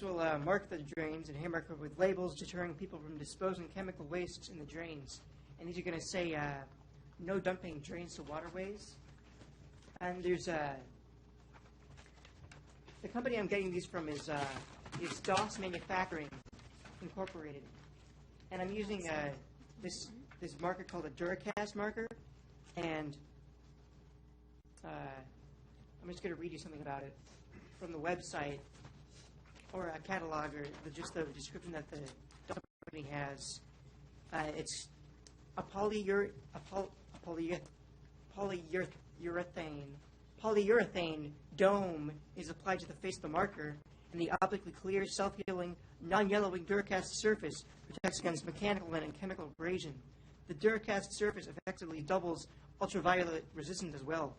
will mark the drains and hand marker with labels deterring people from disposing chemical wastes in the drains. And these are going to say no dumping drains to waterways. And there's the company I'm getting these from is DOS Manufacturing Incorporated. And I'm using this marker called a Duracast marker. And I'm just going to read you something about it from the website, or a catalog, or just the description that the company has. It's a polyurethane dome is applied to the face of the marker, and the optically clear, self-healing, non-yellowing Duracast surface protects against mechanical and chemical abrasion. The Duracast surface effectively doubles ultraviolet resistance as well.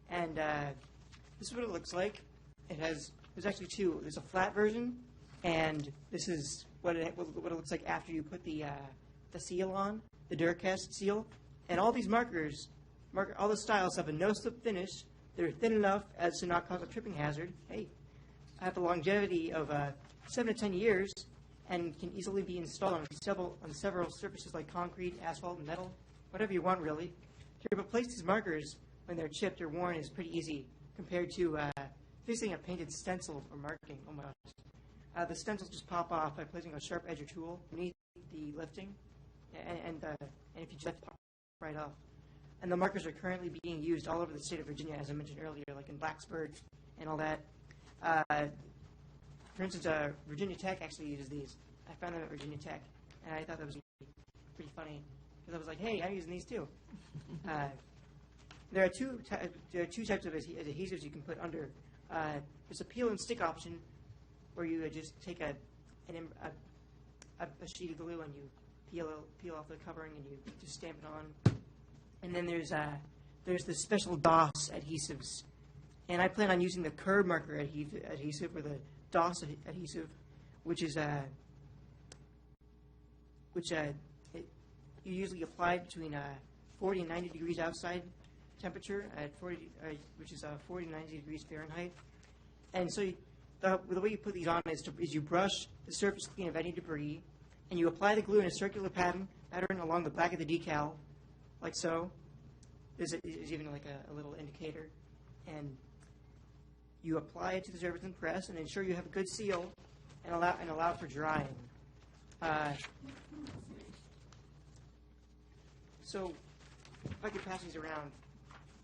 And this is what it looks like. There's actually two. There's a flat version, and this is what it looks like after you put the seal on, the Duracast seal. And all these markers, all the styles have a no-slip finish. They're thin enough as to not cause a tripping hazard. Hey, I have a longevity of 7 to 10 years, and can easily be installed on several surfaces like concrete, asphalt, and metal, whatever you want, really. To replace these markers when they're chipped or worn is pretty easy compared to fixing a painted stencil or marking. Oh my gosh. The stencils just pop off by placing a sharp edge or tool beneath the lifting, and if you just pop right off. And the markers are currently being used all over the state of Virginia, as I mentioned earlier, like in Blacksburg and all that. For instance, Virginia Tech actually uses these. I found them at Virginia Tech, and I thought that was pretty funny, because I was like, hey, I'm using these too. There are two types of adhesives you can put under. There's a peel and stick option, where you just take a sheet of glue and you peel off the covering and you just stamp it on. And then there's the special DOS adhesives, and I plan on using the curb marker adhesive or the DOS adhesive, which you usually apply between 40 and 90 degrees outside temperature at 40, which is 40 to 90 degrees Fahrenheit. And so the way you put these on is you brush the surface clean of any debris, and you apply the glue in a circular pattern along the back of the decal, like so. There's even like a little indicator, and you apply it to the surface and press, and ensure you have a good seal, and allow for drying. So if I could pass these around,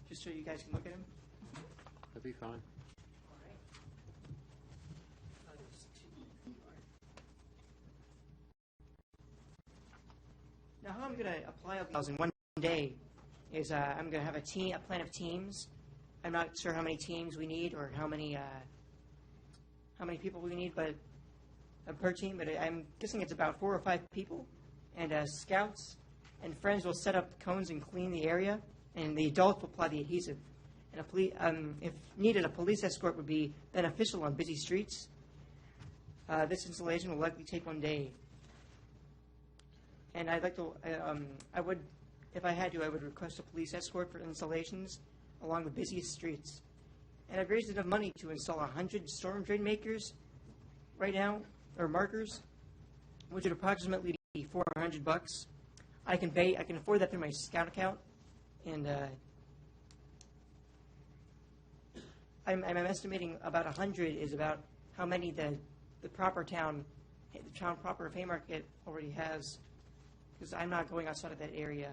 just so you guys can look at them. That'd be fine. Now, how I'm going to apply all these in one day is I'm going to have a plan of teams. I'm not sure how many teams we need or how many people we need, but per team. But I'm guessing it's about 4 or 5 people. And scouts and friends will set up cones and clean the area, and the adults will apply the adhesive. And if needed, a police escort would be beneficial on busy streets. This installation will likely take 1 day. And I'd like to, if I had to, I would request a police escort for installations along the busiest streets. And I've raised enough money to install 100 storm drain makers right now, or markers, which would approximately be $400. I can afford that through my Scout account, and I'm estimating about 100 is about how many the proper town proper of Haymarket already has, because I'm not going outside of that area.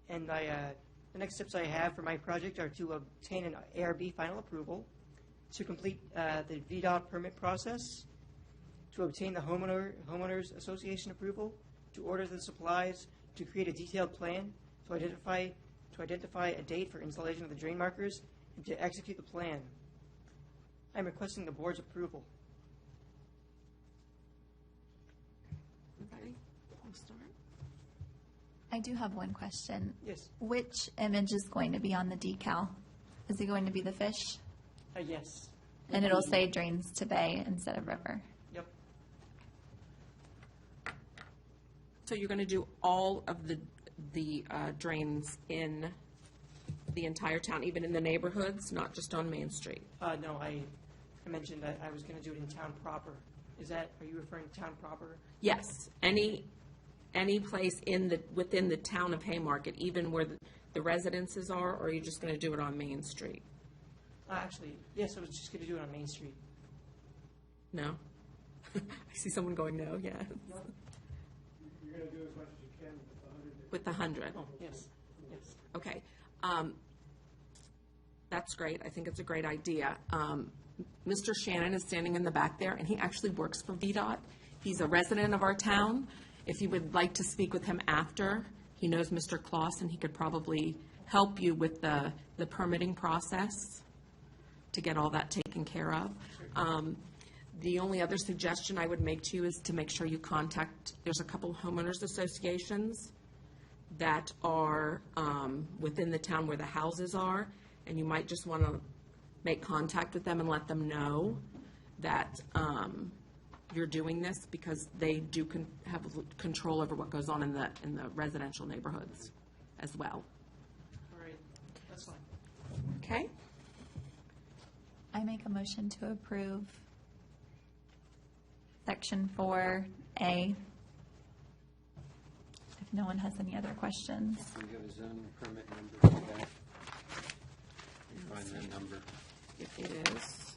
And the next steps I have for my project are to obtain an ARB final approval, to complete the VDOT permit process, to obtain the homeowners association approval, to order the supplies, to create a detailed plan, to identify a date for installation of the drain markers, and to execute the plan. I'm requesting the board's approval. Everybody, we'll start. I do have one question. Yes. Which image is going to be on the decal? Is it going to be the fish? Yes. And it'll say drains to bay instead of river. Yep. So you're going to do all of the drains in the entire town, even in the neighborhoods, not just on Main Street? No, I mentioned I was going to do it in town proper. Are you referring to town proper? Yes, any place within the town of Haymarket, even where the residences are, or are you just going to do it on Main Street? Actually, yes, I was just going to do it on Main Street. No? I see someone going, no, yeah. You're going to do as much as you can with the 100. With the 100. Oh, yes, yes. Okay. That's great. I think it's a great idea. Mr. Shannon is standing in the back there, and he actually works for VDOT. He's a resident of our town. If you would like to speak with him after, he knows Mr. Kloss, and he could probably help you with the permitting process to get all that taken care of. The only other suggestion I would make to you is to make sure you contact, there's a couple homeowners associations that are within the town where the houses are, and you might just want to make contact with them and let them know that you're doing this, because they do have control over what goes on in the residential neighborhoods as well. All right, that's fine. Okay? I make a motion to approve Section 4A. If no one has any other questions. Do you have a zoning permit number for that? You find that number. If it is.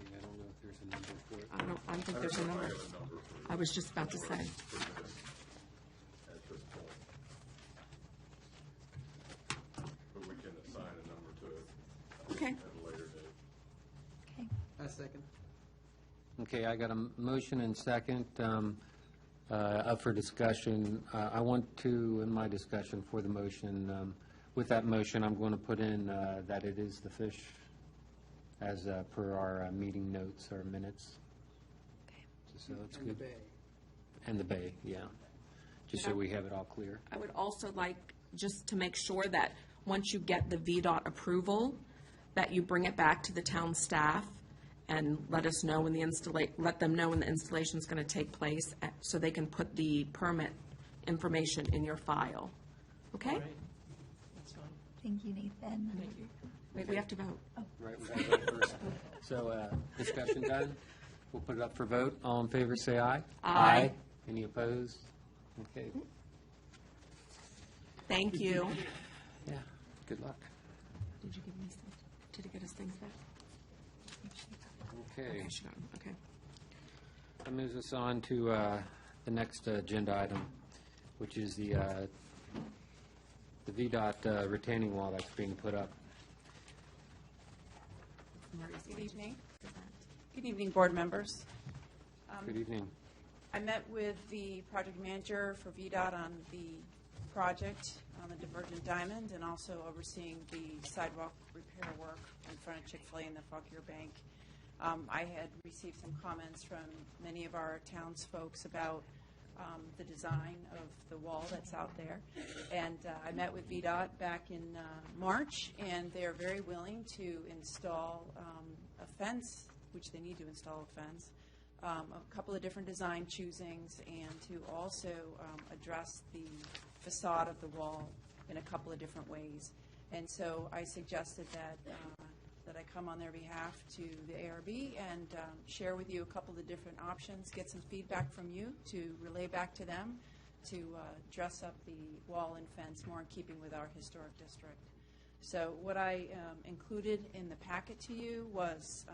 I don't know if there's a number for it. I don't think there's a number. I was just about to say. at this point. But we can assign a number to it Okay. at a later date. Okay. A second. Okay, I got a motion and second up for discussion. I want to, in my discussion for the motion, with that motion, I'm going to put in that it is the fish as per our meeting notes or minutes. So it's And the good. bay. And the bay, yeah. Just so we have it all clear. I would also like, just to make sure that once you get the VDOT approval, that you bring it back to the town staff and let us know when let them know when the installation is going to take place, so they can put the permit information in your file. Okay? All right, that's fine. Thank you, Nathan. Thank you. Wait, we have to vote. Right, we got that first. So, discussion done. We'll put it up for vote. All in favor, say aye. Aye. Any opposed? Okay, Thank you. yeah, good luck. Did you give me some, did he get his things back? Okay, She got 'em. Okay. that moves us on to the next agenda item, which is the VDOT retaining wall that's being put up. Good evening. Good evening, board members. Good evening. I met with the project manager for VDOT on the project on the Divergent Diamond, and also overseeing the sidewalk repair work in front of Chick-fil-A and the Fauquier Bank. I had received some comments from many of our townsfolk about the design of the wall that's out there. And I met with VDOT back in March, and they're very willing to install a fence, which they need to install a fence, a couple of different design choosings, and to also address the facade of the wall in a couple of different ways. And so I suggested that I come on their behalf to the ARB and share with you a couple of the different options, get some feedback from you to relay back to them to dress up the wall and fence more in keeping with our historic district. So what I included in the packet to you was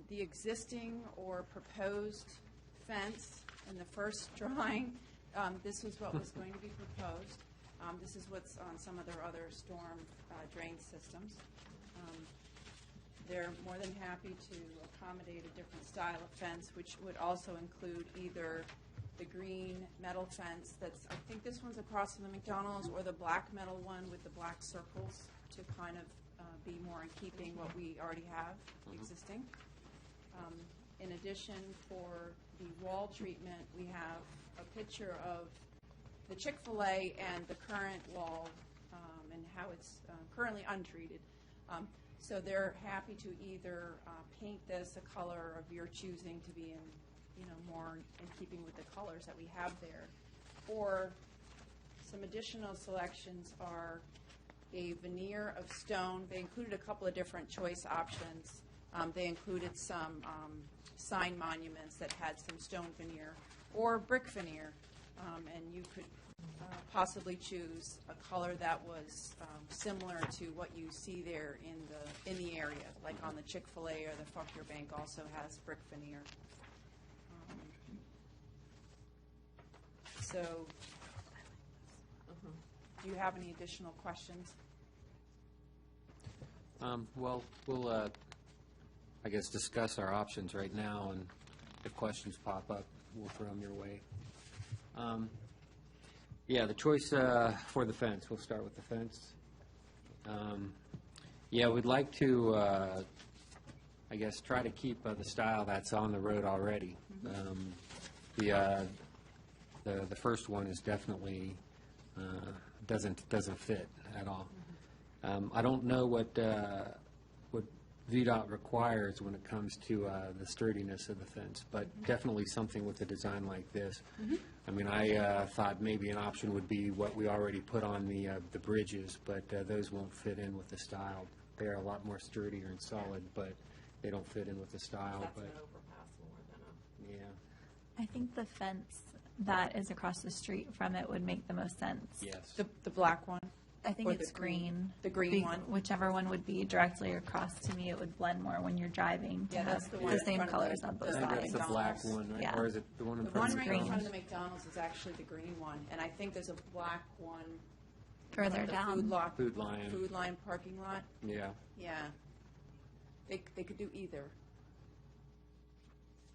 the existing or proposed fence in the first drawing. This was what was going to be proposed. This is what's on some of their other storm drain systems. They're more than happy to accommodate a different style of fence, which would also include either the green metal fence that's, I think this one's across from the McDonald's, or the black metal one with the black circles to kind of be more in keeping what we already have existing. In addition, for the wall treatment, we have a picture of the Chick-fil-A and the current wall and how it's currently untreated. So they're happy to either paint this a color of your choosing to be in, more in keeping with the colors that we have there, or Some additional selections are a veneer of stone. They included a couple of different choice options. They included some sign monuments that had some stone veneer or brick veneer, and you could possibly choose a color that was similar to what you see there in the area, like on the Chick-fil-A or the Fauquier Bank also has brick veneer. So, do you have any additional questions? Well, we'll, I guess, discuss our options right now, and if questions pop up, we'll throw them your way. Yeah, the choice for the fence, we'll start with the fence. Yeah, we'd like to, I guess, try to keep the style that's on the road already. The first one is definitely doesn't fit at all. I don't know what VDOT requires when it comes to the sturdiness of the fence, but definitely something with a design like this. I mean, I thought maybe an option would be what we already put on the bridges, but those won't fit in with the style. They're a lot more sturdier and solid, but they don't fit in with the style. That's But an overpass more than a. yeah, I think the fence that is across the street from it would make the most sense. yes. The black one? I think Or the it's green. the green one? Whichever one would be directly across, to me, it would blend more when you're driving to Yeah, that's have the one the in same front of colors the- on I both think that's sides. the black one, right? Yeah. Or is it the one in The front one of the right in green. front of the McDonald's is actually the green one, and I think there's a black one in front Further of the down. Food Lion. Food Line parking lot. Yeah. Yeah. They could do either.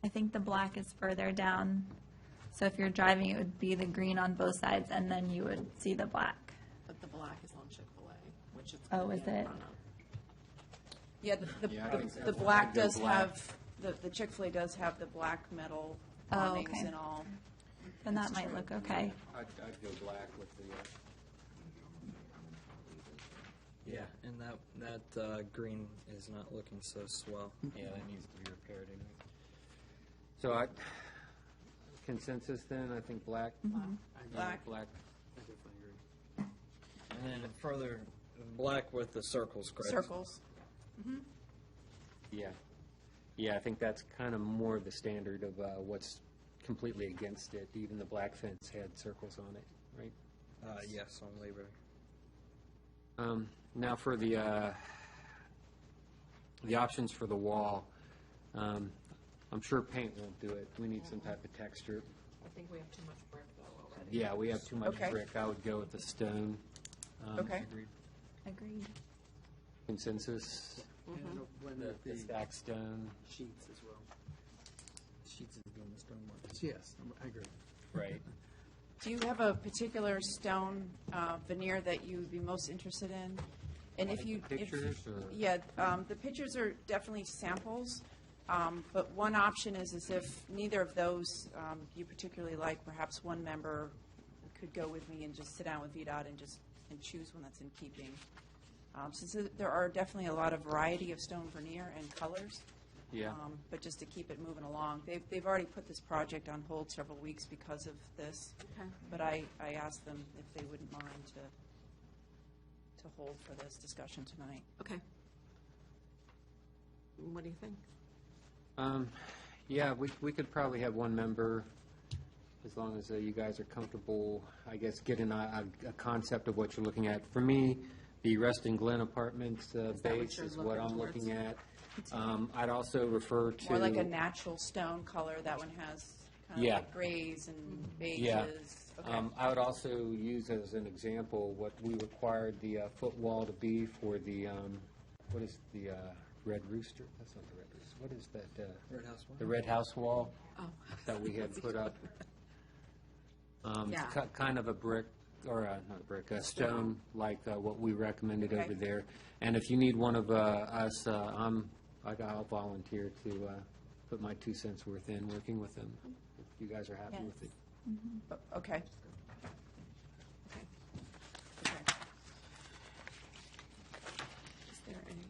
I think the black is further down. So if you're driving, it would be the green on both sides, and then you would see the black. But the black is on Chick-fil-A, which is. Oh, is it? Yeah, Yeah, I think the so. black I'd go does black. have, the Chick-fil-A does have the black metal Oh, awnings okay. and all. Then that might look okay. I'd go black with the, Yeah, and that green is not looking so swell. yeah, that needs to be repaired anyway. So consensus then, I think black? Black. Black. And then further, black with the circles, correct? Circles. Yeah. Yeah, I think that's kind of more the standard of what's completely against it. Even the black fence had circles on it, right? Yes, on Labor. Now for the options for the wall. I'm sure paint won't do it. We need some type of texture. I think we have too much brick though already. Yeah, we have too much Okay. brick. I would go with the stone. Okay. Agreed. Consensus? The stacked stone. Sheets as well. Sheets is doing the stone work. Yes, I agree. Right. Do you have a particular stone veneer that you would be most interested in? And if Like you... the pictures, or- Yeah, the pictures are definitely samples, but one option is if neither of those you particularly like, perhaps one member could go with me and just sit down with VDOT and choose one that's in keeping. Since there are definitely a lot of variety of stone veneer and colors. Yeah. But just to keep it moving along. They've already put this project on hold several weeks because of this. Okay. But I asked them if they wouldn't mind to hold for this discussion tonight. Okay. What do you think? Yeah, we could probably have one member, as long as you guys are comfortable, I guess, getting a concept of what you're looking at. For me, the Reston Glen Apartments that what base you're is what looking I'm towards? looking at. I'd also refer to... More like a natural stone color. That one has kind of Yeah. like grays and beiges. Yeah. Okay. I would also use as an example what we required the foot wall to be for the, what is the Red Rooster? That's not the Red Rooster. What is that? Red House wall? The Red House wall Oh. that we had put up. Yeah. Kind of a brick, or not a brick, a stone, like what we recommended Okay. over there. And if you need one of us, I'll volunteer to put my 2 cents worth in working with them, if you guys are happy Yes. with it. Okay. Okay. Okay. Is there any?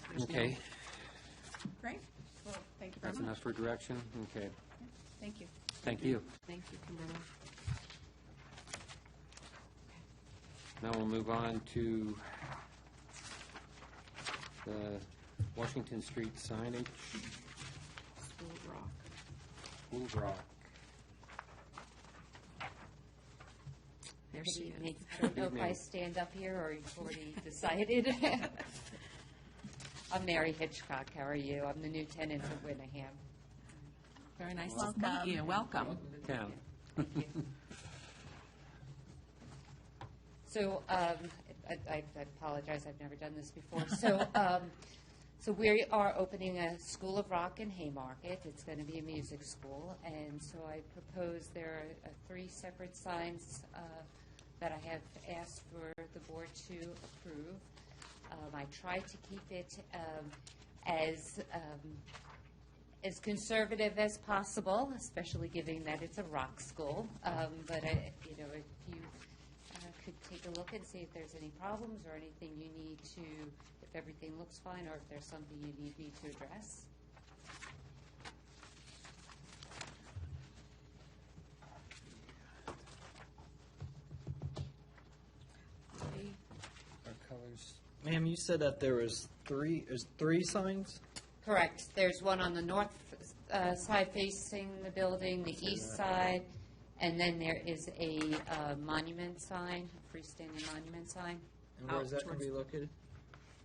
there's no- Okay, Great. Well, thank you very that's much. enough for direction? Okay, Thank you. thank you. Thank you, Kimberly. Now we'll move on to the Washington Street signage, School Rock. School Rock. There Good she evening. is. I don't know if I evening. stand up here or you've already decided. I'm Mary Hitchcock. How are you? I'm the new tenant of Winningham. Very nice to Welcome. meet you. Welcome. Town. So I apologize, I've never done this before. So we are opening a School of Rock in Haymarket. It's going to be a music school, and so I propose there are 3 separate signs that I have asked for the board to approve. I tried to keep it as conservative as possible, especially given that it's a rock school. But if you could take a look and see if there's any problems or anything you need to, if everything looks fine, or if there's something you need me to address. Our colors. Ma'am, you said that there's 3 signs? Correct. There's one on the north side facing the building, the east side, and then there is a monument sign, a freestanding monument sign. And where is that going to be located?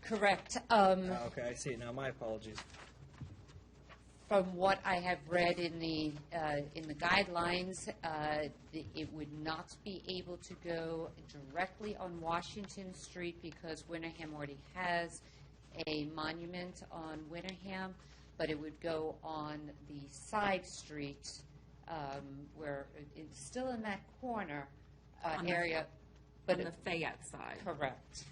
Correct. Okay, I see it now. My apologies. From what I have read in the guidelines, it would not be able to go directly on Washington Street because Winningham already has a monument on Winningham, but it would go on the side street where it's still in that corner On the- area. But On the Fayette side. correct.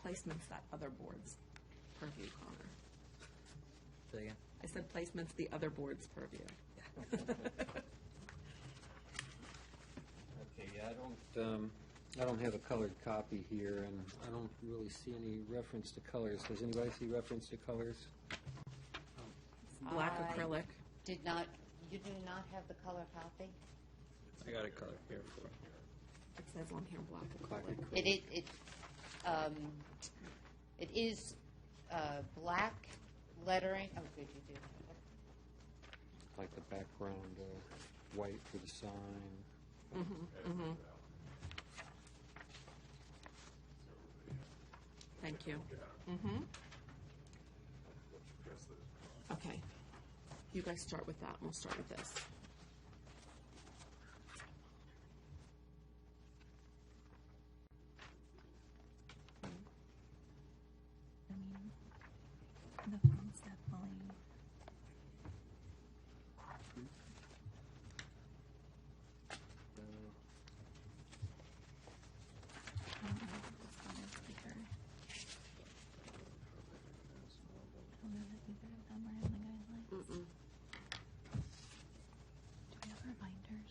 Placement's that other board's purview, Connor. Say again. I said placement's the other board's purview. Okay, yeah, I don't have a colored copy here, and I don't really see any reference to colors. Does anybody see reference to colors? Black I- acrylic. You do not have the color copy? I got a color here for it. It says on here black Black acrylic. acrylic. It is black lettering. Oh, good, you do. Like the background, white for the sign. Thank you. Okay. You guys start with that, and we'll start with this. I mean, the phone's definitely. I don't know if this phone is bigger. I don't know that either of them are in the guidelines. Do we have reminders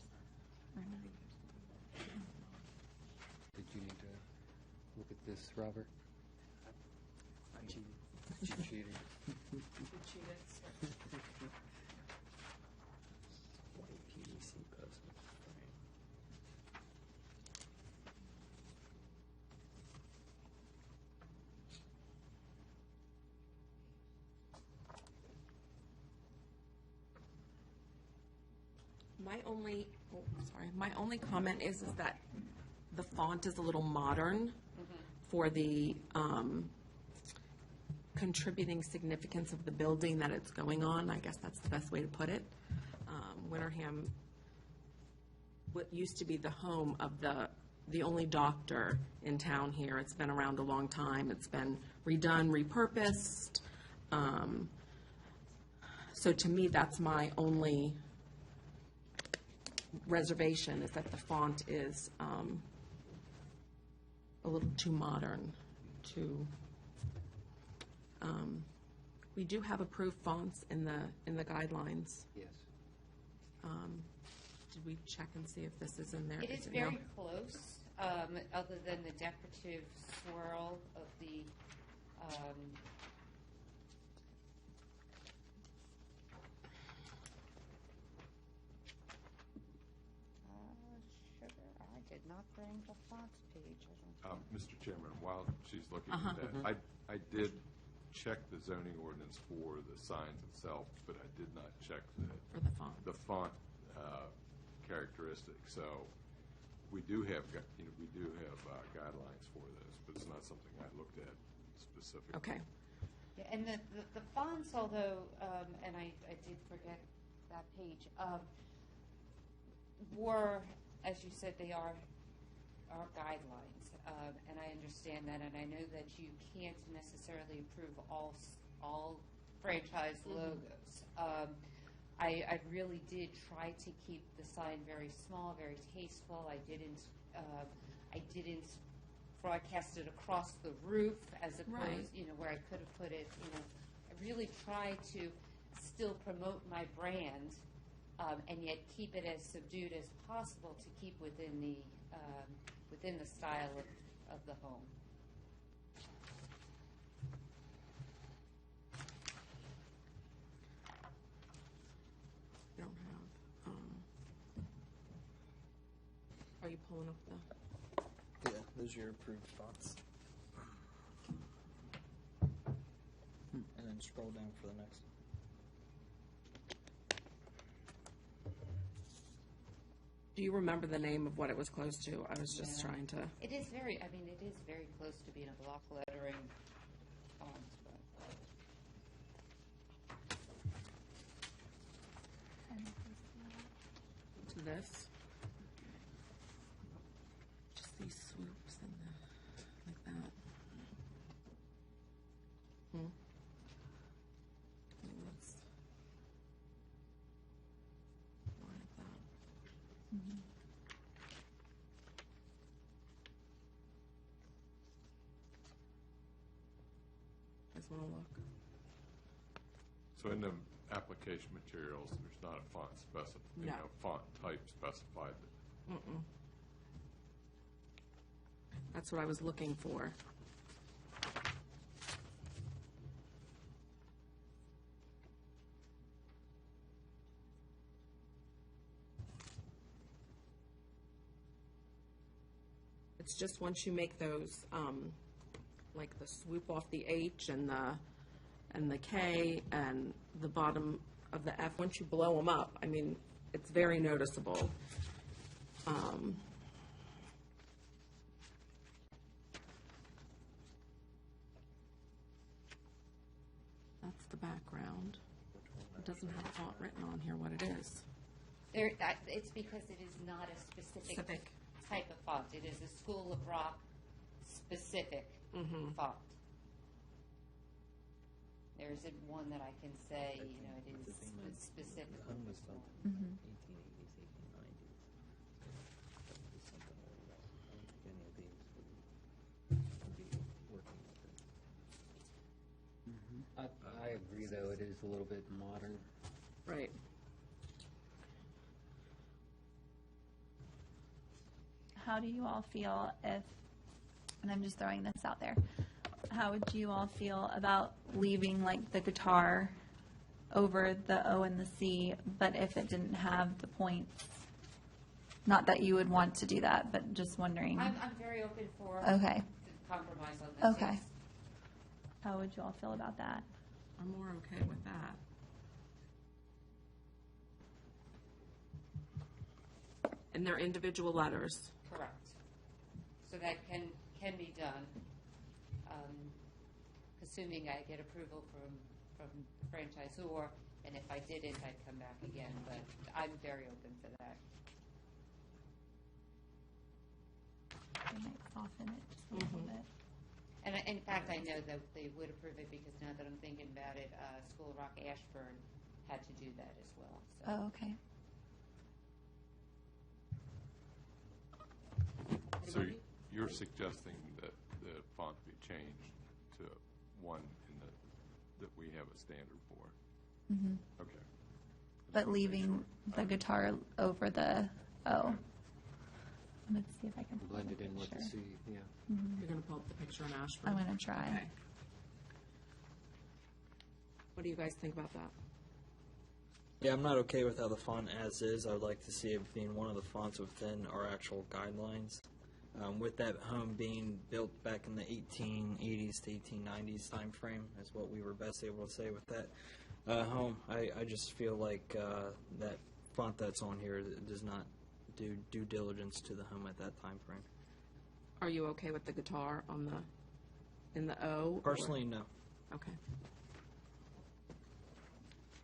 or no? Did you need to look at this, Robert? I cheated. She cheated. White PVC post. My only comment is that the font is a little modern for the contributing significance of the building that it's going on. I guess that's the best way to put it. Winterham, what used to be the home of the only doctor in town here. It's been around a long time. It's been redone, repurposed. So to me, that's my only reservation, is that the font is a little too modern. We do have approved fonts in the guidelines. Yes. Did we check and see if this is in there? It is no? very close, other than the decorative swirl of the, not bring the font page. I don't think. Mr. Chairman, while she's looking at that, I did check the zoning ordinance for the signs itself, but I did not check For the font. the font characteristics. So we do have, guidelines for this, but it's not something I looked at specifically. Okay. Yeah, and the fonts, although, and I did forget that page, were, as you said, they are guidelines. And I understand that, and I know that you can't necessarily approve all franchise logos. I really did try to keep the sign very small, very tasteful. I didn't broadcast it across the roof as opposed, Right. Where I could have put it, I really tried to still promote my brand, and yet keep it as subdued as possible to keep within the style of the home. You don't have, are you pulling up the? Yeah, those are your approved fonts. And then scroll down for the next. Do you remember the name of what it was close to? I was just trying to. It is very close to being a block lettering font, but. To this. Just these swoops and like that. It looks more like that. Guys want to look? So in the application materials, there's not a font No. font type specified. That's what I was looking for. It's just once you make those, like the swoop off the H and the K and the bottom of the F, once you blow them up, I mean, it's very noticeable. That's the background. It doesn't have font written on here what it is. It's because it is not a specific Specific. type of font. It is a School of Rock specific font. There isn't one that I can say, it is specific. The home was built in 1880s, 1890s. Something like that. I don't think any of these would be working with it. I agree, though, it is a little bit modern. Right. How do you all feel if, and I'm just throwing this out there, how would you all feel about leaving like the guitar over the O and the C, but if it didn't have the points? Not that you would want to do that, but just wondering. I'm very open for Okay. compromise on this. Okay. yes. How would you all feel about that? I'm more okay with that. And they're individual letters. Correct. So that can be done, assuming I get approval from the franchisor, and if I didn't, I'd come back again, but I'm very open for that. We might soften it just a little bit. And in fact, I know that they would approve it because now that I'm thinking about it, School of Rock Ashburn had to do that as well. So. Oh, okay. So you're suggesting that the font be changed to one that we have a standard for? Okay. But leaving the guitar over the O. Let's see if I can pull Blend up it in with the picture. C, yeah. You're going to pull up the picture in Ashburn? I'm going to try. Okay. What do you guys think about that? Yeah, I'm not okay with how the font as is. I would like to see it being one of the fonts within our actual guidelines. With that home being built back in the 1880s to 1890s time frame is what we were best able to say with that home. I just feel like that font that's on here does not do due diligence to the home at that time frame. Are you okay with the guitar on in the O? or- Personally, no. Okay.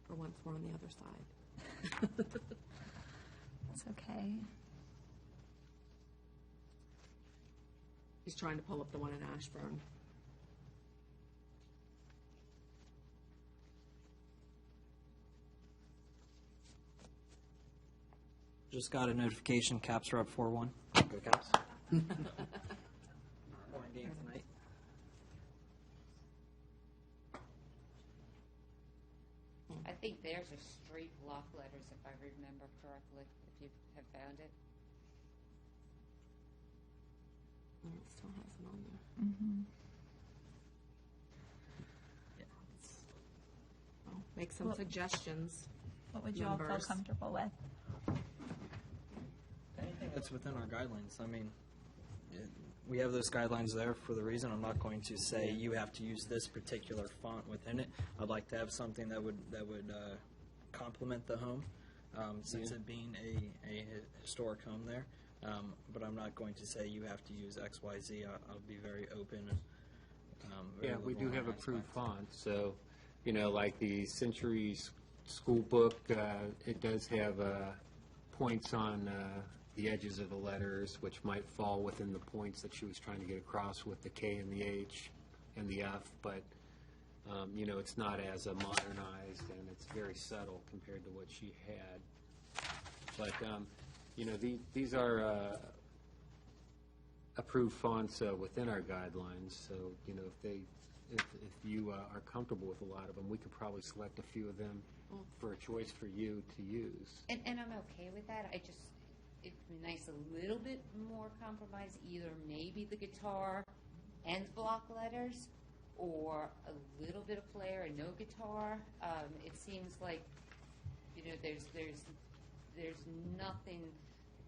For once, we're on the other side. It's okay. He's trying to pull up the one in Ashburn. Just got a notification. Caps are up 4-1. Go Caps. Game tonight. I think theirs are straight block letters, if I remember correctly, if you have found it. Oh, it still has it on there. Well, make some Well- suggestions. What would you all feel Numbers. comfortable with? Anything that's within our guidelines. I mean, we have those guidelines there for the reason. I'm not going to say you have to use this particular font within it. I'd like to have something that would complement the home, since it being a historic home there. But I'm not going to say you have to use X, Y, Z. I'll be very open. And, very Yeah, we liberal do in have that approved aspect. fonts, so, like the Centuries School Book, it does have points on the edges of the letters, which might fall within the points that she was trying to get across with the K and the H and the F, but, it's not as modernized, and it's very subtle compared to what she had. But, these are approved fonts within our guidelines, so, if you are comfortable with a lot of them, we could probably select a few of them for a choice for you to use. And I'm okay with that. It'd be nice a little bit more compromise, either maybe the guitar and block letters, or a little bit of flair and no guitar. It seems like, there's nothing,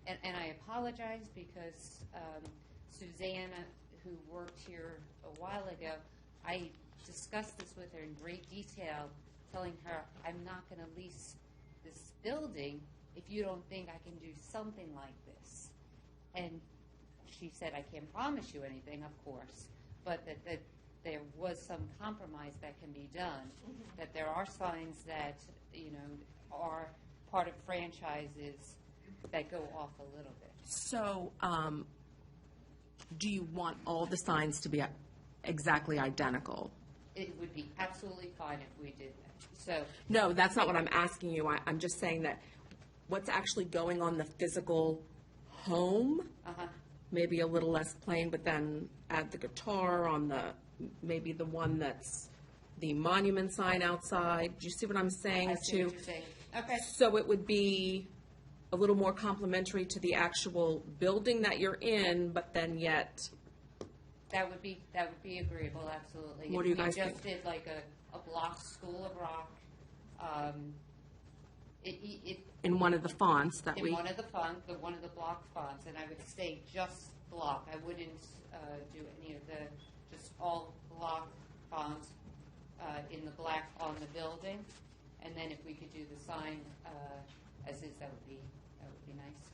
and I apologize because Susanna, who worked here a while ago, I discussed this with her in great detail, telling her I'm not going to lease this building if you don't think I can do something like this. And she said, I can't promise you anything, of course, but that there was some compromise that can be done, that there are signs that, are part of franchises that go off a little bit. So, do you want all the signs to be exactly identical? It would be absolutely fine if we did that. So, No, that's not what I'm asking you. I'm just saying that what's actually going on the physical home, maybe a little less plain, but then add the guitar on maybe the one that's the monument sign outside. Do you see what I'm saying? I see what you're saying. Okay. So it would be a little more complementary to the actual building that you're in, but then yet, That would be agreeable, absolutely. What do you guys If we just think? did like a block School of Rock, in one of the fonts that in one of the block fonts, and I would say just block. I wouldn't do any of just all block fonts in the black on the building. And then if we could do the sign as is, that would be nice.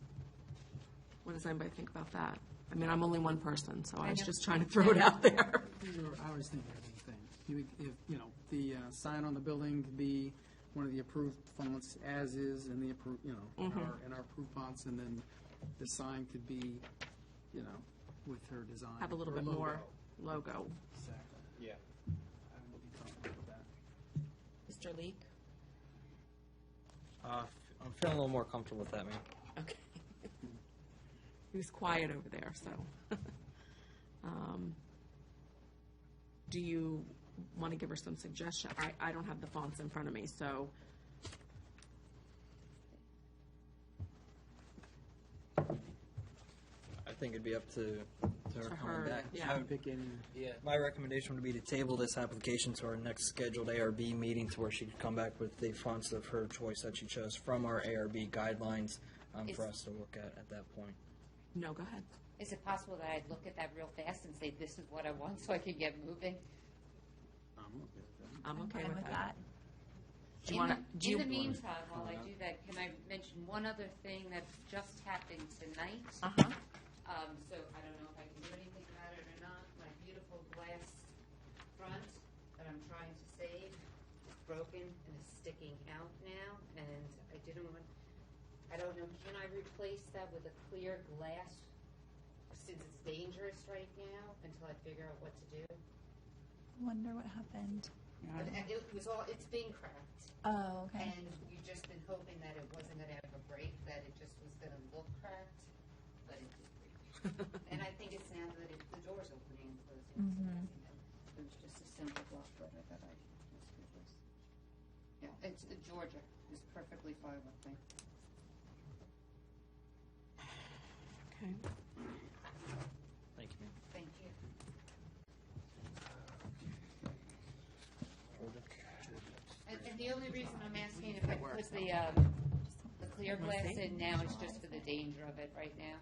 what does anybody think about that? I mean, I'm only one person, so I was know. just trying to throw it out there. I was thinking the same thing. The sign on the building could be one of the approved fonts as is in the approved, in our approved fonts, and then the sign could be, with her design. Have a little or bit logo. more logo. Exactly. Yeah. I would be comfortable with that. Mr. Leek? I'm feeling a little more comfortable with that, man. Okay. He was quiet over there, so. Do you want to give her some suggestion? I don't have the fonts in front of me, so. I think it'd be up to to her To coming her, back. yeah. I would- Pick any, Yeah, my recommendation would be to table this application to our next scheduled ARB meeting to where she could come back with the fonts of her choice that she chose from our ARB guidelines for us to look at that point. No, go ahead. Is it possible that I'd look at that real fast and say, this is what I want, so I can get moving? I'm okay fine with that. Do you In wanna- the- do you- In the meantime, while I do that, can I mention one other thing that just happened tonight? Uh-huh. So I don't know if I can do anything about it or not. My beautiful glass front that I'm trying to save is broken and is sticking out now, and I didn't want, I don't know, can I replace that with a clear glass since it's dangerous right now until I figure out what to do? Wonder what happened. And it was all, it's being cracked. Oh, okay. And we've just been hoping that it wasn't gonna ever break, that it just was gonna look cracked, but it did break. And I think it's now that the door's opening and closing. so I think that it was just a simple block letter that I just replaced. Yeah, it's Georgia is perfectly fine with me. Okay. Thank you, ma'am. Thank you. And the only reason I'm asking if I put the clear glass in now is just for the danger of it right now.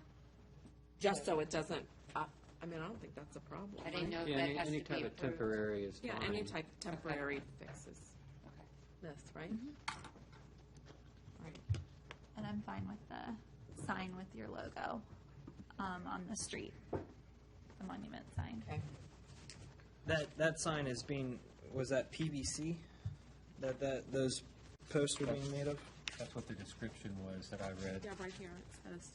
Just so it doesn't, I mean, I don't think that's a problem. I didn't know if Yeah, that any has to any be type of approved. temporary is fine. Yeah, any type of temporary fixes. Okay. This, right? Right. And I'm fine with the sign with your logo on the street, the monument sign. Okay. That sign is being, was that PVC? That those posts are being made of? That's what the description was that I read. Yeah, right here it says.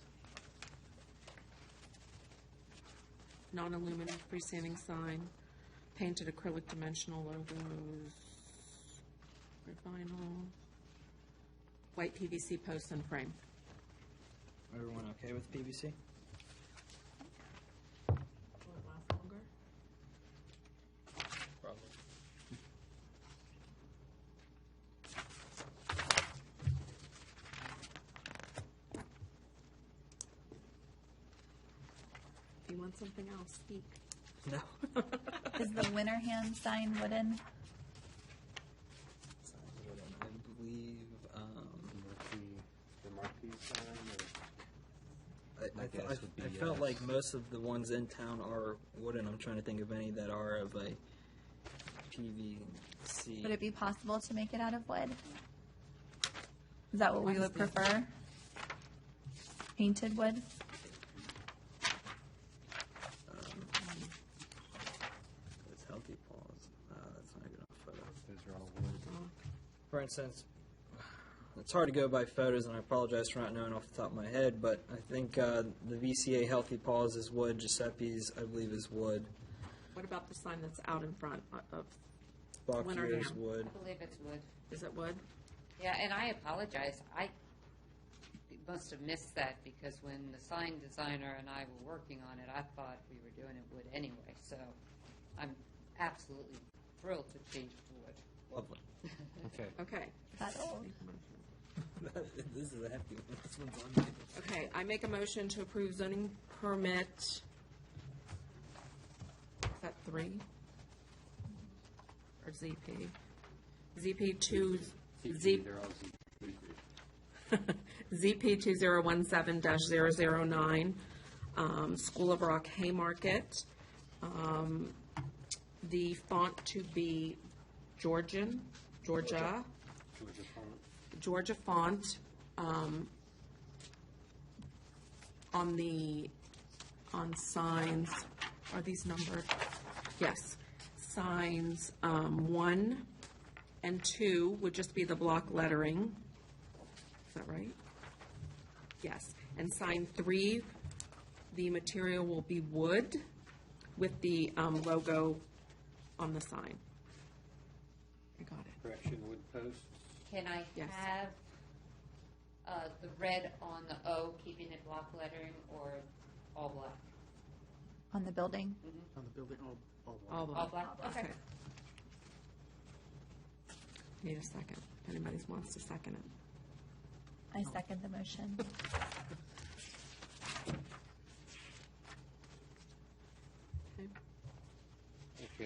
Non-illuminated freestanding sign, painted acrylic dimensional logos, grid vinyl, white PVC post and frame. Everyone okay with PVC? Will it last longer? Probably. If you want something else, speak. No. Is the Winterhand sign wooden? I believe, The marquee sign, I guess would be felt yes. like most of the ones in town are wooden. I'm trying to think of any that are of a PVC. Would it be possible to make it out of wood? Is that what we would prefer? Painted wood? It's Healthy Paws. That's not a good enough photo. those are all wood. For instance, it's hard to go by photos, and I apologize for not knowing off the top of my head, but I think the VCA Healthy Paws is wood. Giuseppe's, I believe, is wood. What about the sign that's out in front of, Bachier's Winterham. wood. I believe it's wood. is it wood? Yeah, and I apologize. I must have missed that because when the sign designer and I were working on it, I thought we were doing it wood anyway. So I'm absolutely thrilled to change it to wood. Lovely. Okay. Okay. That's This is a hefty one. This one's on me. Okay, I make a motion to approve zoning permit. Is that 3? Or ZP? ZP 2, They're all ZP 2017-009, School of Rock Haymarket. The font to be Georgia font, on signs, are these numbered? Yes. Signs 1 and 2 would just be the block lettering. Is that right? Yes. And sign 3, the material will be wood with the logo on the sign. I got it. correction wood posts. Can I Yes. have the red on the O, keeping it block lettering, or all black? on the building. on the building, all All All black. black? Okay. Need a second. If anybody wants to second it. I second the motion.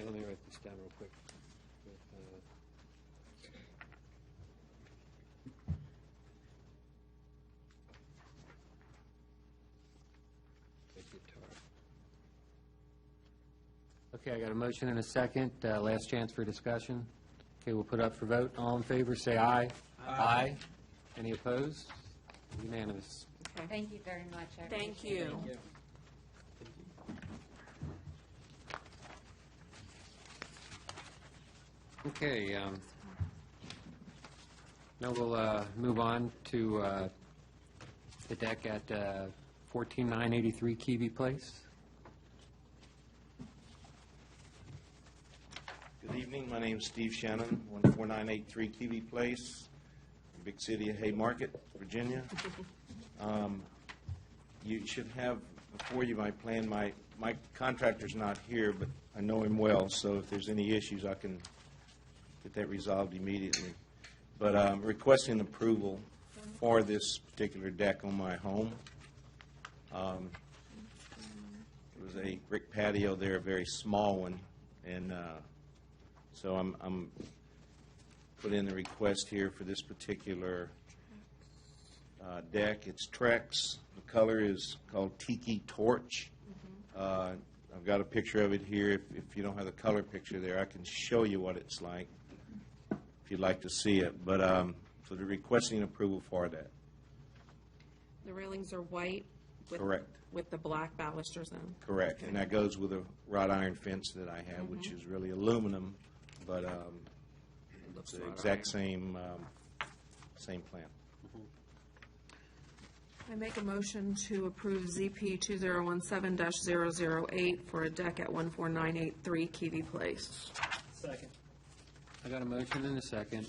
Okay, let me write this down real quick. Okay, I got a motion and a second. Last chance for discussion. Okay, we'll put up for vote. All in favor, say aye. Aye. Any opposed? Unanimous. Okay. Thank you very much. I Thank appreciate it. you. Okay, now we'll move on to the deck at 14983 Kiwi Place. Good evening, my name is Steve Shannon, 14983 Kiwi Place, big city of Haymarket, Virginia. You should have before you my plan. My contractor's not here, but I know him well, so if there's any issues, I can get that resolved immediately. But I'm requesting approval for this particular deck on my home. There was a brick patio there, a very small one, and so I'm put in the request here for this particular deck. It's Trex. The color is called Tiki Torch. I've got a picture of it here. If you don't have the color picture there, I can show you what it's like if you'd like to see it. But so they're requesting approval for that. The railings are white with, Correct. with the black balusters in. Correct. And that goes with a wrought iron fence that I have, which is really aluminum, but it's the exact same plan. I make a motion to approve ZP 2017-008 for a deck at 14983 Kiwi Place. Second. I got a motion and a second.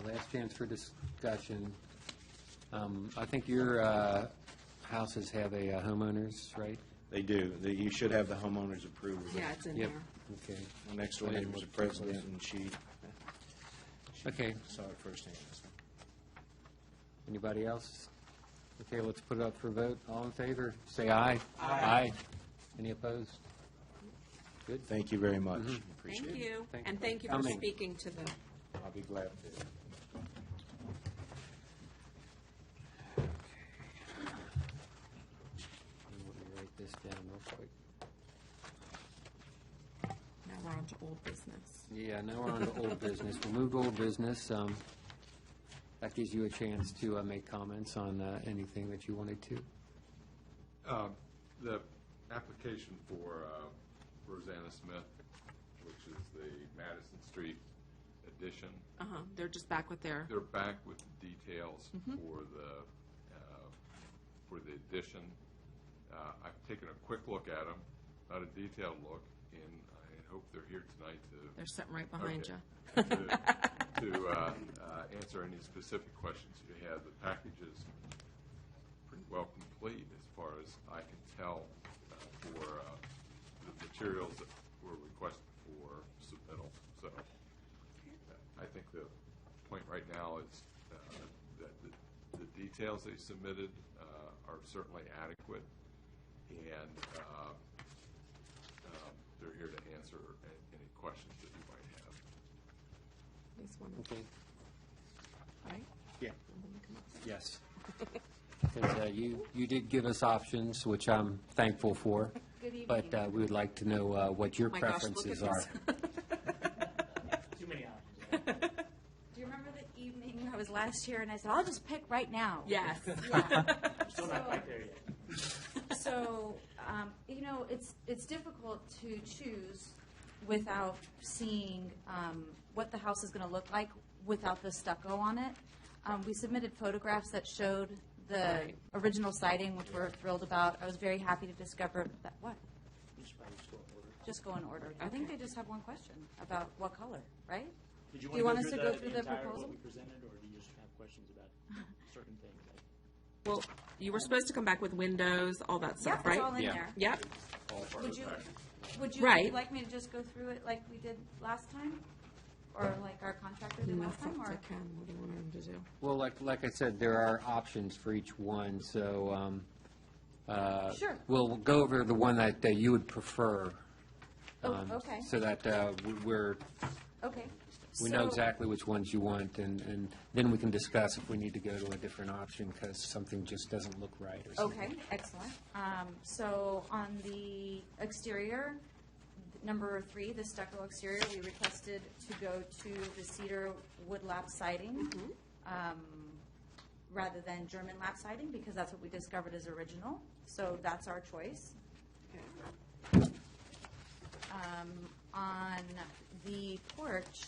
Last chance for discussion. I think your houses have a homeowners, right? They do. You should have the homeowner's approval. Yeah, it's in Yep. there. Okay. My next door neighbor was president, and she Okay. saw it firsthand. Anybody else? Okay, let's put it up for vote. All in favor, say aye. Aye. Any opposed? Good. Thank you very much. Appreciate Thank it. you. Thank And you thank you for for coming. speaking to the, I'll be glad to. Let me write this down real quick. now we're on to old business. Yeah, now we're on to old business. We'll move to old business. That gives you a chance to make comments on anything that you wanted to. The application for Rosanna Smith, which is the Madison Street addition, They're just back with their, they're back with the details for the addition. I've taken a quick look at them, not a detailed look, and I hope they're here tonight to they're sitting right behind Okay. you. to answer any specific questions you have. The package is pretty well complete as far as I can tell for the materials that were requested for submittal. So I think the point right now is that the details they submitted are certainly adequate, and they're here to answer any questions that you might have. This one, Okay. right? Yeah. Yes. Because you did give us options, which I'm thankful for. Good evening. But we would like to know what your Oh my gosh, look preferences at are. this. Too many options. Do you remember the evening I was last year and I said, I'll just pick right now? Yes. Still not quite there yet. So, it's difficult to choose without seeing what the house is going to look like without the stucco on it. We submitted photographs that showed the original siding, which we're thrilled about. I was very happy to discover that, what? Just go in order. I think they just have one question about what color, right? Did you Do you want want to us to go through the entire proposal? what we presented, or do you just have questions about certain things? Well, you were supposed to come back with windows, all that stuff, Yep, right? it's all in Yeah. there. Yep. All part Would of the you, package. would you Right. like me to just go through it like we did last time? Or like our contractor did No, last time, I or? can. What do you want him to do? Well, like I said, there are options for each one, so Sure. we'll go over the one that you would prefer. Oh, okay. So that Okay. we know So- exactly which ones you want, and then we can discuss if we need to go to a different option because something just doesn't look right or something. Okay, excellent. So on the exterior, number 3, the stucco exterior, we requested to go to the cedar wood lap siding rather than German lap siding because that's what we discovered as original. So that's our choice. On the porch,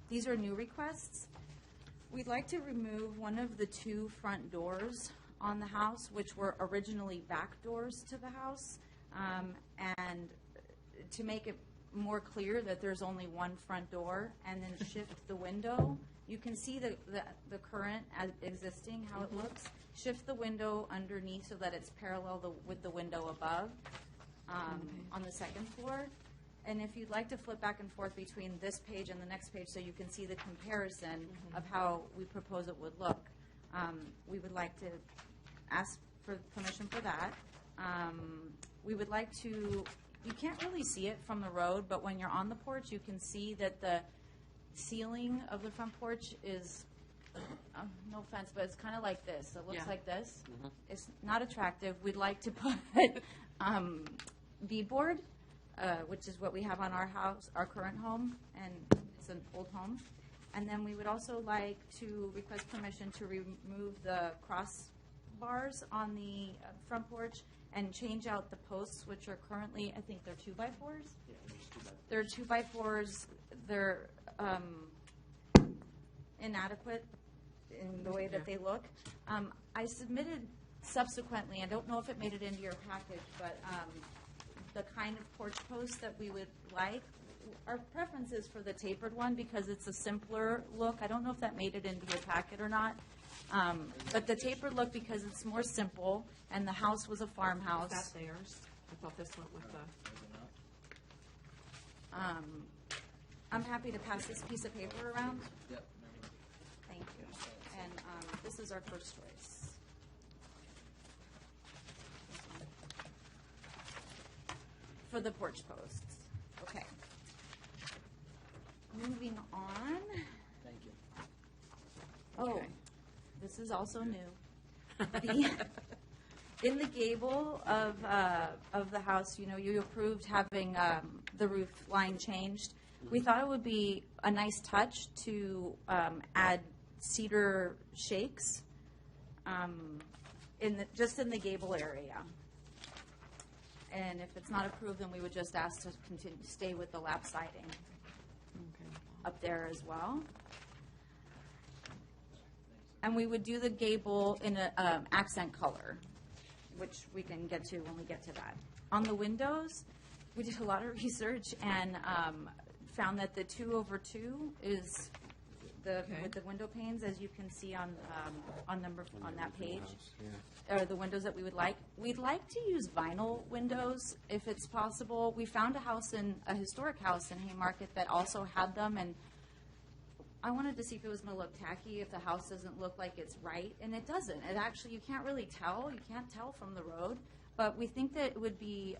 these are new requests. We'd like to remove one of the 2 front doors on the house, which were originally back doors to the house, and to make it more clear that there's only one front door, and then shift the window. You can see the current as existing, how it looks. Shift the window underneath so that it's parallel with the window above on the second floor. And if you'd like to flip back and forth between this page and the next page so you can see the comparison of how we propose it would look, we would like to ask for permission for that. We would like to, you can't really see it from the road, but when you're on the porch, you can see that the ceiling of the front porch is, no offense, but it's kind of like this. It looks like this. It's not attractive. We'd like to put V-board, which is what we have on our house, our current home, and it's an old home. And then we would also like to request permission to remove the crossbars on the front porch and change out the posts, which are currently, I think they're 2x4s. They're 2x4s. They're inadequate in the way that they look. I submitted subsequently, I don't know if it made it into your package, but the kind of porch post that we would like. Our preference is for the tapered one because it's a simpler look. I don't know if that made it into your packet or not. But the tapered look because it's more simple and the house was a farmhouse. Is that theirs? I thought this went with the. I'm happy to pass this piece of paper around. Yep. Thank you. And this is our first choice. For the porch posts. Okay. Moving on. Thank you. Oh, this is also new. In the gable of the house, you approved having the roof line changed. We thought it would be a nice touch to add cedar shakes just in the gable area. And if it's not approved, then we would just ask to stay with the lap siding up there as well. And we would do the gable in an accent color, which we can get to when we get to that. On the windows, we did a lot of research and found that the 2/2 is with the window panes, as you can see on that page, are the windows that we would like. We'd like to use vinyl windows if it's possible. We found a historic house in Haymarket that also had them, and I wanted to see if it was going to look tacky, if the house doesn't look like it's right, and it doesn't. It actually, you can't really tell. You can't tell from the road. But we think that it would be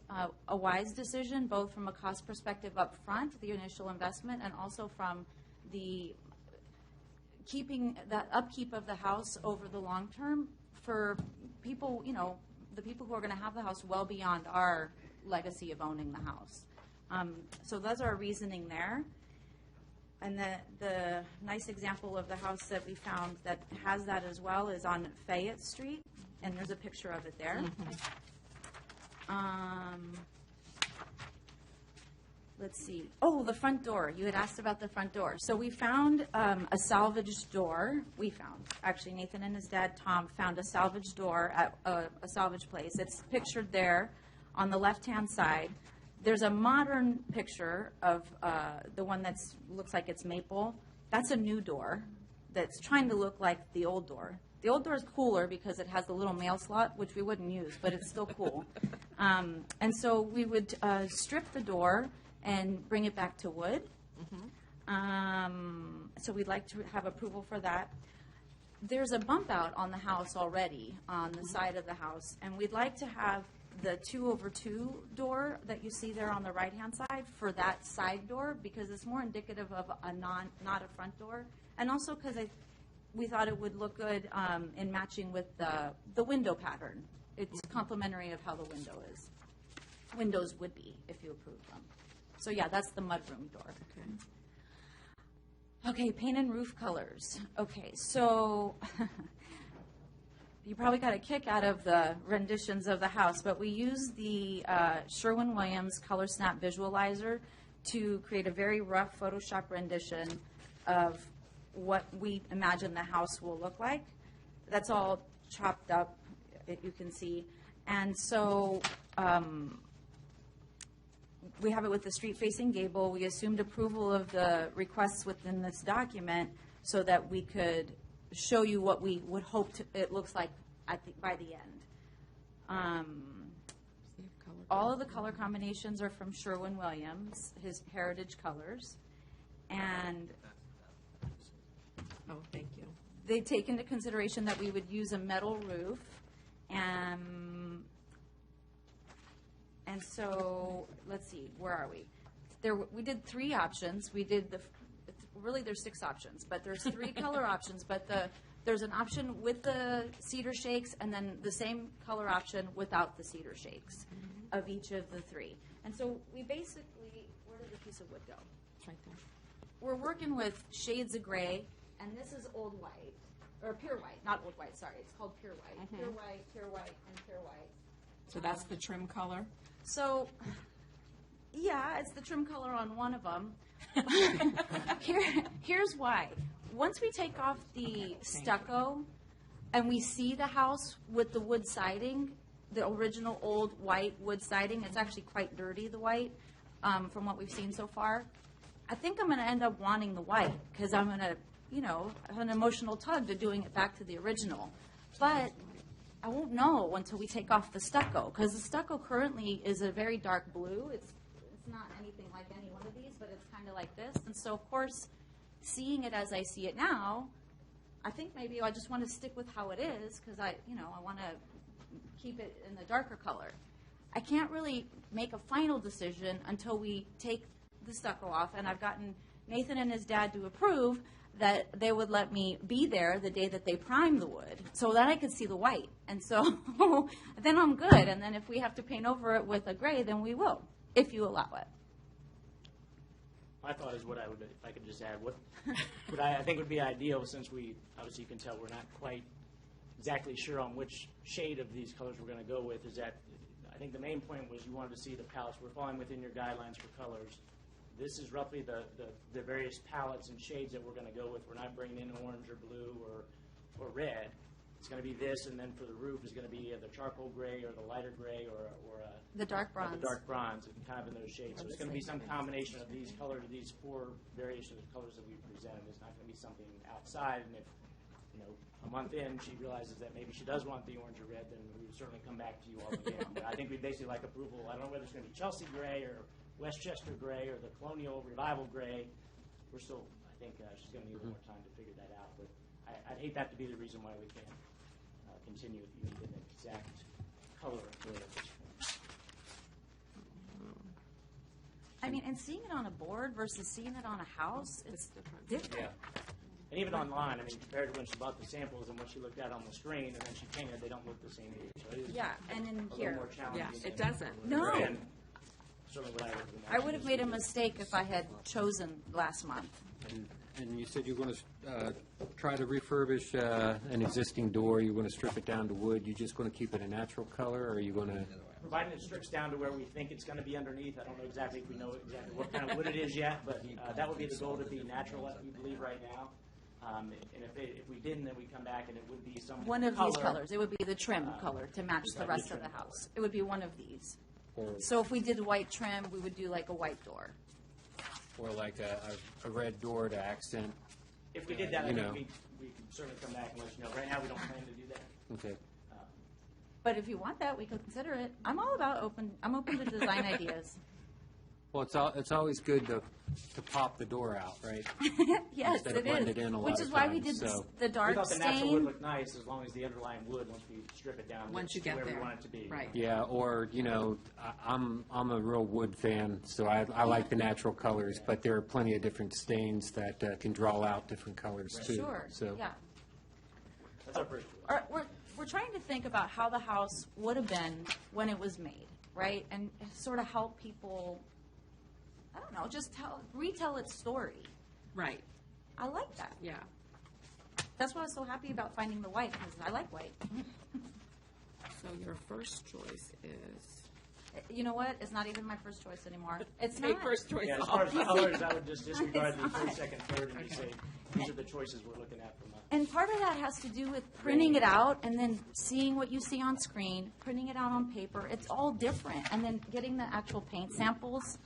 a wise decision, both from a cost perspective up front, the initial investment, and also from the keeping the upkeep of the house over the long term for people, the people who are going to have the house well beyond our legacy of owning the house. So that's our reasoning there. And the nice example of the house that we found that has that as well is on Fayette Street, and there's a picture of it there. Let's see. Oh, the front door. You had asked about the front door. So we found a salvaged door. Actually, Nathan and his dad, Tom, found a salvaged door at a salvage place. It's pictured there on the left-hand side. There's a modern picture of the one that looks like it's maple. That's a new door that's trying to look like the old door. The old door is cooler because it has the little mail slot, which we wouldn't use, but it's still cool. And so we would strip the door and bring it back to wood. So we'd like to have approval for that. There's a bump out on the house already, on the side of the house, and we'd like to have the 2/2 door that you see there on the right-hand side for that side door, because it's more indicative of not a front door. And also because we thought it would look good in matching with the window pattern. It's complementary of how the windows would be if you approve them. So yeah, that's the mudroom door. Okay, paint and roof colors. Okay, so you probably got a kick out of the renditions of the house, but we use the Sherwin-Williams Color Snap Visualizer to create a very rough Photoshop rendition of what we imagine the house will look like. That's all chopped up, you can see. And so we have it with the street-facing gable. We assumed approval of the requests within this document so that we could show you what we would hope it looks like by the end. All of the color combinations are from Sherwin-Williams, his heritage colors. And Oh, thank you. they take into consideration that we would use a metal roof. And so, let's see, where are we? We did 3 options. We did really there's 6 options, but there's 3 color options. But there's an option with the cedar shakes, and then the same color option without the cedar shakes of each of the 3. And so we basically, where did the piece of wood go? It's right there. We're working with shades of gray, and this is old white, or pure white, not old white, sorry. It's called pure white. Pure white, and pure white. So that's the trim color? So, yeah, it's the trim color on one of them. Here's why. Once we take off the stucco and we see the house with the wood siding, the original old white wood siding, it's actually quite dirty, the white, from what we've seen so far. I think I'm going to end up wanting the white because I'm going to, have an emotional tug to doing it back to the original. But I won't know until we take off the stucco, because the stucco currently is a very dark blue. It's not anything like any one of these, but it's kind of like this. And so, of course, seeing it as I see it now, I think maybe I just want to stick with how it is, because I want to keep it in the darker color. I can't really make a final decision until we take the stucco off, and I've gotten Nathan and his dad to approve that they would let me be there the day that they prime the wood so that I could see the white. And so then I'm good. And then if we have to paint over it with a gray, then we will, if you allow it. My thought is if I could just add, what I think would be ideal, since we, obviously you can tell we're not quite exactly sure on which shade of these colors we're going to go with, is that I think the main point was you wanted to see the palettes. We're falling within your guidelines for colors. This is roughly the various palettes and shades that we're going to go with. We're not bringing in orange or blue or red. It's going to be this, and then for the roof is going to be the charcoal gray or the lighter gray or the dark bronze. The dark bronze, and kind of in those shades. So it's going to be some combination of these colors, these 4 variations of colors that we presented. It's not going to be something outside, and if a month in she realizes that maybe she does want the orange or red, then we would certainly come back to you all again. But I think we'd basically like approval. I don't know whether it's going to be Chelsea gray or Westchester gray or the Colonial Revival gray. We're still, I think she's going to need a little more time to figure that out. But I'd hate that to be the reason why we can't continue if you need an exact color of gray at this point. I mean, and seeing it on a board versus seeing it on a house, it's different. Yeah. And even online, compared to when she bought the samples and what she looked at on the screen and then she painted, they don't look the same either. So it is and in a here. little more challenging. Yeah, it doesn't. No. And certainly what I would have made a mistake if I had chosen last month. And you said you're going to try to refurbish an existing door. You're going to strip it down to wood. You're just going to keep it a natural color, or are you going to? Providing it strips down to where we think it's going to be underneath. I don't know exactly if we know exactly what kind of wood it is yet, but that would be the goal, to be natural, as we believe right now. And if we didn't, then we come back and it would be some One of color. these colors. It would be the trim color to match the rest of the house. It would be one of these. So if we did white trim, we would do like a white door. Or like a red door to accent? If we did that, I think we could certainly come back and let you know. Right now, we don't plan to do that. Okay. But if you want that, we could consider it. I'm open to design ideas. Well, it's always good to pop the door out, right? Yes, Instead of it blend is. it in a lot Which of is why we times, did so- the We dark thought the natural would stain. look nice as long as the underlying wood, once we strip it down, Once you gets to get where there. we want it to be. Right. Yeah, or, I'm a real wood fan, so I like the natural colors, but there are plenty of different stains that can draw out different colors, too. Sure, So, yeah. That's our first. We're trying to think about how the house would have been when it was made, right? And sort of help people, I don't know, just retell its story. Right, I like that. yeah. That's why I was so happy about finding the white, because I like white. So your first choice is? You know what? It's not even my first choice anymore. It's Take not. first choice Yeah, as off. far as the colors, I would just disregard the It's first, not. second, third, and just say, these are the choices we're looking at from a. And part of that has to do with printing it out and then seeing what you see on screen, printing it out on paper. It's all different. And then getting the actual paint samples.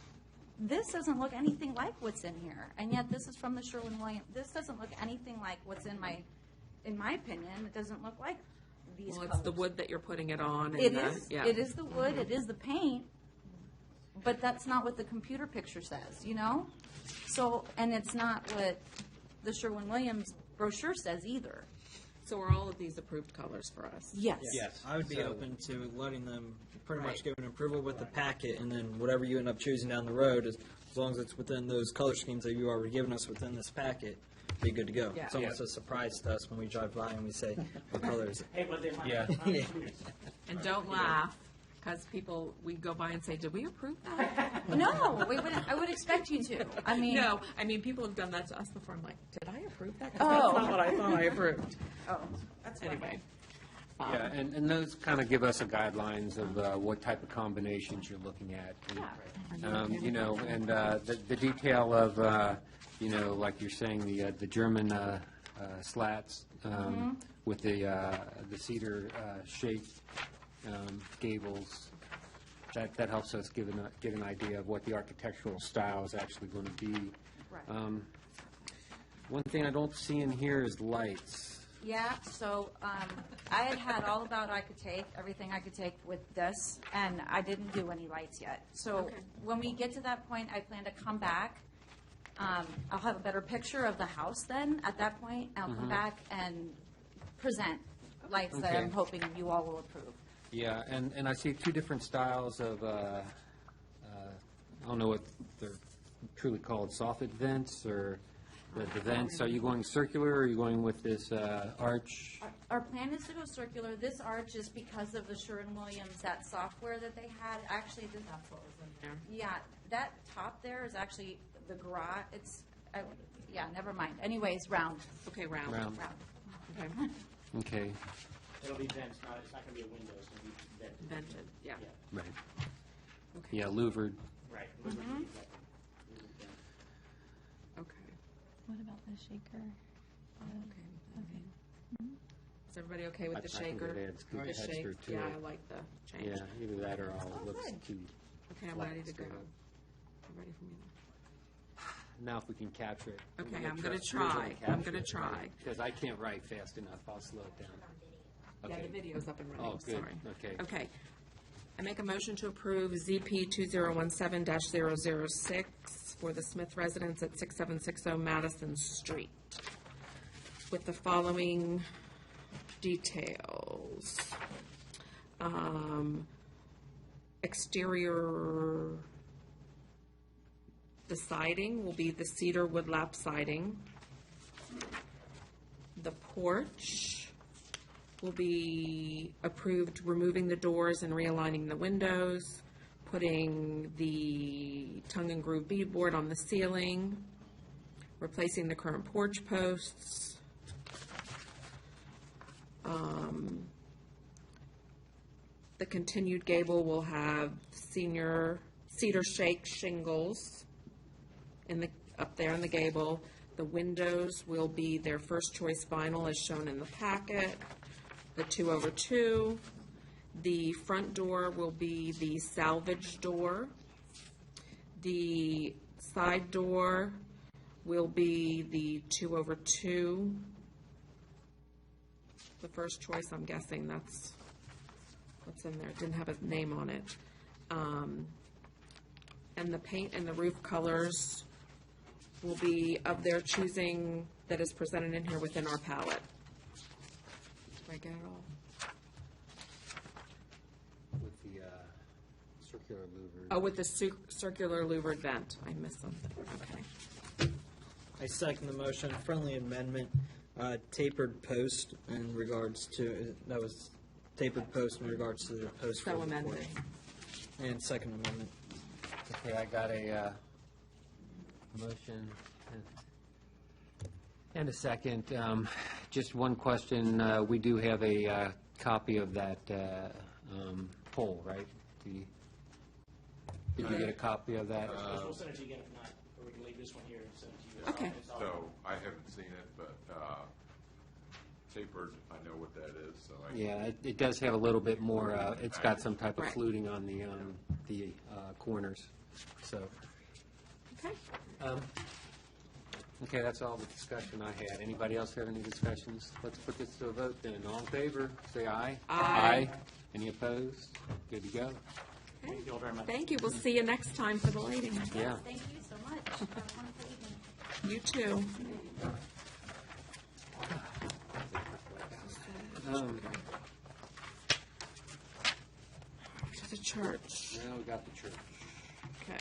This doesn't look anything like what's in here. And yet this is from the Sherwin-Williams. This doesn't look anything like what's in my opinion, it doesn't look like these Well, colors. it's the wood that you're putting it on. It and the- is. yeah. It is the wood. It is the paint. But that's not what the computer picture says, you know? So, and it's not what the Sherwin-Williams brochure says either. So are all of these approved colors for us? Yes. Yes, I would be open to letting them pretty much Right. give an approval with the packet, and then whatever you end up choosing down the road, as long as it's within those color schemes that you already given us within this packet, be good to go. Yeah. It's almost a surprise to us when we drive by and we say, what color is it? Hey, but they might. Yeah. And don't laugh, because we go by and say, did we approve that? No, I would expect you to. I mean, No, I mean, people have done that to us before. I'm like, did I approve that? 'Cause Oh. that's not what I thought I approved. oh, that's fine. Anyway. Yeah, and those kind of give us a guidelines of what type of combinations you're looking at. And, and the detail of, like you're saying, the German slats with the cedar shaped gables, that helps us get an idea of what the architectural style is actually going to be. Right. One thing I don't see in here is lights. Yeah, so I had all about I could take, everything I could take with this, and I didn't do any lights yet. So Okay. when we get to that point, I plan to come back. I'll have a better picture of the house then, at that point. I'll come back and present lights that I'm Okay. hoping you all will approve. Yeah, and I see two different styles of, I don't know what they're truly called, soffit vents or the vents. Are you going circular or are you going with this arch? Our plan is to go circular. This arch is because of the Sherwin-Williams, that software that they had. Actually, That's what was in there. yeah, that top there is actually the garage. Yeah, never mind. Anyways, round. Okay, round. Round. Okay. Okay, It'll be vents, it's not gonna be a window, it's gonna be vented. Vented, yeah. Yeah, right. Yeah, louvered. right. Okay. What about the shaker? Is everybody okay with the I think shaker? it adds good The texture shake? to Yeah, it. I like the change. Yeah, either that or all looks too. Okay, I'm flat ready to go. straight up. I'm ready for me Now if we can capture it. Okay, gonna I'm gonna trust yours try. to I'm capture gonna it, try. right? Because I can't write fast enough. I'll slow it down. to. Yeah, Okay. the video's up and running, Oh, good. sorry. Okay. Okay. I make a motion to approve ZP 2017-006 for the Smith residence at 6760 Madison Street with the following details. Exterior, the siding will be the cedar woodlap siding. The porch will be approved removing the doors and realigning the windows, putting the tongue and groove beadboard on the ceiling, replacing the current porch posts. The continued gable will have cedar shake shingles up there in the gable. The windows will be their first choice vinyl as shown in the packet, the 2/2. The front door will be the salvage door. The side door will be the 2/2. The first choice, I'm guessing that's what's in there. It didn't have a name on it. And the paint and the roof colors will be of their choosing that is presented in here within our palette. Did I get it all? With the circular louver. Oh, with the circular louvered vent. I missed something. Okay. I second the motion. Friendly amendment, tapered post in regards to, that was tapered post in regards to the post. So amended. And second amendment. Okay, I got a motion and a second. Just one question. We do have a copy of that poll, right? Did you get a copy of that? We'll send it to you again if not, or we can leave this one here and send it to you. Okay. So I haven't seen it, but tapered, I know what that is, so I. Yeah, it does have a little bit more, it's got some type of Right. fluting on the corners, so. Okay. Okay, that's all the discussion I had. Anybody else have any discussions? Let's put this to a vote then. All in favor, say aye. Aye. Any opposed? Good to go. Thank you all very much. Thank you. We'll see you next time for the lighting. Yeah. Thank you so much. Have a wonderful evening. You too. To the church. Now we got the church. Okay.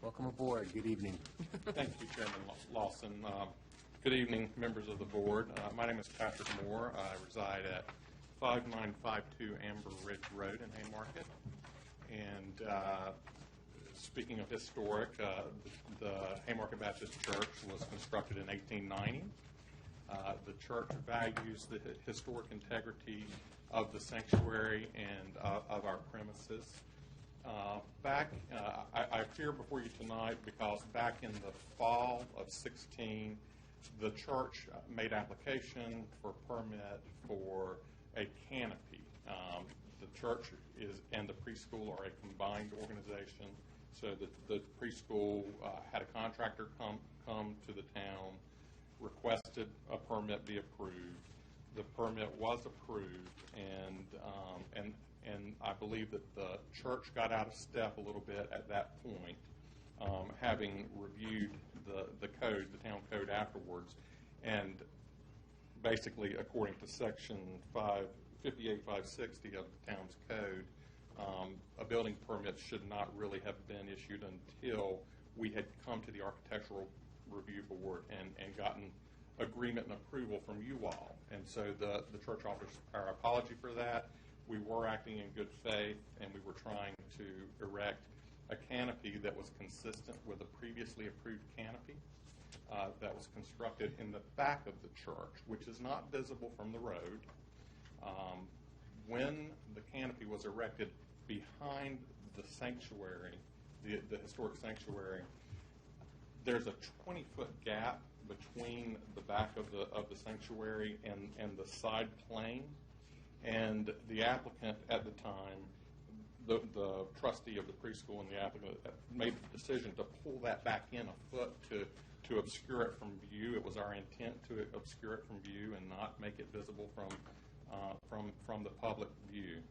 Welcome aboard. Good evening. Thank you, Chairman Lawson. Good evening, members of the board. My name is Patrick Moore. I reside at 5952 Amber Ridge Road in Haymarket. And speaking of historic, the Haymarket Baptist Church was constructed in 1890. The church values the historic integrity of the sanctuary and of our premises. I appear before you tonight because back in the fall of 16, the church made application for permit for a canopy. The church and the preschool are a combined organization, so the preschool had a contractor come to the town, requested a permit be approved. The permit was approved, and I believe that the church got out of step a little bit at that point, having reviewed the code, the town code afterwards, and basically, according to section 558-560 of the town's code, a building permit should not really have been issued until we had come to the architectural review board and gotten agreement and approval from you all. And so the church offers our apology for that. We were acting in good faith, and we were trying to erect a canopy that was consistent with a previously approved canopy that was constructed in the back of the church, which is not visible from the road. When the canopy was erected behind the sanctuary, the historic sanctuary, there's a 20-foot gap between the back of the sanctuary and the side plane. And the applicant at the time, the trustee of the preschool and the applicant made the decision to pull that back in a foot to obscure it from view. It was our intent to obscure it from view and not make it visible from the public view.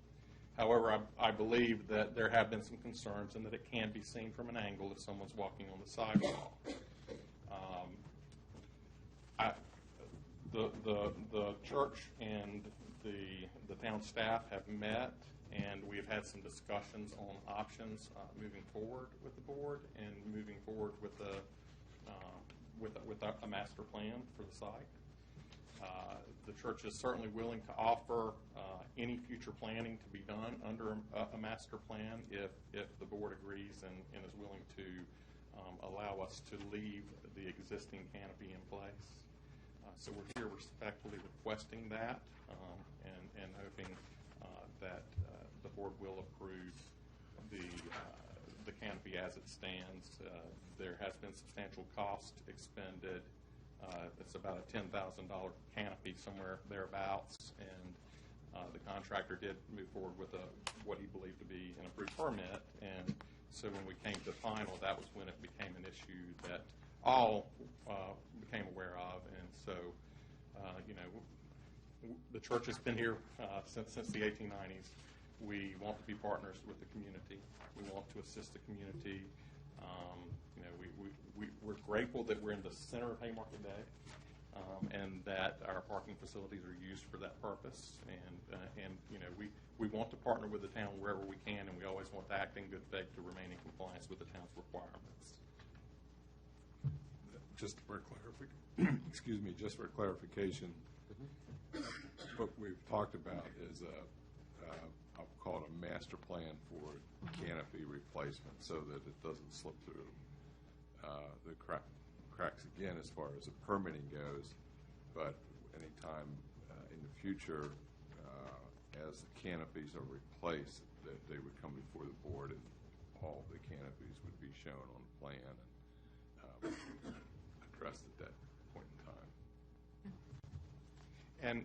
However, I believe that there have been some concerns and that it can be seen from an angle if someone's walking on the sidewalk. The church and the town staff have met, and we have had some discussions on options moving forward with the board and moving forward with a master plan for the site. The church is certainly willing to offer any future planning to be done under a master plan if the board agrees and is willing to allow us to leave the existing canopy in place. So we're here respectfully requesting that and hoping that the board will approve the canopy as it stands. There has been substantial cost expended. It's about a $10,000 canopy, somewhere thereabouts, and the contractor did move forward with what he believed to be an approved permit. And so when we came to final, that was when it became an issue that all became aware of. And so, the church has been here since the 1890s. We want to be partners with the community. We want to assist the community. You know, we're grateful that we're in the center of Haymarket Bay, and that our parking facilities are used for that purpose. And you know, we want to partner with the town wherever we can, and we always want to act in good faith to remain in compliance with the town's requirements. Just for clarification, excuse me, just for clarification, what we've talked about is I'll call it a master plan for canopy replacement so that it doesn't slip through the cracks again as far as the permitting goes. But anytime in the future, as the canopies are replaced, that they would come before the board and all the canopies would be shown on the plan and addressed at that point in time.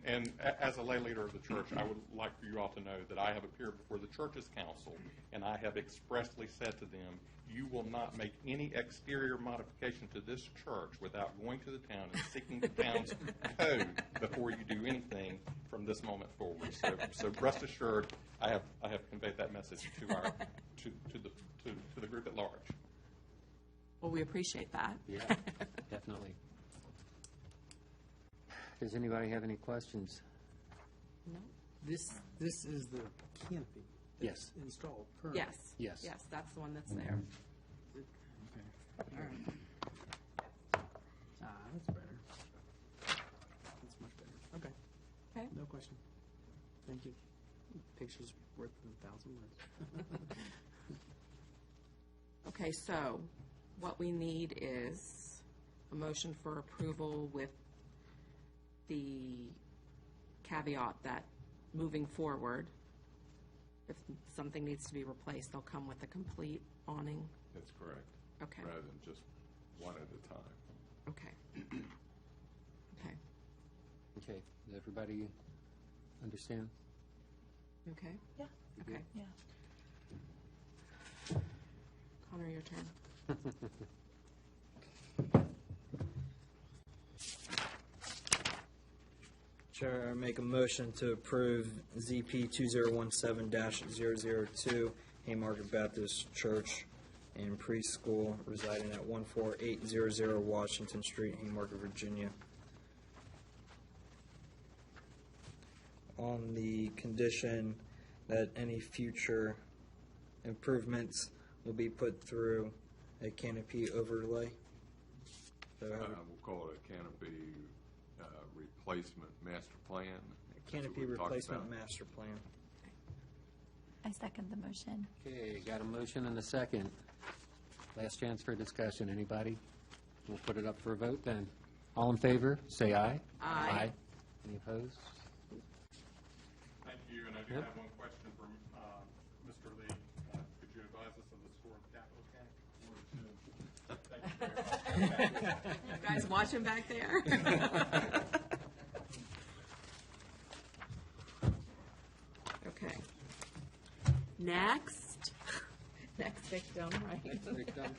And as a lay leader of the church, I would like for you all to know that I have appeared before the church's council, and I have expressly said to them, you will not make any exterior modification to this church without going to the town and seeking the town's code before you do anything from this moment forward. So rest assured, I have conveyed that message to our to the group at large. Well, we appreciate that. Yeah, definitely. Does anybody have any questions? No? This is the canopy that's Yes. installed currently? Yes. Yes. Yes, that's the one that's there. Okay. All right. That's better. That's much better. Okay. Okay. No question. Thank you. Picture's worth 1,000 words. Okay, so what we need is a motion for approval with the caveat that moving forward, if something needs to be replaced, they'll come with a complete awning. That's correct. Okay. Rather than just one at a time. Okay. Okay. Okay, does everybody understand? Okay. Yeah. Okay. Yeah. Connor, your turn. Chair, I make a motion to approve ZP 2017-002, Haymarket Baptist Church and Preschool residing at 14800 Washington Street, Haymarket, Virginia. On the condition that any future improvements will be put through a canopy overlay. We'll call it a canopy replacement master plan. Canopy replacement master plan. I second the motion. Okay, got a motion and a second. Last chance for discussion. Anybody? We'll put it up for a vote then. All in favor, say aye. Aye. Any opposed? Thank you, and I do Yep. have one question from Mr. Lee. Could you advise us of the score of capital gain? Thank you very much. You guys watching back there? Okay. Next victim, right? Victim.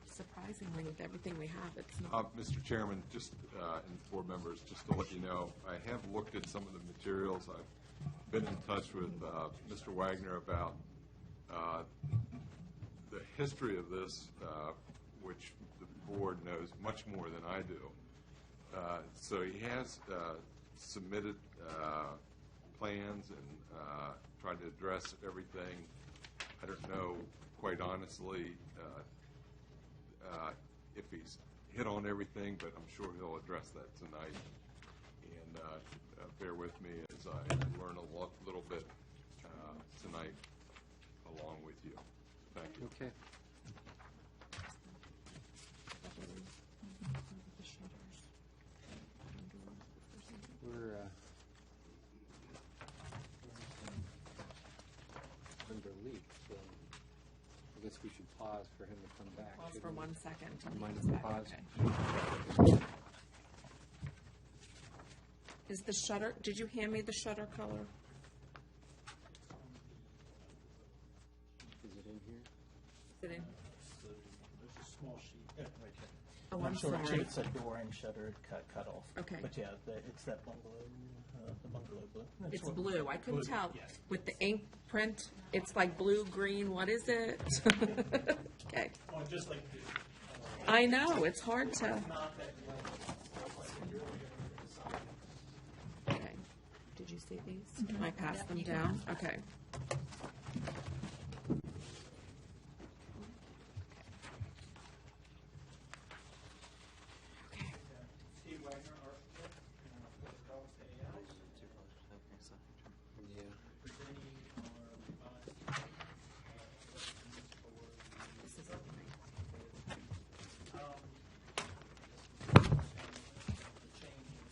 Surprisingly, with everything we have, it's not. Mr. Chairman, just, and board members, just to let you know, I have looked at some of the materials. I've been in touch with Mr. Wagner about the history of this, which the board knows much more than I do. So he has submitted plans and tried to address everything. I don't know, quite honestly, if he's hit on everything, but I'm sure he'll address that tonight. And bear with me as I learn a little bit tonight along with you. Thank you. Okay. We're under leak, so I guess we should pause for him to come back. Pause for shouldn't we? 1 second. till he Mind comes if we back. pause? Okay. Is the shutter, did you hand me the shutter color? Is it in here? Is it in? There's a small sheet right there. Oh, I'm sure sorry. it's a door and shutter cut off. Okay. But yeah, it's that bungalow, the bungalow blue. That's It's what- blue. I couldn't blue, tell. yeah. With the ink print, it's like blue, green, what is it? Okay. Well, just like I know, it's hard to. not that Okay. Did you see these? Can I pass them down? Okay. Steve Wagner, architect, for the Dogs to AI. Presenting our revised, This is okay. the changes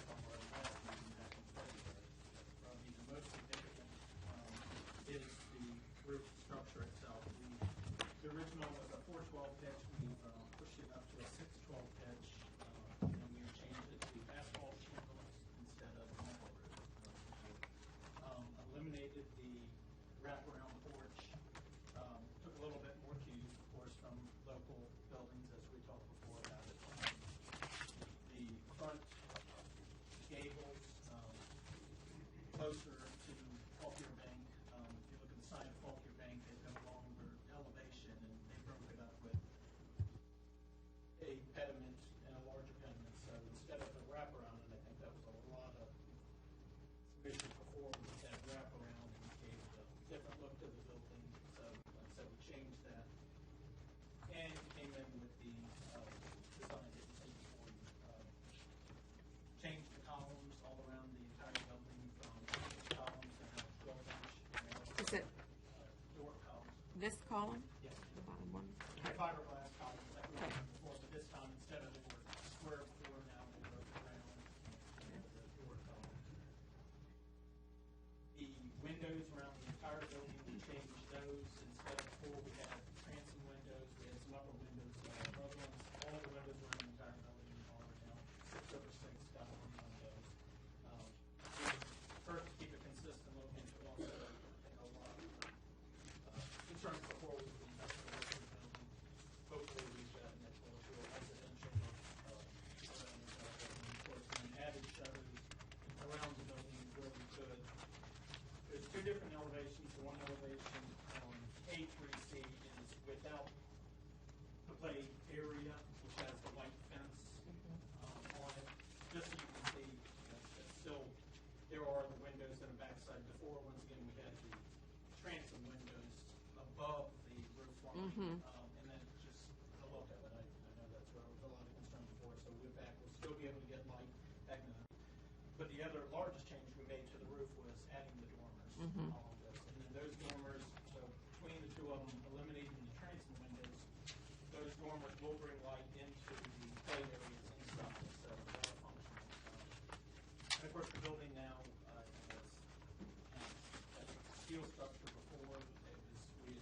from our last meeting back in February. The most significant is the roof structure itself. The original was a 412 pitch. We've pushed it up to a 612 pitch, and we've changed it to asphalt shingles instead of metal roof. Eliminated the wraparound porch. Took a little bit more cues, of course, from local buildings, as we talked before about it. The front gables closer to Faulkner Bank. If you look at the side of Faulkner Bank, they've got a longer elevation, and they broke it up with a pediment and a larger pediment. So instead of the wraparound, and I think that was a lot of submission before with that wraparound, and gave a different look to the building. So like I said, we changed that. And came in with the design that you see before you. Changed the columns all around the entire building from columns to now 12-inch. Is it Door columns. this column? Yes. The bottom one? The fiberglass columns like we had before, but this time instead of they were square before, now they were round. The door columns. The windows around the entire building, we changed those. Instead of before, we had transom windows, we had some upper windows, other ones. All the windows around the entire building are now 6/6 diamond windows. First, to keep it consistent looking, but also, I think a lot of concerns before with the industrial work in the building. Hopefully, we've gotten that to a residential around the building. Of course, and added shutters around the building where we could. There's two different elevations. The one elevation on A3C is without the play area, which has the white fence on it. Just so you can see, that still, there are the windows in the backside. Before, once again, we had the transom windows above the roof line. And then just the look of it, I know that's where there was a lot of concern before. So we're back, we'll still be able to get light back in. But the other largest change we made to the roof was adding the dormers. All of this. And then those dormers, so between the two of them, eliminating the transom windows, those dormers will bring light into the play areas inside, so they're functional. And of course, the building now has steel structure before. We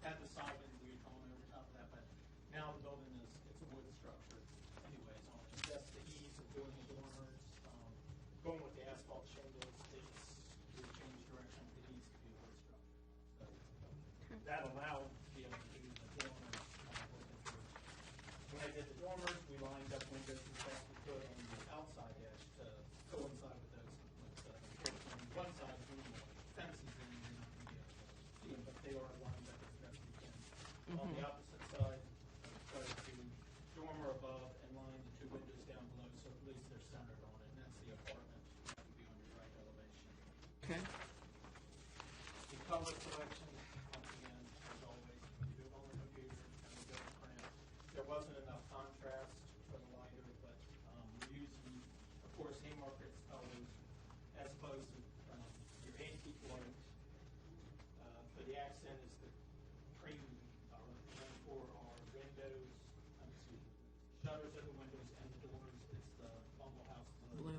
had the siding, we had gone over top of that, but now the building it's a wood structure anyway. So it's just the ease of doing the dormers. Going with the asphalt shingles, we've changed direction. It needs to be a wood structure. So that allowed to be able to do the dormers. When I did the dormers, we lined up windows as best we could on the outside edge to coincide with those. On one side, we fences in, you're not going to be able to see them, but they are lined up as best we can. On the opposite side, try to dormer above and line the two windows down below, so at least they're centered on it, and that's the apartment that would be on your right elevation. Okay. The color selection, once again, as always, when you do it on the computer and we go to print, there wasn't enough contrast for the lighter, but we're using, of course, Haymarket's colors as opposed to your antique white. For the accent is the cream color, and then for our windows, shutters at the windows and the doors, it's the Bumble House blue.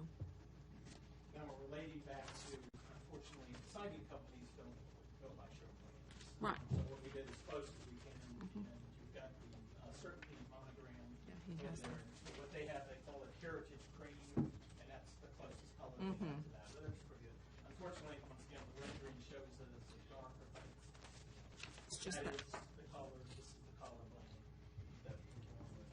Now we're relating back to, unfortunately, siding companies don't go by Sherwin. Right. So what we did as close as we can, and you've got the certainty monogram he in has there. So what they have, they call it heritage cream, and that's the closest color they have to that. But that's pretty good. Unfortunately, once again, the rendering shows that it's a darker, but It's just that that. is the color. This is the color blend that we're going with.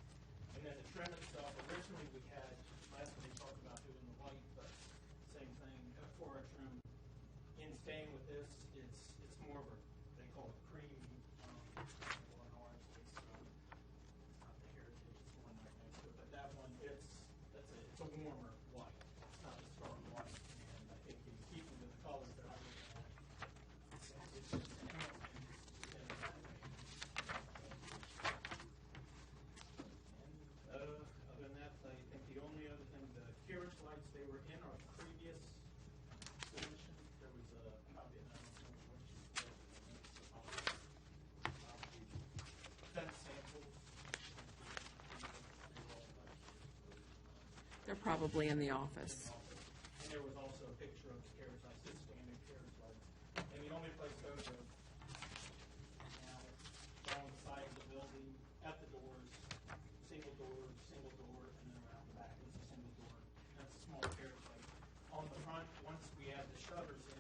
staying with this. It's more of a, they call it cream, or an orange. It's not the Heritage, it's the one right next to it. But that one, it's a warmer white. It's not a strong white. And I think in keeping with the colors that I'm looking at, it's just enhancing instead of that way. And other than that, I think the only other thing, the carriage lights, they were in our previous submission. There was a copy, and I don't know what you said, fence samples. They're probably in the office. And there was also a picture of the carriage lights, just standard carriage lights. And the only place those are now along the side of the building, at the doors, single door, and then around the back, it's a single door. That's a small carriage light. On the front, once we add the shutters in,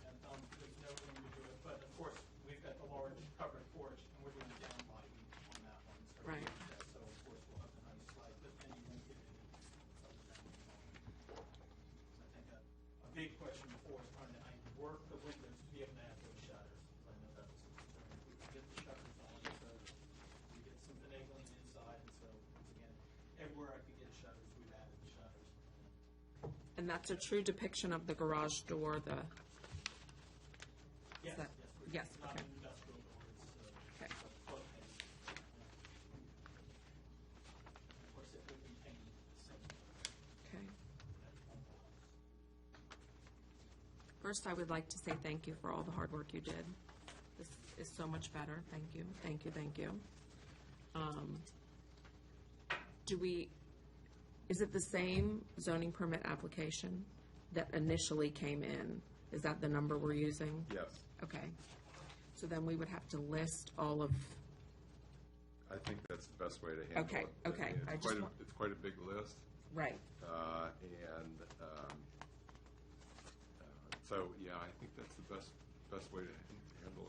and there's no room to do it, but of course, we've got the large covered porch, and we're doing down lighting on that one. So Right. So of course, we'll have a nice light, but then you won't get any other than I think a big question before is trying to work the windows to be able to add those shutters. I know that was a concern. If we could get the shutters on, so we get some finagling inside, and so once again, everywhere I could get shutters, we've added the shutters. And that's a true depiction of the garage door, the, Yes, that- yes, yes, it's not okay. an industrial door, it's Okay. a float tank. Of course, it would be painted the same. okay. First, I would like to say thank you for all the hard work you did. This is so much better. Thank you, thank you, thank you. Is it the same zoning permit application that initially came in? Is that the number we're using? Yes. Okay. So then we would have to list all of, I think that's the best way to handle Okay, it. okay. I mean, I It's just quite a, want- it's quite a big list, right. and so, yeah, I think that's the best way to handle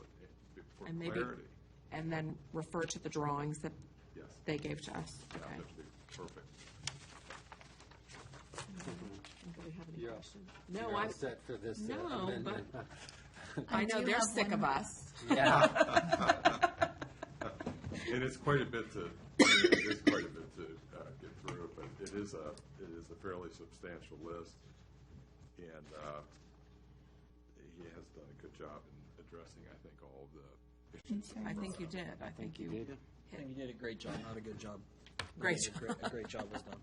it for And maybe, clarity. and then refer to the drawings that Yes. they gave to us. Yeah, Okay. that'd be perfect. Do we have any You're- questions? You're No, all I'm, set for this No, amendment. I know do they're have sick one of more. us. Yeah. And it's quite a bit to, get through, but it is a fairly substantial list, and he has done a good job in addressing, I think, all of the issues. I think you did. I think you did. I think you did a great job, not a good job. Great Yeah, job. A great job was done.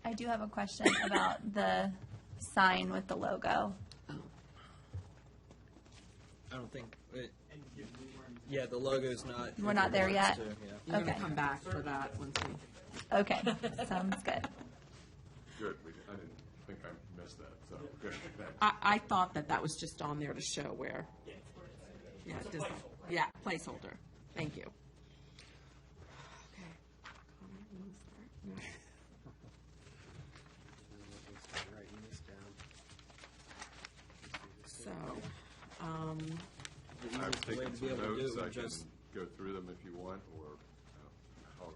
I do have a question about the sign with the logo. I don't think, yeah, the logo's not. We're not there yet? Yeah. You're going Okay. to come back for that once we. Okay, sounds good. Good, I didn't think I missed that, so, good, thanks. I thought that was just on there to show where. Yeah, just, yeah, placeholder. Thank you. Okay. Writing this down. So, The I've easiest way taken to be some able to do notes, it I would can just, go through them if you want, or how,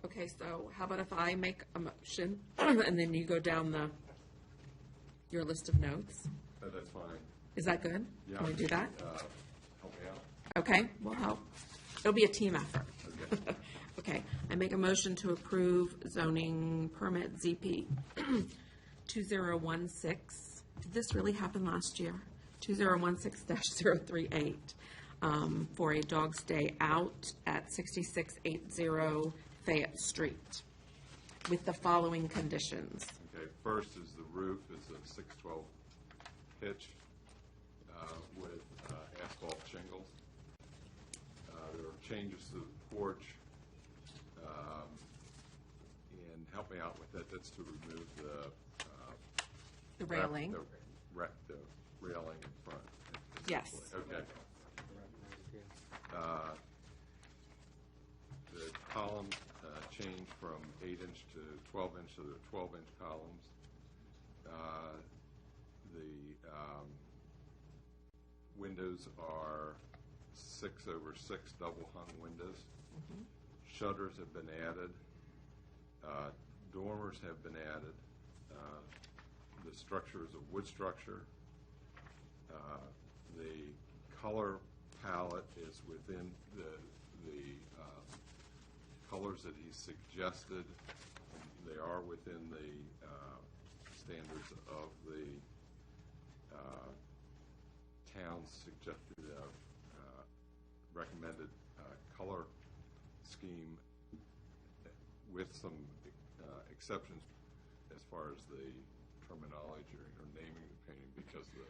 okay, so how about if I make a motion and then you go down your list of notes? that's fine. Is that good? Yeah. Can we do that? Help me out. Okay, we'll help. It'll be a team effort. Okay. Okay, I make a motion to approve zoning permit ZP 2016. Did this really happen last year? 2016-038 for a dog stay out at 6680 Fayette Street with the following conditions. Okay, first is the roof is a 612 pitch with asphalt shingles. There are changes to the porch, and help me out with that. That's to remove The railing. The railing in front. Yes. Okay. The column changed from 8-inch to 12-inch, so they're 12-inch columns. The windows are 6/6 double-hung windows. Shutters have been added. Dormers have been added. The structure is a wood structure. The color palette is within the colors that he suggested. They are within the standards of the town's suggested recommended color scheme, with some exceptions as far as the terminology or naming the painting because of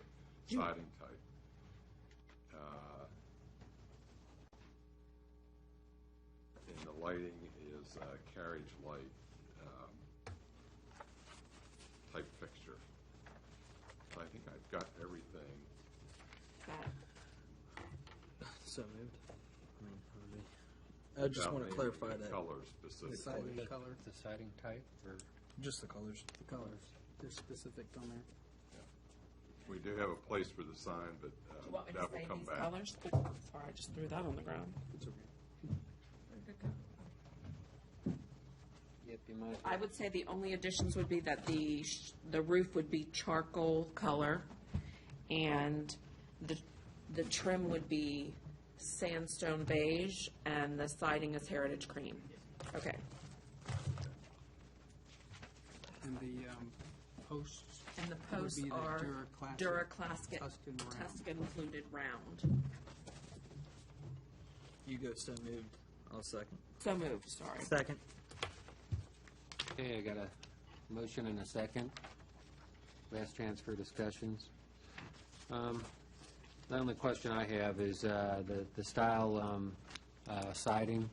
the siding type. And the lighting is carriage light type fixture. So I think I've got everything. So moved. I just without want to naming clarify the that. color specifically. Siding color, The siding type, or? Just the colors. the colors, they're specific on there. We do have a place for the sign, but that will come back. Sorry, I just threw that on the ground. Yep, you might. I would say the only additions would be that the roof would be charcoal color, and the trim would be sandstone beige, and the siding is heritage cream. Okay. And the posts. And the would posts be the are Duraclassic Tuscan round. fluted round. You go so moved. I'll second. So moved, sorry. Second. Okay, I got a motion and a second. Last chance for discussions. The only question I have is the style siding.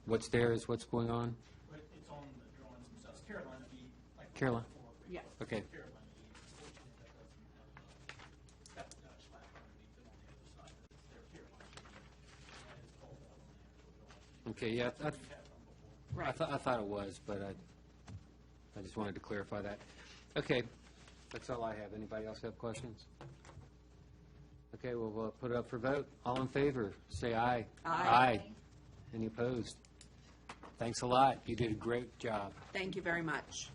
What's there is what's going on? But it's on the drawings themselves. Carolina E, like Carolina? before. Yes. Okay. Carolina E, it's fortunate that doesn't have that slash underneath it on the other side. They're Carolina E, and it's called out on the actual drawings. Okay, yeah, That's what we had from before. I thought it was, but I just wanted to clarify that. Okay, that's all I have. Anybody else have questions? Okay, we'll put it up for vote. All in favor, say aye. Aye. Any opposed? Thanks a lot. You did a great job. Thank you very much.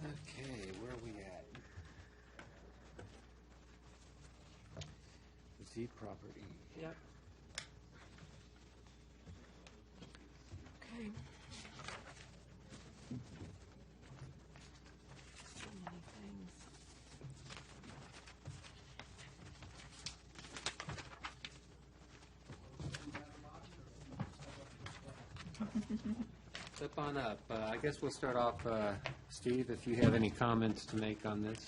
Okay, where are we at? Z property. Yep. Okay. So many things. Step on up. I guess we'll start off, Steve, if you have any comments to make on this.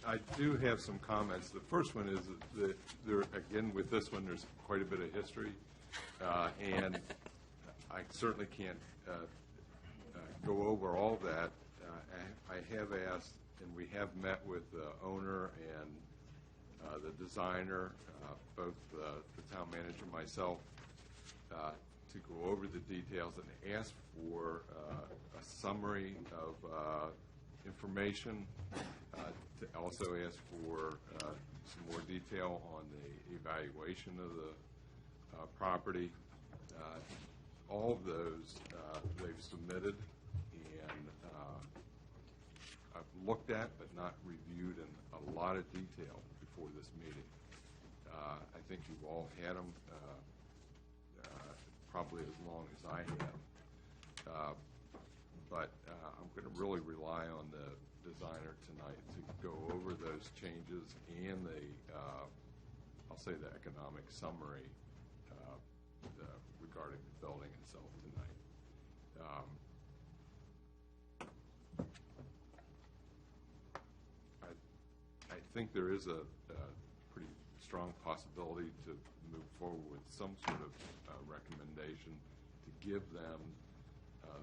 I do have some comments. The first one is that there, again, with this one, there's quite a bit of history, and I certainly can't go over all that. I have asked, and we have met with the owner and the designer, both the town manager and myself, to go over the details and ask for a summary of information, to also ask for some more detail on the evaluation of the property. All of those they've submitted, and I've looked at but not reviewed in a lot of detail before this meeting. I think you've all had them probably as long as I have. But I'm going to really rely on the designer tonight to go over those changes and the, I'll say the economic summary regarding the building itself tonight. I think there is a pretty strong possibility to move forward with some sort of recommendation to give them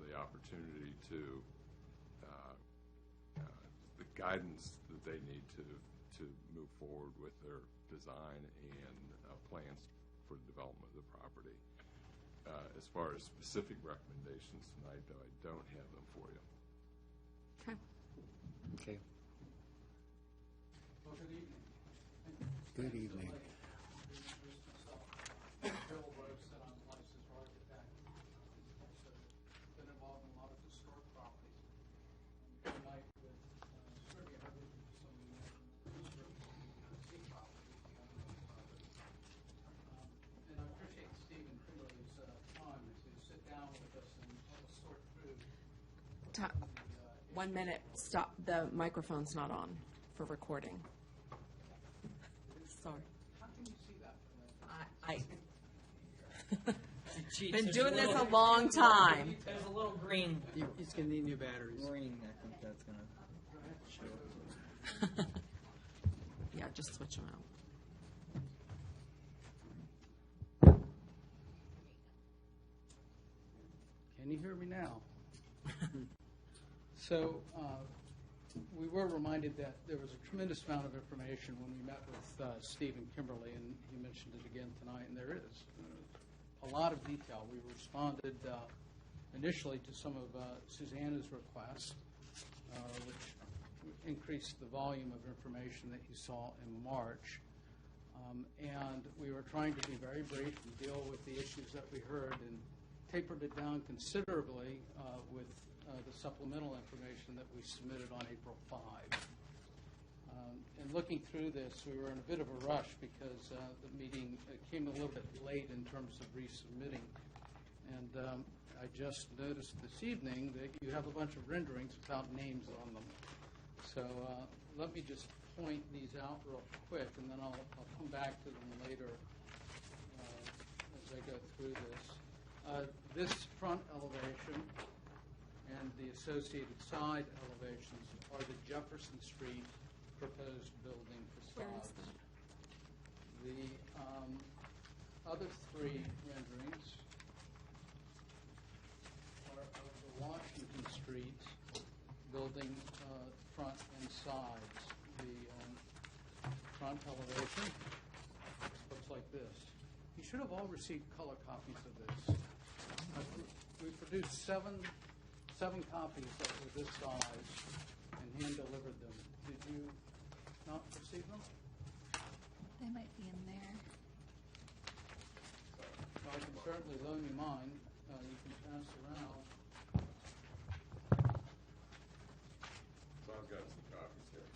the opportunity to the guidance that they need to move forward with their design and plans for the development of the property. As far as specific recommendations tonight, though, I don't have them for you. Okay. Okay. Well, good evening. Good evening. Bill Robeson on 1 minute, stop, the microphone's not on for recording. Sorry. How can you see that? Been doing this a long time. There's a little green. He's going to need new batteries. Green, I think that's going to show. Yeah, just switch them out. Can you hear me now? So we were reminded that there was a tremendous amount of information when we met with Steve and Kimberly, and he mentioned it again tonight, and there is a lot of detail. We responded initially to some of Susanna's requests, which increased the volume of information that you saw in March. And we were trying to be very brief and deal with the issues that we heard, and tapered it down considerably with the supplemental information that we submitted on April 5. And looking through this, we were in a bit of a rush because the meeting came a little bit late in terms of resubmitting. And I just noticed this evening that you have a bunch of renderings without names on them. So let me just point these out real quick, and then I'll come back to them later as I go through this. This front elevation and the associated side elevations are the Jefferson Street proposed building facades. The other three renderings are of the Washington Street building front and sides. The front elevation looks like this. You should have all received color copies of this. We produced seven copies that were this size and hand-delivered them. Did you not receive them? They might be in there. Well, I can certainly loan you mine. You can pass around. So I've got some copies here.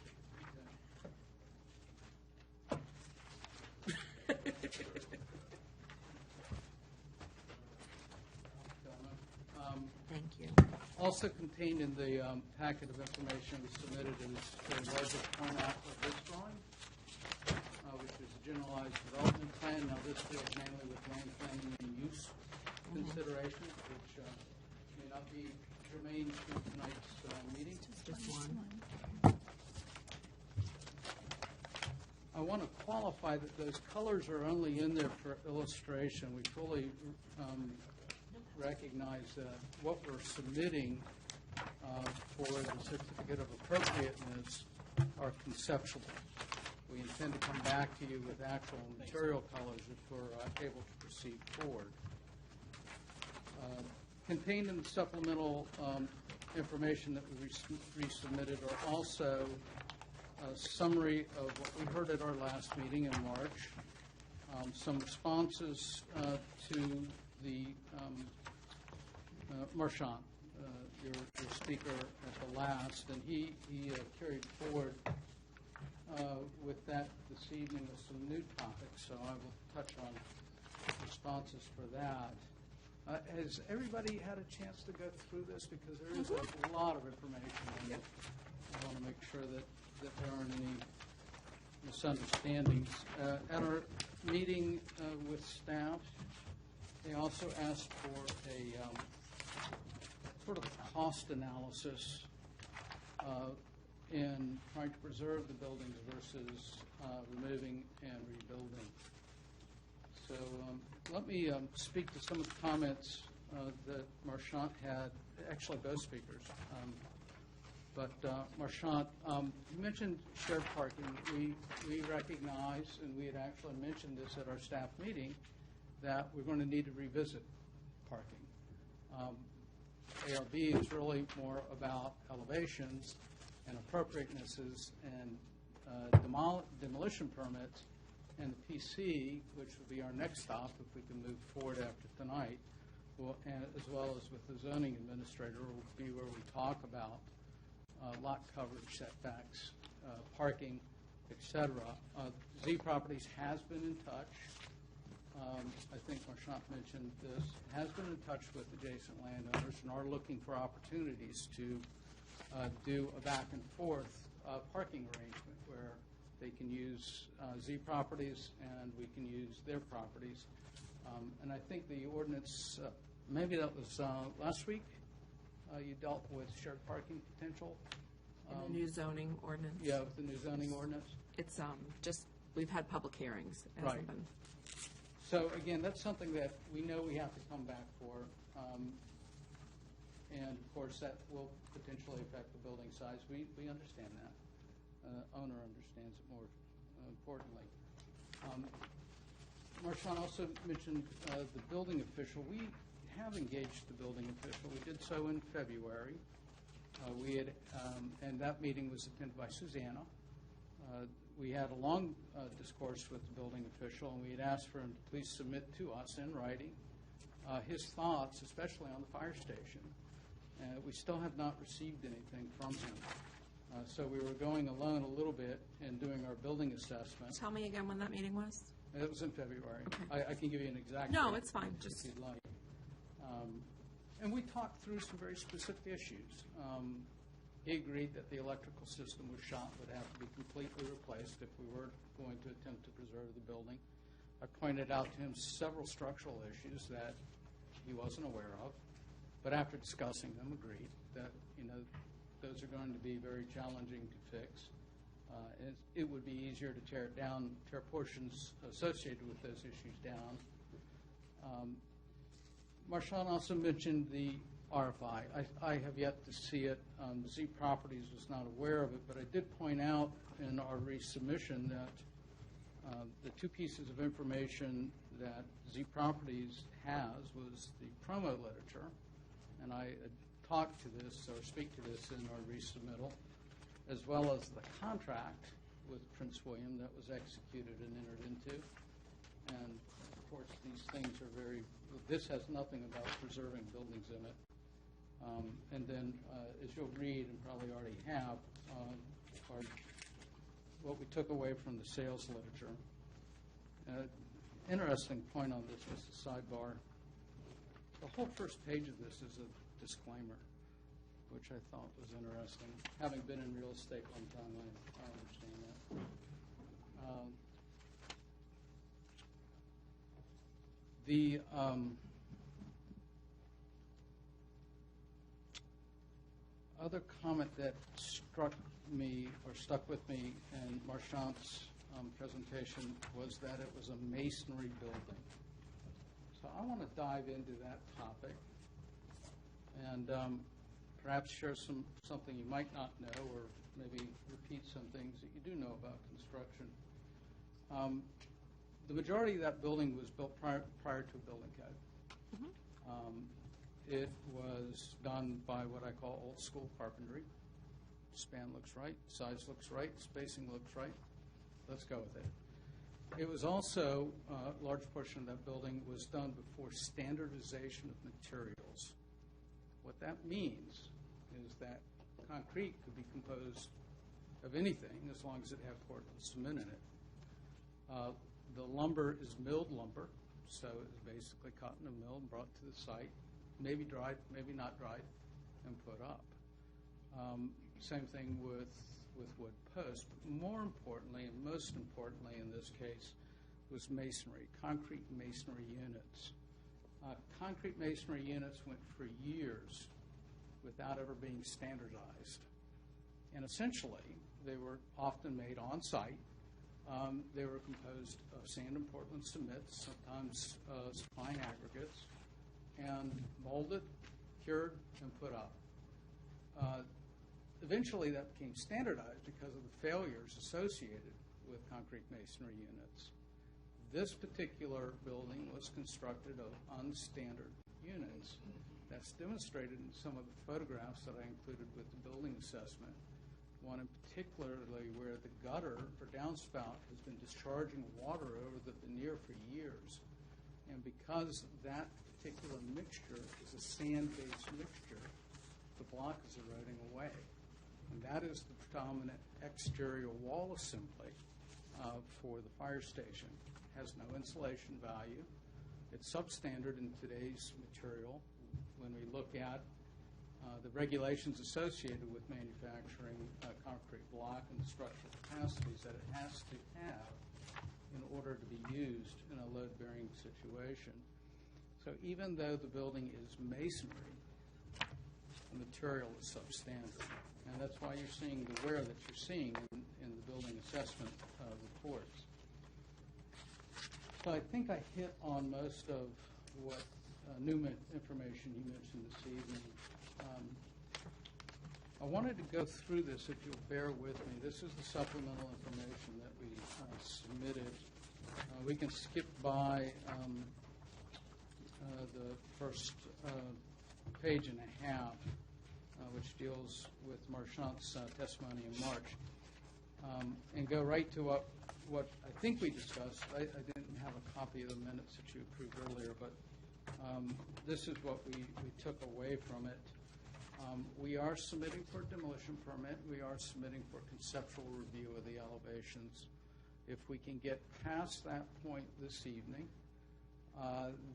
Thank you. Also contained in the packet of information we submitted is the largest format of this drawing, which is a generalized development plan. Now, this deals mainly with land planning and use considerations, which may not be germane to tonight's meeting. Just one. I want to qualify that those colors are only in there for illustration. We fully recognize that what we're submitting for the certificate of appropriateness are conceptual. We intend to come back to you with actual material colors if we're able to proceed forward. Contained in the supplemental information that we resubmitted are also a summary of what we heard at our last meeting in March, some responses to the Marchant, your speaker at the last, and he carried forward with that this evening with some new topics, so I will touch on responses for that. Has everybody had a chance to go through this? Because there is a lot of information in it. I want to make sure that there aren't any misunderstandings. At our meeting with staff, they also asked for a sort of a cost analysis in trying to preserve the buildings versus removing and rebuilding. So let me speak to some of the comments that Marchant had, actually both speakers. But Marchant, you mentioned shared parking. We recognize, and we had actually mentioned this at our staff meeting, that we're going to need to revisit parking. ARB is really more about elevations and appropriatenesses and demolition permits, and the PC, which will be our next stop if we can move forward after tonight, as well as with the zoning administrator, will be where we talk about lot coverage, setbacks, parking, etc. Z Properties has been in touch I think Marchant mentioned this, has been in touch with adjacent landowners and are looking for opportunities to do a back and forth parking arrangement where they can use Z properties and we can use their properties. And I think the ordinance, maybe that was last week, you dealt with shared parking potential. In the new zoning ordinance. Yeah, with the new zoning ordinance. It's just, we've had public hearings. It hasn't Right. been- So again, that's something that we know we have to come back for. And of course, that will potentially affect the building size. We understand that. Owner understands it more importantly. Marchant also mentioned the building official. We have engaged the building official. We did so in February. We had, and that meeting was attended by Susanna. We had a long discourse with the building official, and we had asked for him to please submit to us in writing his thoughts, especially on the fire station. We still have not received anything from him. So we were going alone a little bit in doing our building assessment. Tell me again when that meeting was? It was in February. Okay. I can give you an exact No, date it's fine. if Just you'd like. And we talked through some very specific issues. He agreed that the electrical system was shot, would have to be completely replaced if we were going to attempt to preserve the building. I pointed out to him several structural issues that he wasn't aware of, but after discussing them, agreed that, those are going to be very challenging to fix. It would be easier to tear portions associated with those issues down. Marchant also mentioned the RFI. I have yet to see it. Z Properties was not aware of it, but I did point out in our resubmission that the two pieces of information that Z Properties has was the promo literature, and I talk to this or speak to this in our resubmittal, as well as the contract with Prince William that was executed and entered into. And of course, these things are this has nothing about preserving buildings in it. And then, as you'll read and probably already have, what we took away from the sales literature. Interesting point on this, just a sidebar. The whole first page of this is a disclaimer, which I thought was interesting. Having been in real estate one time, I understand that. The other comment that struck me or stuck with me in Marchant's presentation was that it was a masonry building. So I want to dive into that topic and perhaps share something you might not know, or maybe repeat some things that you do know about construction. The majority of that building was built prior to a building code. It was done by what I call old school carpentry. Span looks right, size looks right, spacing looks right. Let's go with it. It was also, a large portion of that building was done before standardization of materials. What that means is that concrete could be composed of anything as long as it had Portland cement in it. The lumber is milled lumber, so it's basically cut in a mill and brought to the site, maybe dried, maybe not dried, and put up. Same thing with wood posts, but more importantly, and most importantly in this case, was masonry, concrete masonry units. Concrete masonry units went for years without ever being standardized. And essentially, they were often made on site. They were composed of sand and Portland cement, sometimes fine aggregates, and molded, cured, and put up. Eventually, that became standardized because of the failures associated with concrete masonry units. This particular building was constructed of unstandard units. That's demonstrated in some of the photographs that I included with the building assessment. One in particularly where the gutter or downspout has been discharging water over the veneer for years. And because that particular mixture is a sand-based mixture, the block is eroding away. And that is the predominant exterior wall assembly for the fire station. has no insulation value. It's substandard in today's material. When we look at the regulations associated with manufacturing concrete block and the structural capacities that it has to have in order to be used in a load-bearing situation. So even though the building is masonry, the material is substandard. And that's why you're seeing the wear that you're seeing in the building assessment reports. So I think I hit on most of what new information you mentioned this evening. I wanted to go through this, if you'll bear with me. This is the supplemental information that we submitted. We can skip by the first page and a half, which deals with Marchant's testimony in March, and go right to what I think we discussed. I didn't have a copy of the minutes that you approved earlier, but this is what we took away from it. We are submitting for a demolition permit. We are submitting for conceptual review of the elevations. If we can get past that point this evening,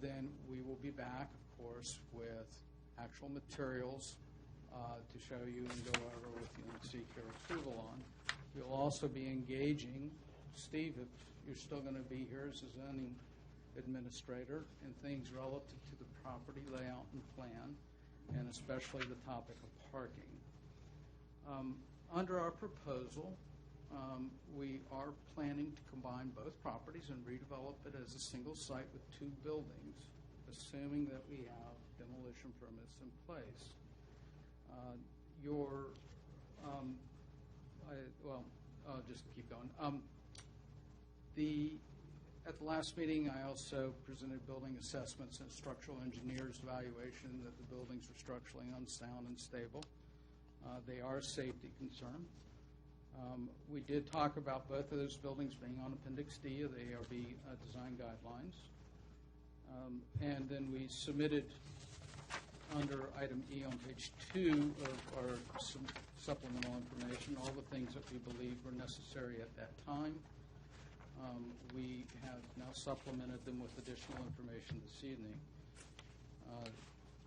then we will be back, of course, with actual materials to show you and go over with you and seek your approval on. We'll also be engaging, Steve, if you're still going to be here as a zoning administrator, in things relative to the property layout and plan, and especially the topic of parking. Under our proposal, we are planning to combine both properties and redevelop it as a single site with two buildings, assuming that we have demolition permits in place. I'll just keep going. At the last meeting, I also presented building assessments and structural engineers' evaluation that the buildings are structurally unsound and stable. They are a safety concern. We did talk about both of those buildings being on Appendix D of the ARB design guidelines. And then we submitted under item E on page 2 of our supplemental information all the things that we believe were necessary at that time. We have now supplemented them with additional information this evening.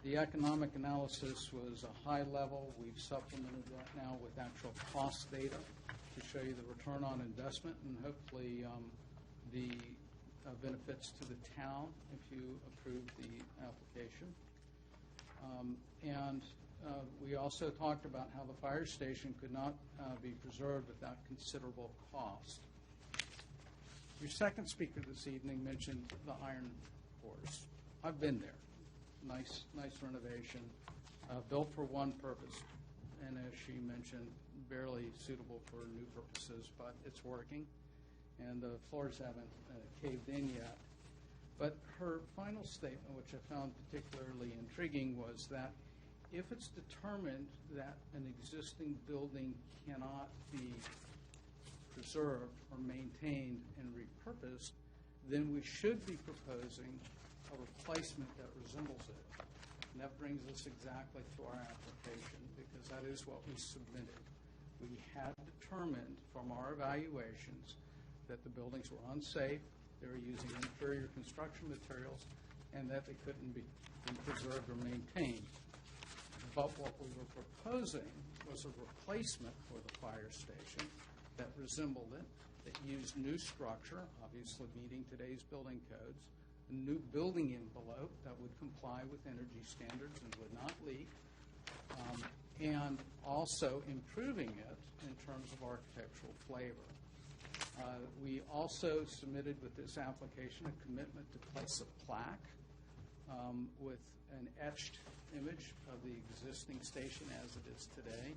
The economic analysis was a high level. We've supplemented that now with actual cost data to show you the return on investment and hopefully the benefits to the town if you approve the application. And we also talked about how the fire station could not be preserved without considerable cost. Your second speaker this evening mentioned the Iron Horse. I've been there. Nice renovation, built for one purpose, and as she mentioned, barely suitable for new purposes, but it's working, and the floors haven't caved in yet. But her final statement, which I found particularly intriguing, was that if it's determined that an existing building cannot be preserved or maintained and repurposed, then we should be proposing a replacement that resembles it. And that brings us exactly to our application, because that is what we submitted. We had determined from our evaluations that the buildings were unsafe, they were using inferior construction materials, and that they couldn't be preserved or maintained. But what we were proposing was a replacement for the fire station that resembled it, that used new structure, obviously meeting today's building codes, a new building envelope that would comply with energy standards and would not leak, and also improving it in terms of architectural flavor. We also submitted with this application a commitment to place a plaque with an etched image of the existing station as it is today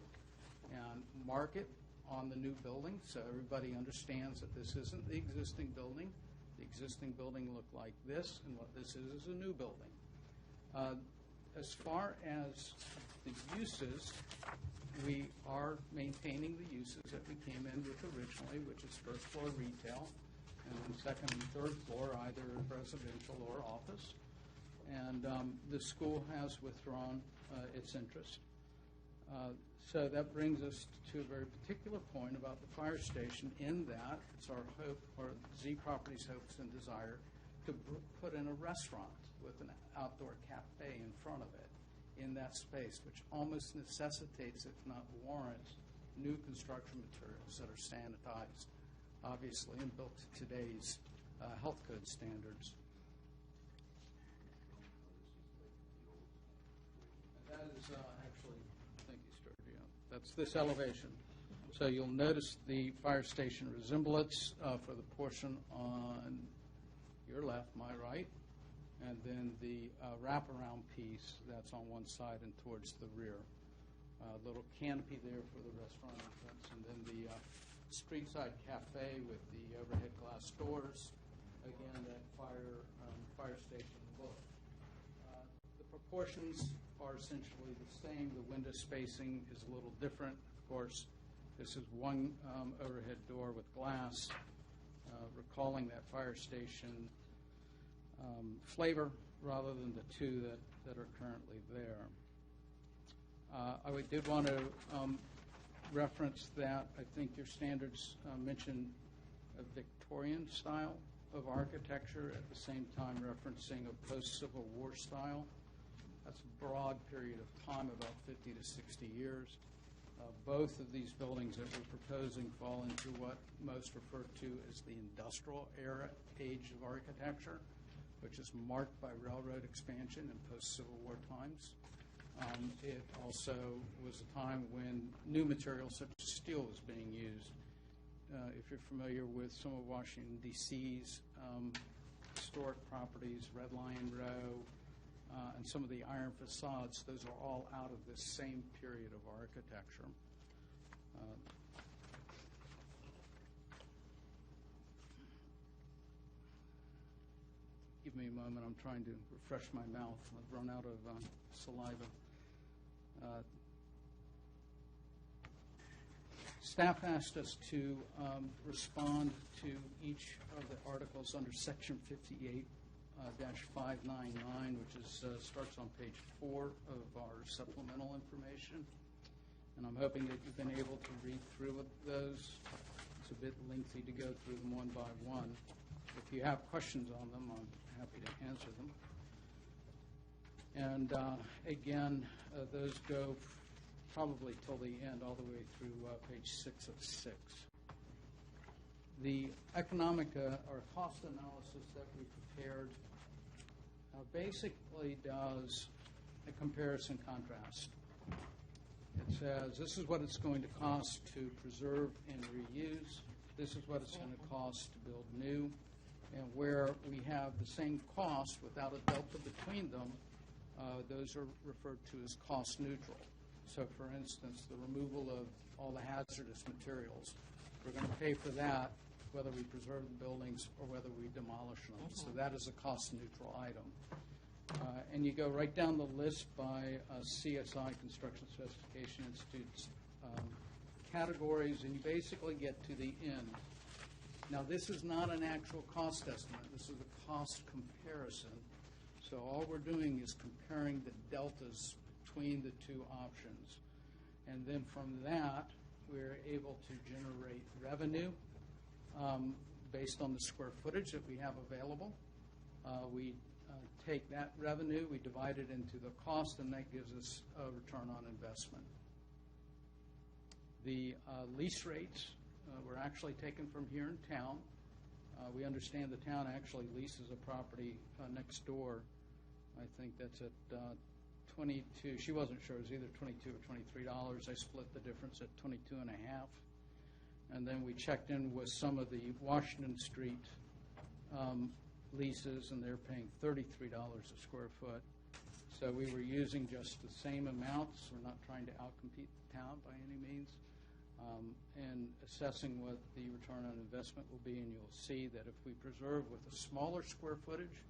and mark it on the new building so everybody understands that this isn't the existing building. The existing building looked like this, and what this is a new building. As far as the uses, we are maintaining the uses that we came in with originally, which is first floor retail, and then second and third floor either residential or office. And the school has withdrawn its interest. So that brings us to a very particular point about the fire station, in that it's our hope, or Z Properties' hopes and desire, to put in a restaurant with an outdoor cafe in front of it in that space, which almost necessitates, if not warrants, new construction materials that are sanitized, obviously, and built to today's health code standards. And that is actually, thank you, Sturgeon. That's this elevation. So you'll notice the fire station resemblance for the portion on your left, my right, and then the wraparound piece that's on one side and towards the rear. Little canopy there for the restaurant entrance, and then the street side cafe with the overhead glass doors. Again, that fire station look. The proportions are essentially the same. The window spacing is a little different. Of course, this is one overhead door with glass, recalling that fire station flavor rather than the two that are currently there. I did want to reference that I think your standards mention a Victorian style of architecture, at the same time referencing a post-Civil War style. That's a broad period of time, about 50 to 60 years. Both of these buildings that we're proposing fall into what most refer to as the industrial era age of architecture, which is marked by railroad expansion in post-Civil War times. It also was a time when new materials such as steel was being used. If you're familiar with some of Washington, D.C.'s historic properties, Red Lion Row, and some of the iron facades, those are all out of this same period of architecture. Give me a moment. I'm trying to refresh my mouth. I've run out of saliva. Staff asked us to respond to each of the articles under Section 58-599, which starts on page 4 of our supplemental information. And I'm hoping that you've been able to read through those. It's a bit lengthy to go through them one by one. If you have questions on them, I'm happy to answer them. And again, those go probably till the end, all the way through page 6 of 6. The economic or cost analysis that we prepared basically does a comparison contrast. It says this is what it's going to cost to preserve and reuse. This is what it's going to cost to build new. And where we have the same cost without a delta between them, those are referred to as cost neutral. So, for instance, the removal of all the hazardous materials, we're going to pay for that whether we preserve the buildings or whether we demolish them. So that is a cost neutral item. And you go right down the list by CSI, Construction Specification Institute's categories, and you basically get to the end. Now, this is not an actual cost estimate. This is a cost comparison. So all we're doing is comparing the deltas between the two options. And then from that, we're able to generate revenue based on the square footage that we have available. We take that revenue, we divide it into the cost, and that gives us a return on investment. The lease rates were actually taken from here in town. We understand the town actually leases a property next door. I think that's at 22. She wasn't sure. It was either $22 or $23. I split the difference at 22.5. And then we checked in with some of the Washington Street leases, and they're paying $33 a square foot. So we were using just the same amounts. We're not trying to outcompete the town by any means. And assessing what the return on investment will be, and you'll see that if we preserve with a smaller square footage,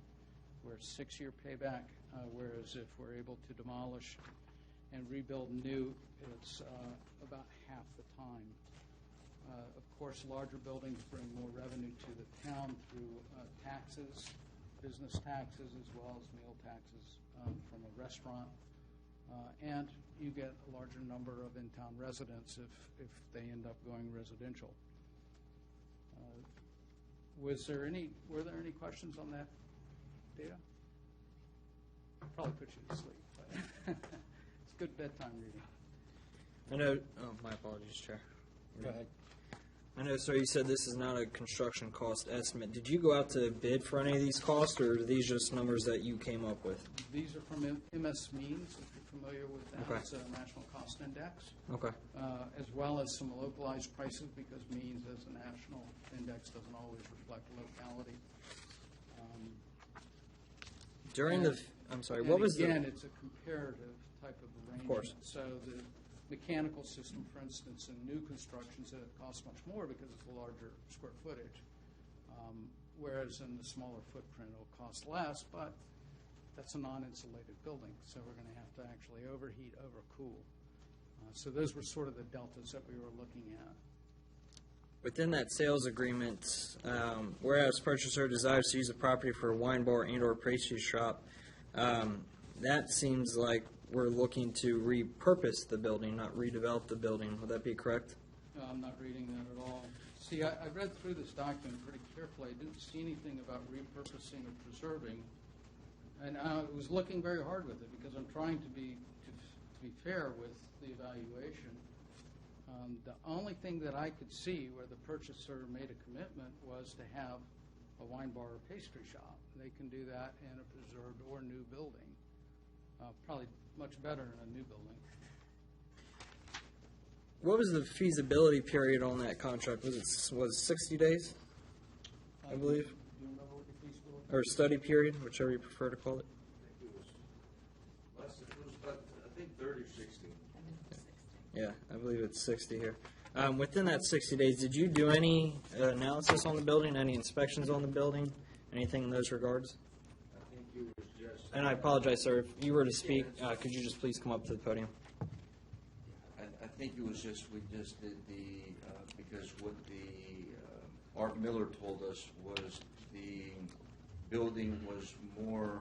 we're 6-year payback, whereas if we're able to demolish and rebuild new, it's about half the time. Of course, larger buildings bring more revenue to the town through taxes, business taxes, as well as meal taxes from a restaurant. And you get a larger number of in-town residents if they end up going residential. Were there any questions on that data? Probably put you to sleep, but it's good bedtime reading. I know, my apologies, Chair. Go ahead. I know, sir, you said this is not a construction cost estimate. Did you go out to bid for any of these costs, or are these just numbers that you came up with? These are from MS Means, if you're familiar with that. Okay. It's a national cost index. Okay. As well as some localized prices, because Means as a national index doesn't always reflect locality. I'm sorry, And what was again, it's a comparative type of arrangement. course. So the mechanical system, for instance, in new constructions, it costs much more because it's a larger square footage. Whereas in the smaller footprint, it'll cost less, but that's a non-insulated building, so we're going to have to actually overheat, overcool. So those were sort of the deltas that we were looking at. Within that sales agreement, whereas purchaser desires to use the property for a wine bar and/or pastry shop, that seems like we're looking to repurpose the building, not redevelop the building. Would that be correct? No, I'm not reading that at all. See, I read through this document pretty carefully. I didn't see anything about repurposing or preserving. And I was looking very hard with it because I'm trying to be fair with the evaluation. The only thing that I could see where the purchaser made a commitment was to have a wine bar or pastry shop. They can do that in a preserved or new building. Probably much better in a new building. What was the feasibility period on that contract? Was it 60 days, I believe? Do you remember what the feasibility? Or study period, whichever you prefer to call it? I think 30 or 60. Yeah, I believe it's 60 here. Within that 60 days, did you do any analysis on the building, any inspections on the building, anything in those regards? I think it was just. And I apologize, sir, if you were to speak, could you just please come up to the podium? I think it was just, we just did because what Art Miller told us was the building was more,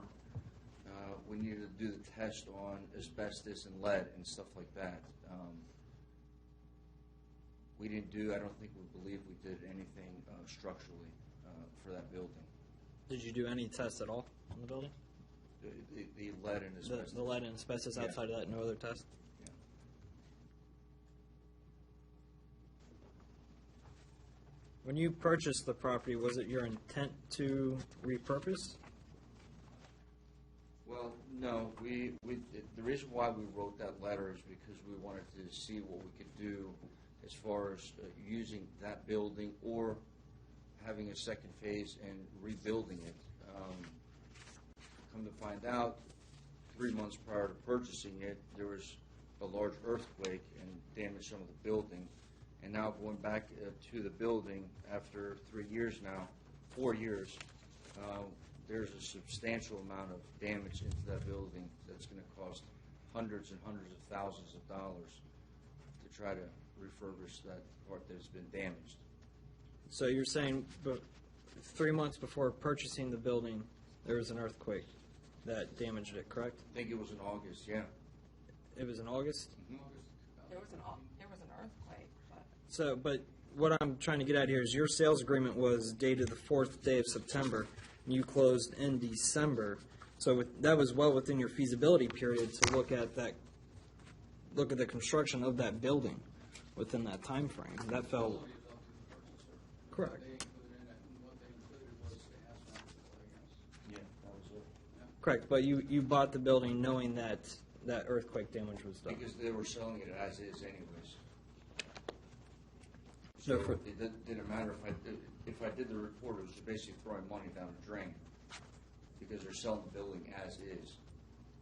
we needed to do the test on asbestos and lead and stuff like that. We didn't I don't think we believe we did anything structurally for that building. Did you do any tests at all on the building? The lead and asbestos. The lead and asbestos, Yeah. outside of that, no other test? Yeah. When you purchased the property, was it your intent to repurpose? Well, no, the reason why we wrote that letter is because we wanted to see what we could do as far as using that building or having a second phase and rebuilding it. Come to find out, 3 months prior to purchasing it, there was a large earthquake and damaged some of the building. And now going back to the building after 3 years now, 4 years, there's a substantial amount of damage into that building that's going to cost hundreds and hundreds of thousands of dollars to try to refurbish that part that's been damaged. So you're saying 3 months before purchasing the building, there was an earthquake that damaged it, correct? I think it was in August, yeah. It was in August? There was an earthquake, but. So, but what I'm trying to get at here is your sales agreement was dated the 4th day of September, and you closed in December. So that was well within your feasibility period to look at the construction of that building within that time frame. That fell correct. Yeah, that was it. Correct, but you bought the building knowing that earthquake damage was done. Because they were selling it as is anyways. So So it didn't matter if I did the report, it was basically throwing money down the drain because they're selling the building as is.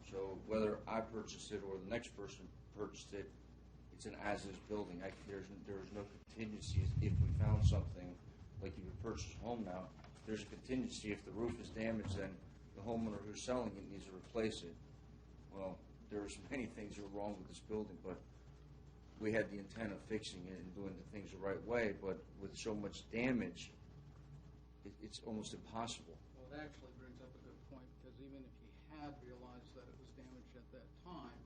So whether I purchased it or the next person purchased it, it's an as-is building. There's no contingency if we found something, like you would purchase a home now, there's a contingency if the roof is damaged, then the homeowner who's selling it needs to replace it. Well, there's many things that were wrong with this building, but we had the intent of fixing it and doing the things the right way, but with so much damage, it's almost impossible. Well, it actually brings up a good point, because even if you had realized that it was damaged at that time,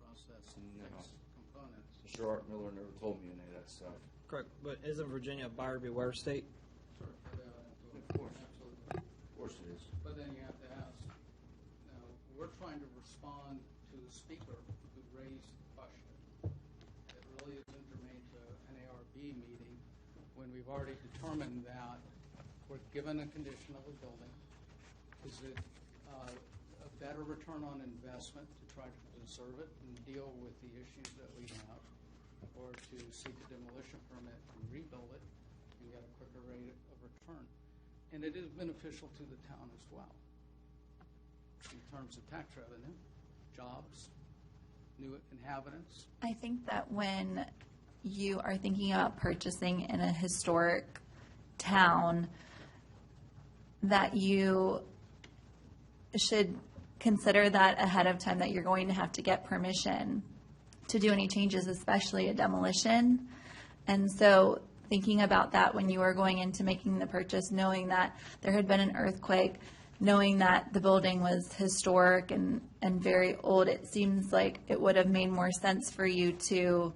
process No. and fix components. Mr. Art Miller never told me any of that stuff. Correct, but isn't Virginia a buyer beware state? Of course. Absolutely. Of course it is. But then you have to ask, now, we're trying to respond to the speaker who raised the question. It really isn't germane to an ARB meeting when we've already determined that we're given a condition of a building. Is it a better return on investment to try to preserve it and deal with the issues that we have, or to seek a demolition permit and rebuild it and get a quicker rate of return? And it is beneficial to the town as well, in terms of tax revenue, jobs, new inhabitants. I think that when you are thinking about purchasing in a historic town, that you should consider that ahead of time, that you're going to have to get permission to do any changes, especially a demolition. And so thinking about that when you were going into making the purchase, knowing that there had been an earthquake, knowing that the building was historic and very old, it seems like it would have made more sense for you to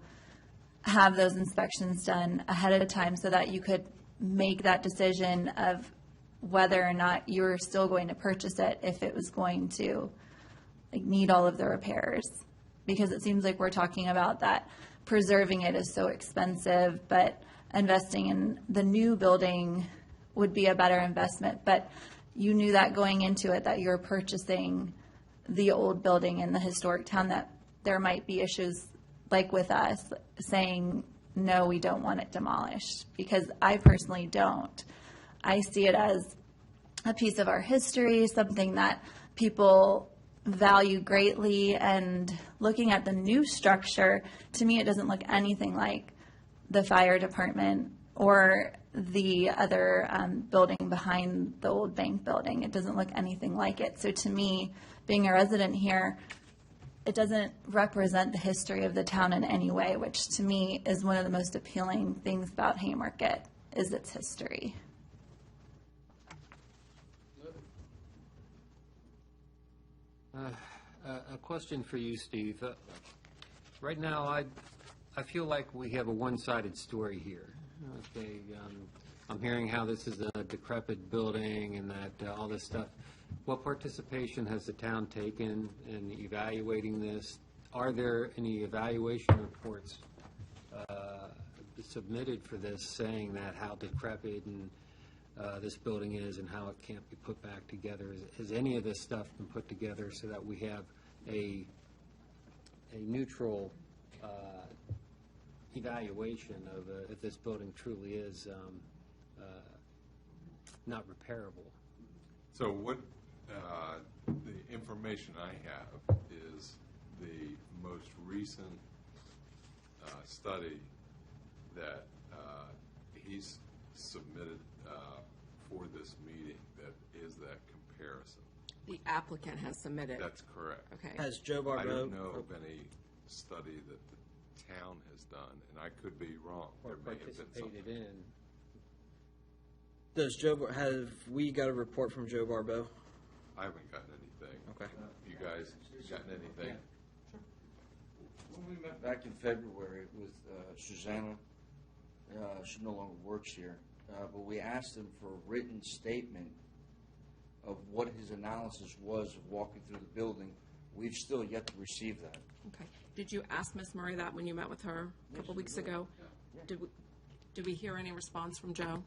have those inspections done ahead of time so that you could make that decision of whether or not you were still going to purchase it if it was going to need all of the repairs. Because it seems like we're talking about that preserving it is so expensive, but investing in the new building would be a better investment. But you knew that going into it, that you're purchasing the old building in the historic town, that there might be issues like with us saying, no, we don't want it demolished. Because I personally don't. I see it as a piece of our history, something that people value greatly. And looking at the new structure, to me, it doesn't look anything like the fire department or the other building behind the old bank building. It doesn't look anything like it. So to me, being a resident here, it doesn't represent the history of the town in any way, which to me is one of the most appealing things about Haymarket, is its history. A question for you, Steve. Right now, I feel like we have a one-sided story here. Okay, I'm hearing how this is a decrepit building and that all this stuff. What participation has the town taken in evaluating this? Are there any evaluation reports submitted for this saying that how decrepit and this building is and how it can't be put back together? Has any of this stuff been put together so that we have a neutral evaluation of if this building truly is not repairable? So what the information I have is the most recent study that he's submitted for this meeting that is that comparison. The applicant has submitted. That's correct. Okay. Has Joe Barbeau? I don't know of any study that the town has done, and I could be wrong. Or There may have been participated something. in? Does have we got a report from Joe Barbeau? I haven't gotten anything. Okay. You guys gotten anything? When we met back in February with Susanna, she no longer works here, but we asked him for a written statement of what his analysis was of walking through the building. We've still yet to receive that. Okay. Did you ask Ms. Murray that when you met with her a couple weeks ago? Yeah. Did we hear any response from Joe?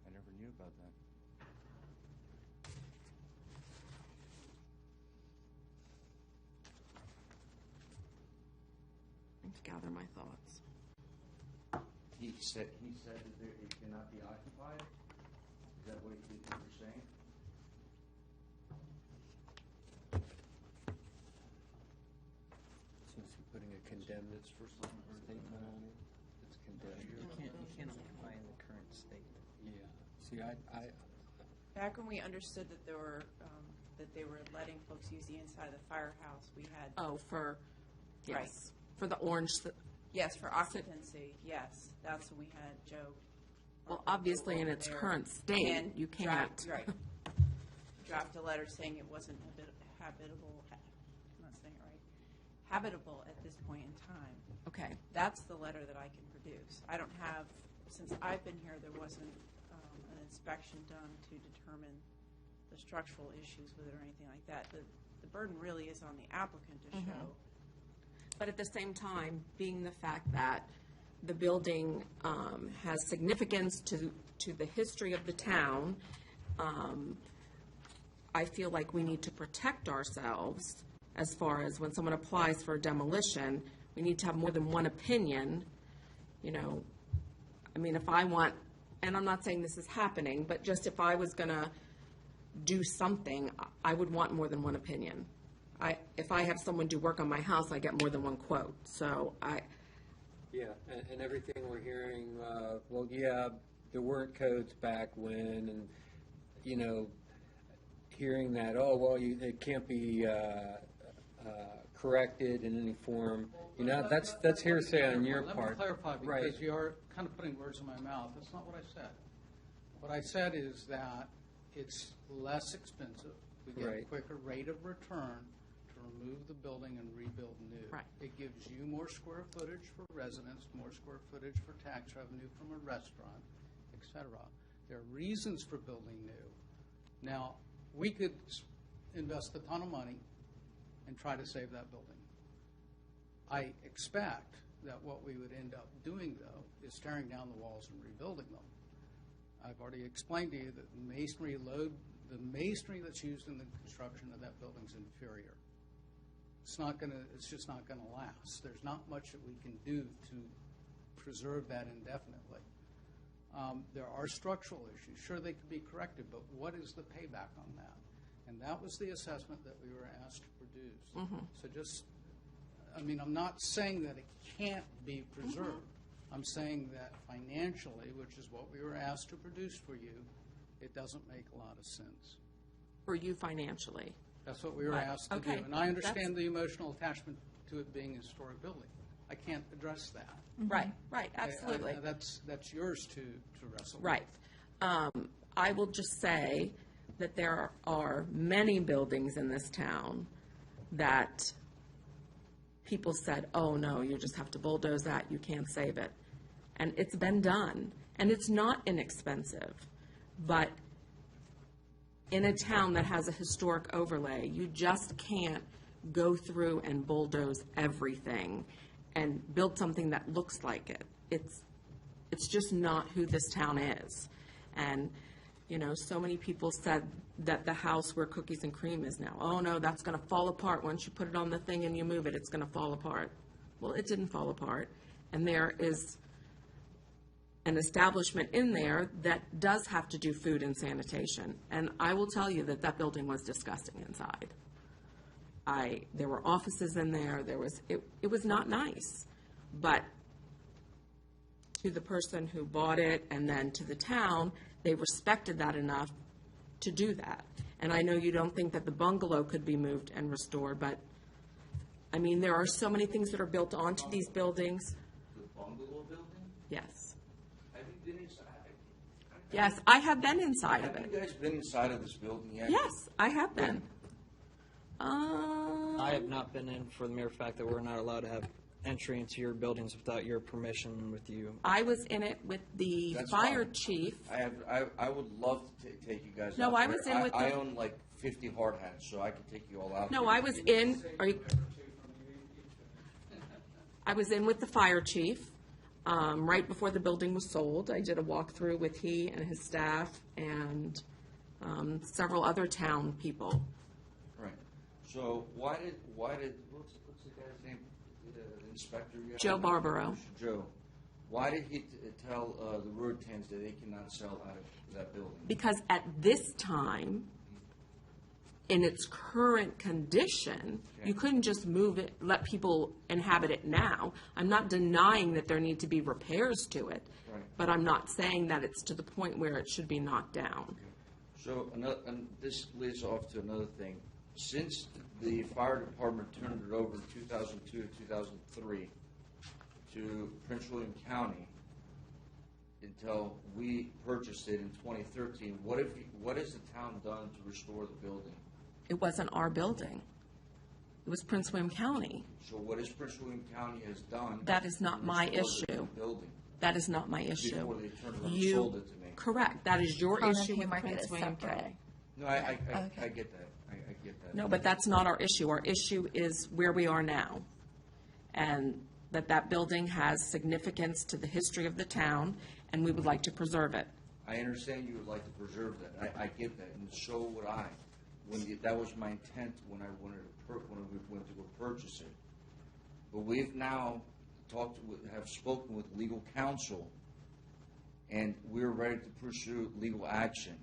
I never knew about that. To gather my thoughts. He said that it cannot be occupied? Is that what you're saying? Since you're putting a condemned statement on it, it's condemned. You can't occupy in the current state. Yeah. See, I Back when we understood that there were, that they were letting folks use the inside of the firehouse, we had. Oh, for Yes. For the orange, Yes, for occupancy, yes. That's when we had Joe. well, obviously in its current state, And you can't. Right. Draft a letter saying it wasn't habitable, I'm not saying it right, habitable at this point in time. Okay. That's the letter that I can produce. I don't have, since I've been here, there wasn't an inspection done to determine the structural issues with it or anything like that. The burden really is on the applicant to show. But at the same time, being the fact that the building has significance to the history of the town, I feel like we need to protect ourselves as far as when someone applies for demolition, we need to have more than one opinion. You know, I mean, if I want, and I'm not saying this is happening, but just if I was going to do something, I would want more than one opinion. If I have someone do work on my house, I get more than one quote. So Yeah, and everything we're hearing, well, yeah, there weren't codes back when, and, you know, hearing that, oh, well, it can't be corrected in any form, you know, that's hearsay on your part. Let me clarify, because Right. you are kind of putting words in my mouth. That's not what I said. What I said is that it's less expensive. We get a Right. quicker rate of return to remove the building and rebuild new. Right. It gives you more square footage for residents, more square footage for tax revenue from a restaurant, et cetera. There are reasons for building new. Now, we could invest a ton of money and try to save that building. I expect that what we would end up doing, though, is tearing down the walls and rebuilding them. I've already explained to you that the masonry that's used in the construction of that building is inferior. It's just not going to last. There's not much that we can do to preserve that indefinitely. There are structural issues. Sure, they could be corrected, but what is the payback on that? And that was the assessment that we were asked to produce. So just, I mean, I'm not saying that it can't be preserved. I'm saying that financially, which is what we were asked to produce for you, it doesn't make a lot of sense. For you financially. That's what we were Right. asked to Okay. do. And I understand That's- the emotional attachment to it being a historic building. I can't address that. Right, absolutely. That's yours to wrestle with. Right. I will just say that there are many buildings in this town that people said, oh, no, you just have to bulldoze that, you can't save it. And it's been done. And it's not inexpensive. But in a town that has a historic overlay, you just can't go through and bulldoze everything and build something that looks like it. It's just not who this town is. And, you know, so many people said that the house where Cookies and Cream is now, oh, no, that's going to fall apart. Once you put it on the thing and you move it, it's going to fall apart. Well, it didn't fall apart. And there is an establishment in there that does have to do food and sanitation. And I will tell you that that building was disgusting inside. There were offices in there. It was not nice. But to the person who bought it and then to the town, they respected that enough to do that. And I know you don't think that the bungalow could be moved and restored, but, I mean, there are so many things that are built onto these buildings. The bungalow building? Yes. Have you been inside? Yes, I have been inside of Have it. you guys been inside of this building yet? Yes, I have been. I have not been in for the mere fact that we're not allowed to have entry into your buildings without your permission with you. I was in it with the That's fire fine. chief. I would love to take you guys No, out I there. was in with I the- own like 50 hard hats, so I could take you all out. No, there. I was in, I was in with the fire chief, right before the building was sold. I did a walkthrough with he and his staff and, several other town people. Right. So why did what's the guy's name? The inspector. You Joe have? Barbaro. Joe. Why did he tell the Rurtans that they cannot sell out of that building? Because at this time, in its current condition, you couldn't just move it, let people inhabit it now. I'm not denying that there need to be repairs to it, Right. but I'm not saying that it's to the point where it should be knocked down. So and this leads off to another thing. Since the fire department turned it over in 2002 to 2003 to Prince William County until we purchased it in 2013. What has the town done to restore the building? It wasn't our building. It was Prince William County. So what has Prince William County has done? That is not to my restore the issue. building That is not my issue. before they turned around and sold it to me? Correct. That is your Conan issue with Haymarket Prince is William separate. County. No, I Okay. get that. I get that. No, but that's not our issue. Our issue is where we are now. And that building has significance to the history of the town, and we would like to preserve it. I understand you would like to preserve that. I get that, and so would I. That was my intent when we went to go purchase it. But we've now have spoken with legal counsel, and we're ready to pursue legal action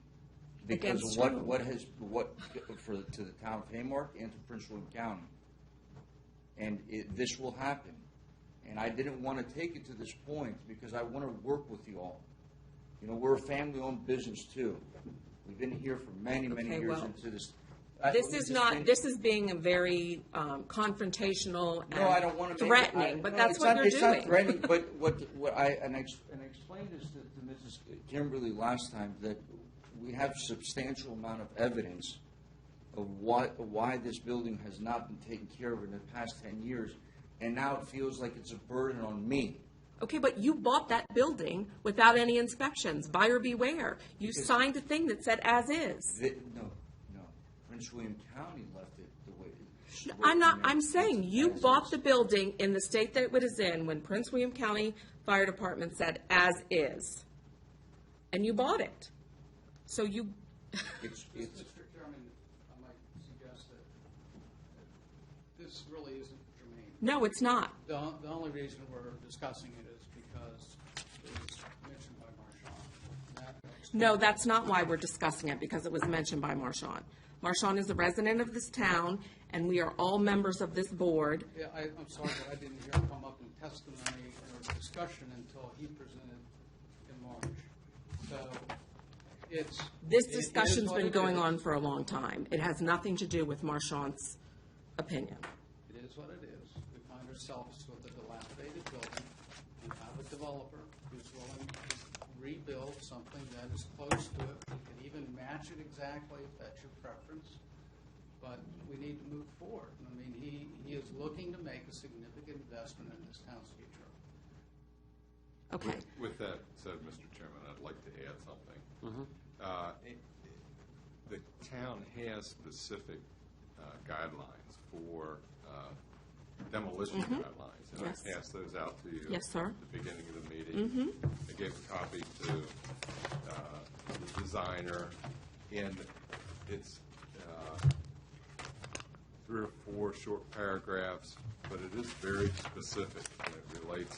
because Against of who? to the town of Haymarket and to Prince William County, and this will happen. And I didn't want to take it to this point because I want to work with you all. You know, we're a family-owned business too. We've been here for many Okay, years well, into this. This is being a very confrontational and No, I don't want to threatening, but that's what you're It's doing. not threatening, but I explained this to Mrs. Kimberly last time, that we have substantial amount of evidence of why this building has not been taken care of in the past 10 years, and now it feels like it's a burden on me. Okay, but you bought that building without any inspections. Buyer beware. You signed a thing that said as is. No. Prince William County left it the way it I'm saying you bought the building in the state that it was in when Prince William County Fire Department said as is. And you bought it. So you, Mr. Chairman, I might suggest that this really isn't germane. no, it's not. The only reason we're discussing it is because it was mentioned by Marchand. No, that's not why we're discussing it, because it was mentioned by Marchand. Marchand is a resident of this town, and we are all members of this board. Yeah, I'm sorry that I didn't hear him come up in testimony or discussion until he presented in March. So it's. This it is discussion's what been it going is. on for a long time. It has nothing to do with Marchand's opinion. It is what it is. We find ourselves with a dilapidated building and have a developer who's willing to rebuild something that is close to it. We can even match it exactly if that's your preference. But we need to move forward. I mean, he is looking to make a significant investment in this town's future. Okay. With that said, Mr. Chairman, I'd like to add something. The town has specific guidelines for demolition guidelines, and Yes. I passed those out to you Yes, sir. at the beginning of the meeting. I gave a copy to the designer, and it's 3 or 4 short paragraphs, but it is very specific, and it relates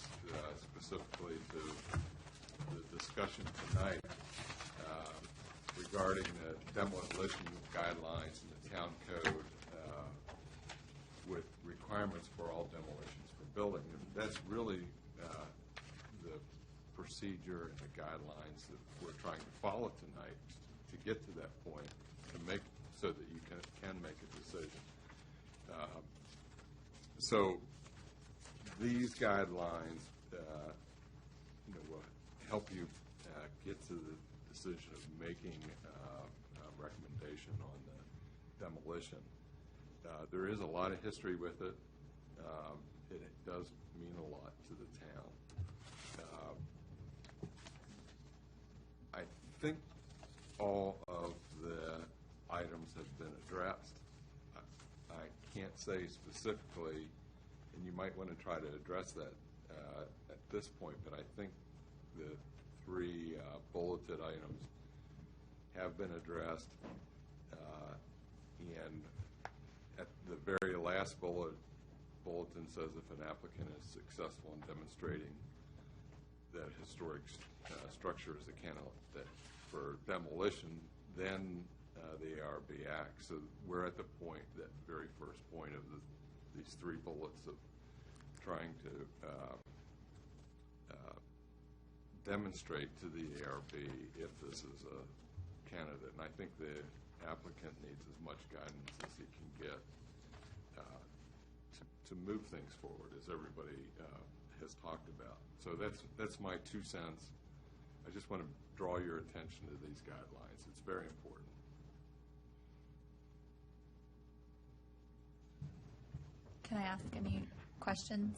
specifically to the discussion tonight regarding the demolition guidelines in the town code with requirements for all demolitions for building. And that's really the procedure and the guidelines that we're trying to follow tonight to get to that point, to make so that you can make a decision. So these guidelines will help you get to the decision of making a recommendation on the demolition. There is a lot of history with it. It does mean a lot to the town. I think all of the items have been addressed. I can't say specifically, and you might want to try to address that at this point, but I think the 3 bulleted items have been addressed, and at the very last bulletin says if an applicant is successful in demonstrating that historic structure is a candidate for demolition, then the ARB acts. So we're at the point, that very first point of these 3 bullets of trying to demonstrate to the ARB if this is a candidate. And I think the applicant needs as much guidance as he can get to move things forward, as everybody has talked about. So that's my 2 cents. I just want to draw your attention to these guidelines. It's very important. Can I ask any questions?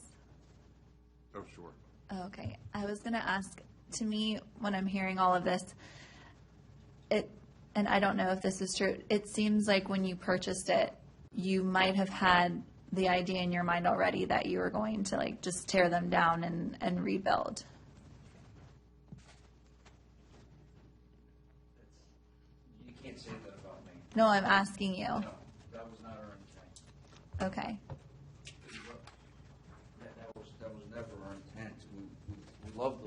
Oh, sure. Oh, okay. I was going to ask, to me, when I'm hearing all of this, and I don't know if this is true, it seems like when you purchased it, you might have had the idea in your mind already that you were going to like just tear them down and rebuild. You can't say that about me. No, I'm asking you. No, that was not our intent. Okay. That was never our intent. We love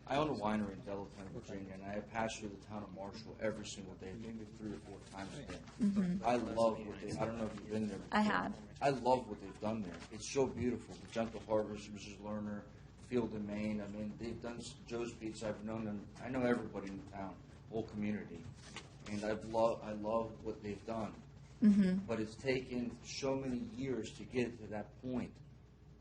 I own a winery in Delaware, Virginia, and I pass through the town of Marshall every single day, maybe 3 or 4 times a day. Mhm. I love what I don't know if you've been there before. I have. I love what they've done there. It's so beautiful. The Gentle Harvest, Mrs. Lerner, Field and Main. I mean, they've done Joe's Pizza. I've known them. I know everybody in the town, whole community, and I love what they've done. Mm-hmm. But it's taken so many years to get to that point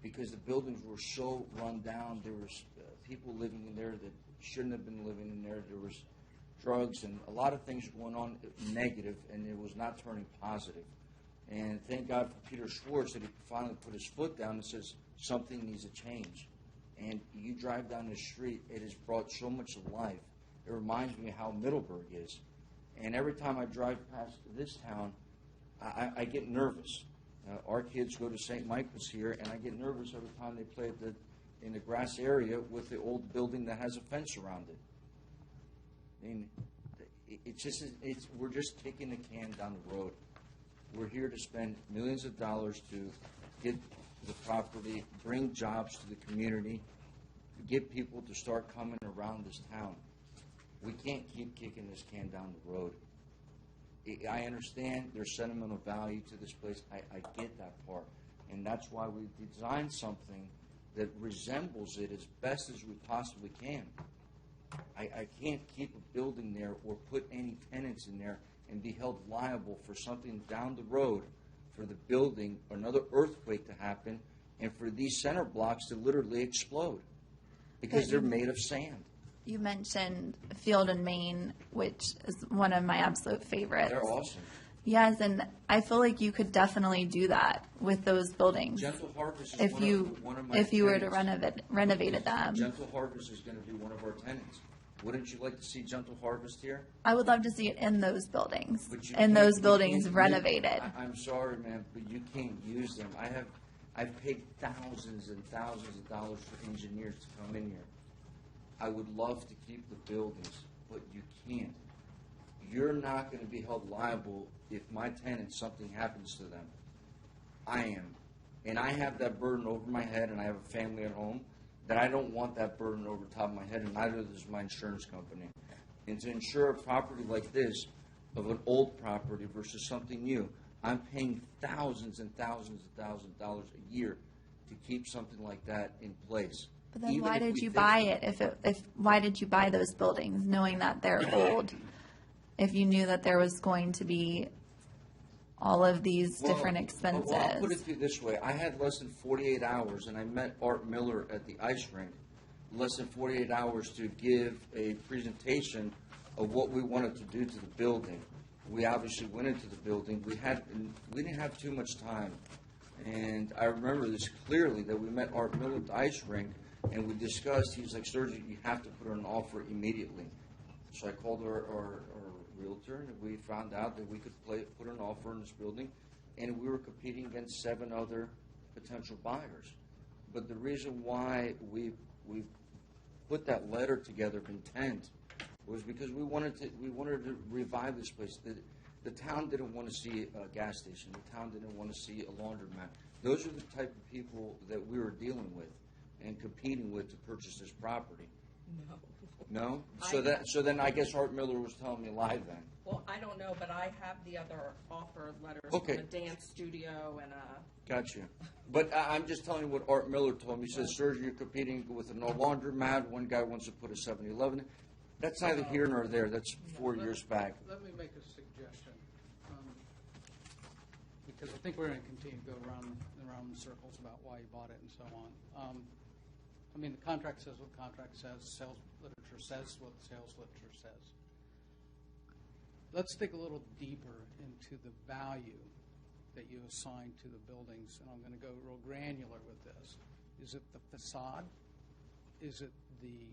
because the buildings were so run down. There was people living in there that shouldn't have been living in there. There was drugs and a lot of things going on negative, and it was not turning positive. And thank God for Peter Schwartz that he finally put his foot down and says something needs to change. And you drive down the street, it has brought so much life. It reminds me of how Middleburg is. And every time I drive past this town, I get nervous. Our kids go to St. Michael's here, and I get nervous every time they play in the grass area with the old building that has a fence around it. I mean, we're just kicking the can down the road. We're here to spend millions of dollars to get the property, bring jobs to the community, get people to start coming around this town. We can't keep kicking this can down the road. I understand there's sentimental value to this place. I get that part. And that's why we designed something that resembles it as best as we possibly can. I can't keep a building there or put any tenants in there and be held liable for something down the road for the building, another earthquake to happen, and for these center blocks to literally explode because they're made of sand. You mentioned Field and Main, which is one of my absolute favorites. They're awesome. Yes, and I feel like you could definitely do that with those buildings. Gentle Harvest is if one of my if you were to tenants. renovated them. Gentle Harvest is going to be one of our tenants. Wouldn't you like to see Gentle Harvest here? I would love to see it in those buildings, But you in can't- those you buildings can't- renovated. I'm sorry, man, but you can't use them. I've paid thousands and thousands of dollars for engineers to come in here. I would love to keep the buildings, but you can't. You're not going to be held liable if my tenants, something happens to them. I am. And I have that burden over my head, and I have a family at home, that I don't want that burden over top of my head, and neither does my insurance company. And to insure a property like this, of an old property versus something new, I'm paying thousands and thousands and thousands of dollars a year to keep something like that in place. But then Even why if did we you fix buy them. it? If why did you buy those buildings, knowing that they're old? If you knew that there was going to be all of these different expenses. Well, I'll put it to you this way. I had less than 48 hours, and I met Art Miller at the ice rink. Less than 48 hours to give a presentation of what we wanted to do to the building. We obviously went into the building. We didn't have too much time. And I remember this clearly, that we met Art Miller at the ice rink, and we discussed, he was like, Sergio, you have to put an offer immediately. So I called our realtor, and we found out that we could put an offer in this building, and we were competing against 7 other potential buyers. But the reason why we put that letter together of intent was because we wanted to revive this place. The town didn't want to see a gas station. The town didn't want to see a laundromat. Those are the type of people that we were dealing with and competing with to purchase this property. No? So then I guess Art Miller was telling me a lie then. Well, I don't know, but I have the other offer letters Okay. from a dance studio and a. Gotcha. But I'm just telling you what Art Miller told me. He says, Sergio, you're competing with a laundromat. One guy wants to put a 7-Eleven. That's neither here nor there. That's 4 years back. Let me make a suggestion, because I think we're going to continue to go around and around in circles about why you bought it and so on. I mean, the contract says what the contract says, sales literature says what the sales literature says. Let's dig a little deeper into the value that you assign to the buildings, and I'm going to go real granular with this. Is it the facade? Is it the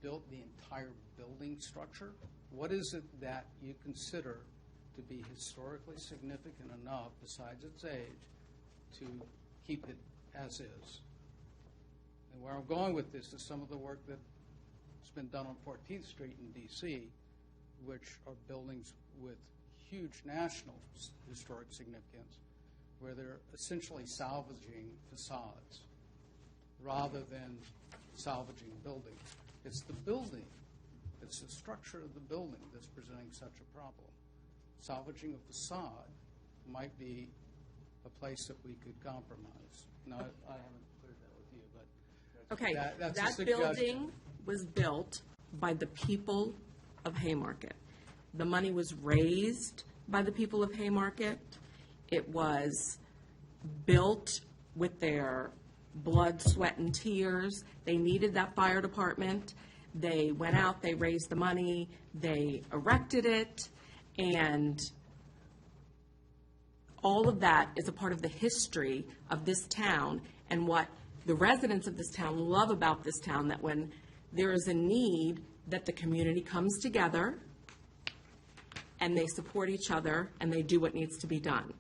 entire building structure? What is it that you consider to be historically significant enough, besides its age, to keep it as is? And where I'm going with this is some of the work that's been done on 14th Street in D.C., which are buildings with huge national historic significance, where they're essentially salvaging facades rather than salvaging buildings. It's the building, it's the structure of the building that's presenting such a problem. Salvaging a facade might be a place that we could compromise. Now, I haven't cleared that with you, but Okay, that's a that suggestion. building was built by the people of Haymarket. The money was raised by the people of Haymarket. It was built with their blood, sweat, and tears. They needed that fire department. They went out, they raised the money, they erected it, and all of that is a part of the history of this town and what the residents of this town love about this town, that when there is a need, that the community comes together and they support each other and they do what needs to be done.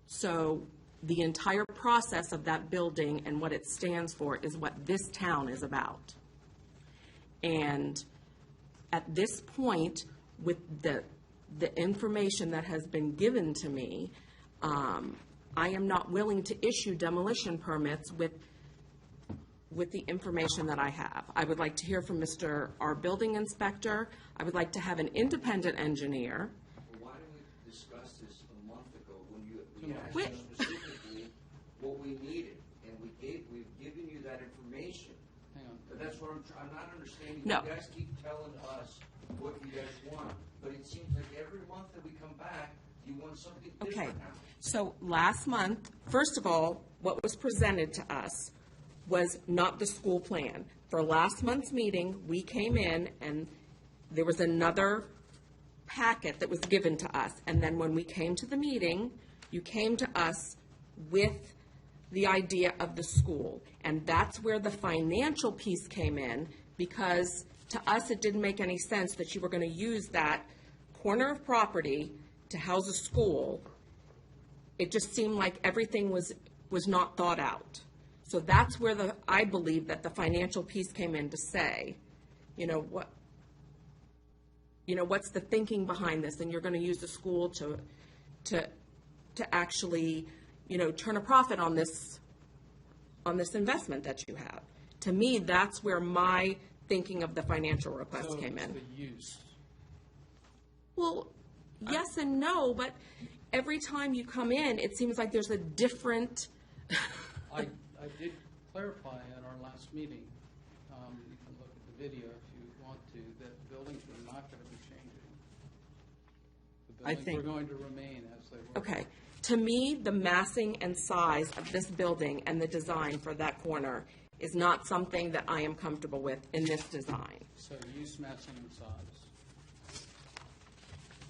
So the entire process of that building and what it stands for is what this town is about. And at this point, with the information that has been given to me, I am not willing to issue demolition permits with the information that I have. I would like to hear from our building inspector. I would like to have an independent engineer. Well, why didn't we discuss this a month ago when you asked us specifically what we needed, and we've given you that information. Hang on. But that's what I'm not understanding. No. You guys keep telling us what you guys want, but it seems like every month that we come back, you want something Okay, different now. so last month, first of all, what was presented to us was not the school plan. For last month's meeting, we came in and there was another packet that was given to us. And then when we came to the meeting, you came to us with the idea of the school. And that's where the financial piece came in, because to us, it didn't make any sense that you were going to use that corner of property to house a school. It just seemed like everything was not thought out. So that's where I believe that the financial piece came in to say, what's the thinking behind this? And you're going to use the school to actually, turn a profit on this investment that you have. To me, that's where my thinking of the financial request came in. So it's the use. Well, yes and no, but every time you come in, it seems like there's a different. I did clarify at our last meeting, you can look at the video if you want to, that buildings were not going to be changing. The buildings were going to remain as they were. Okay. To me, the massing and size of this building and the design for that corner is not something that I am comfortable with in this design. So use, massing, and size.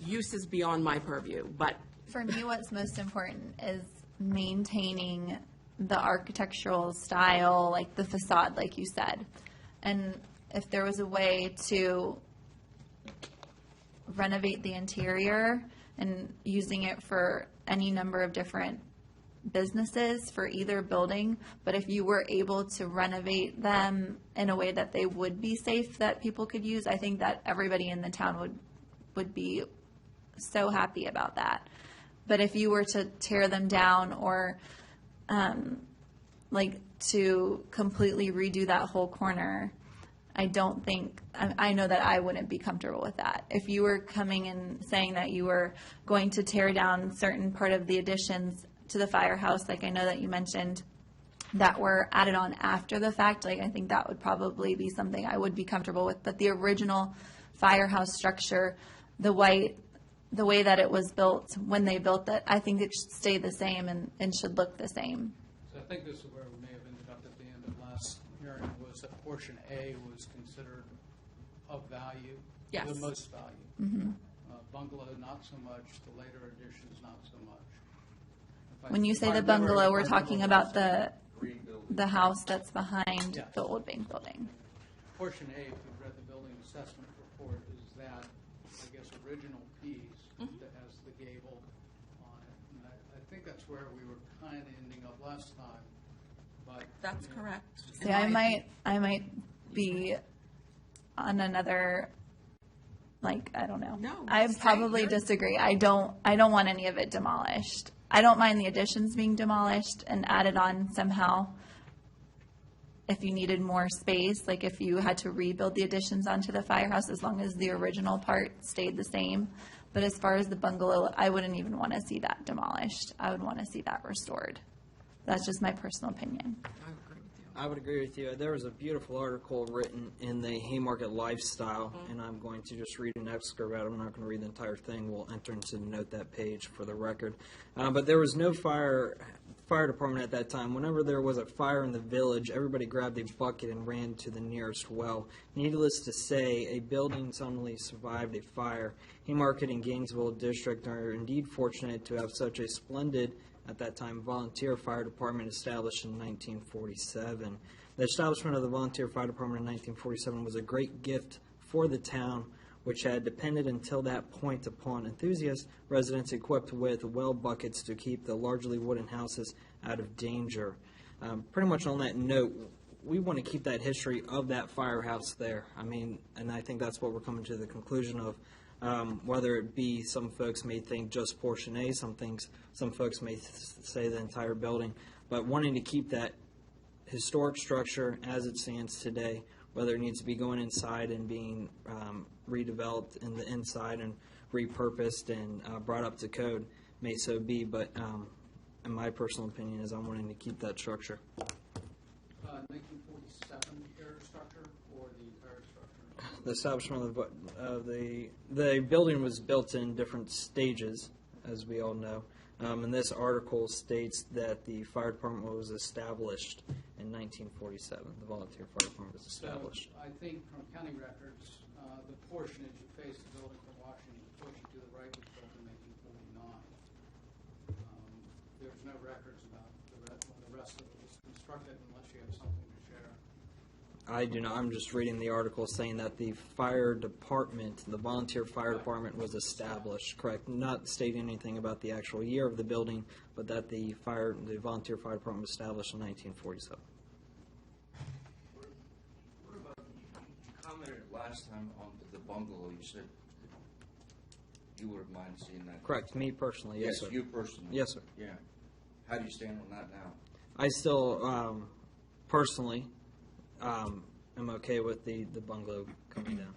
Use is beyond my purview, but For me, what's most important is maintaining the architectural style, like the facade, like you said. And if there was a way to renovate the interior and using it for any number of different businesses for either building, but if you were able to renovate them in a way that they would be safe, that people could use, I think that everybody in the town would be so happy about that. But if you were to tear them down or to completely redo that whole corner, I don't think, I know that I wouldn't be comfortable with that. If you were coming and saying that you were going to tear down certain part of the additions to the firehouse, like I know that you mentioned, that were added on after the fact, I think that would probably be something I would be comfortable with. But the original firehouse structure, the white the way that it was built when they built it, I think it should stay the same and should look the same. So I think this is where we may have ended up at the end of last hearing, was that portion A was considered of value. Yes. The most value. Mhm. Bungalow, not so much. The later additions, not so much. When you say the bungalow, we're talking about the house that's behind Yeah. the old bank building. Portion A, if you've read the building assessment report, is that, I guess, original piece that has the gable on it. And I think that's where we were kind of ending up last time, but. That's correct. See, I might be on another, like, I don't know. No, I stay probably here. disagree. I don't want any of it demolished. I don't mind the additions being demolished and added on somehow. If you needed more space, like if you had to rebuild the additions onto the firehouse, as long as the original part stayed the same. But as far as the bungalow, I wouldn't even want to see that demolished. I would want to see that restored. That's just my personal opinion. I would agree with you. There was a beautiful article written in the Haymarket Lifestyle, and I'm going to just read an excerpt out. I'm not going to read the entire thing. We'll enter into the note that page for the record. But there was no fire department at that time. Whenever there was a fire in the village, everybody grabbed a bucket and ran to the nearest well. Needless to say, a building suddenly survived a fire. Haymarket and Gainesville District are indeed fortunate to have such a splendid, at that time, volunteer fire department established in 1947. The establishment of the volunteer fire department in 1947 was a great gift for the town, which had depended until that point upon enthusiast residents equipped with well buckets to keep the largely wooden houses out of danger. Pretty much on that note, we want to keep that history of that firehouse there. I mean, and I think that's what we're coming to the conclusion of. Whether it be, some folks may think just portion A, some folks may say the entire building, but wanting to keep that historic structure as it stands today, whether it needs to be going inside and being redeveloped in the inside and repurposed and brought up to code, may so be, but in my personal opinion is I'm wanting to keep that structure. 1947 era structure or the entire structure? The establishment of the building was built in different stages, as we all know. And this article states that the fire department was established in 1947. The volunteer fire department was established. So I think from county records, the portion as you face the building from Washington, the portion to the right was built in 1949. There's no records about when the rest of it was constructed unless you have something to share. I do not. I'm just reading the article saying that the fire department, the volunteer fire department, was established. Correct. Not stating anything about the actual year of the building, but that the volunteer fire department was established in 1947. What about, you commented last time on the bungalow, you said you wouldn't mind seeing that. Correct. Me personally, yes, sir. You personally? Yes, sir. Yeah. How do you stand on that now? I still, personally, am okay with the bungalow coming down.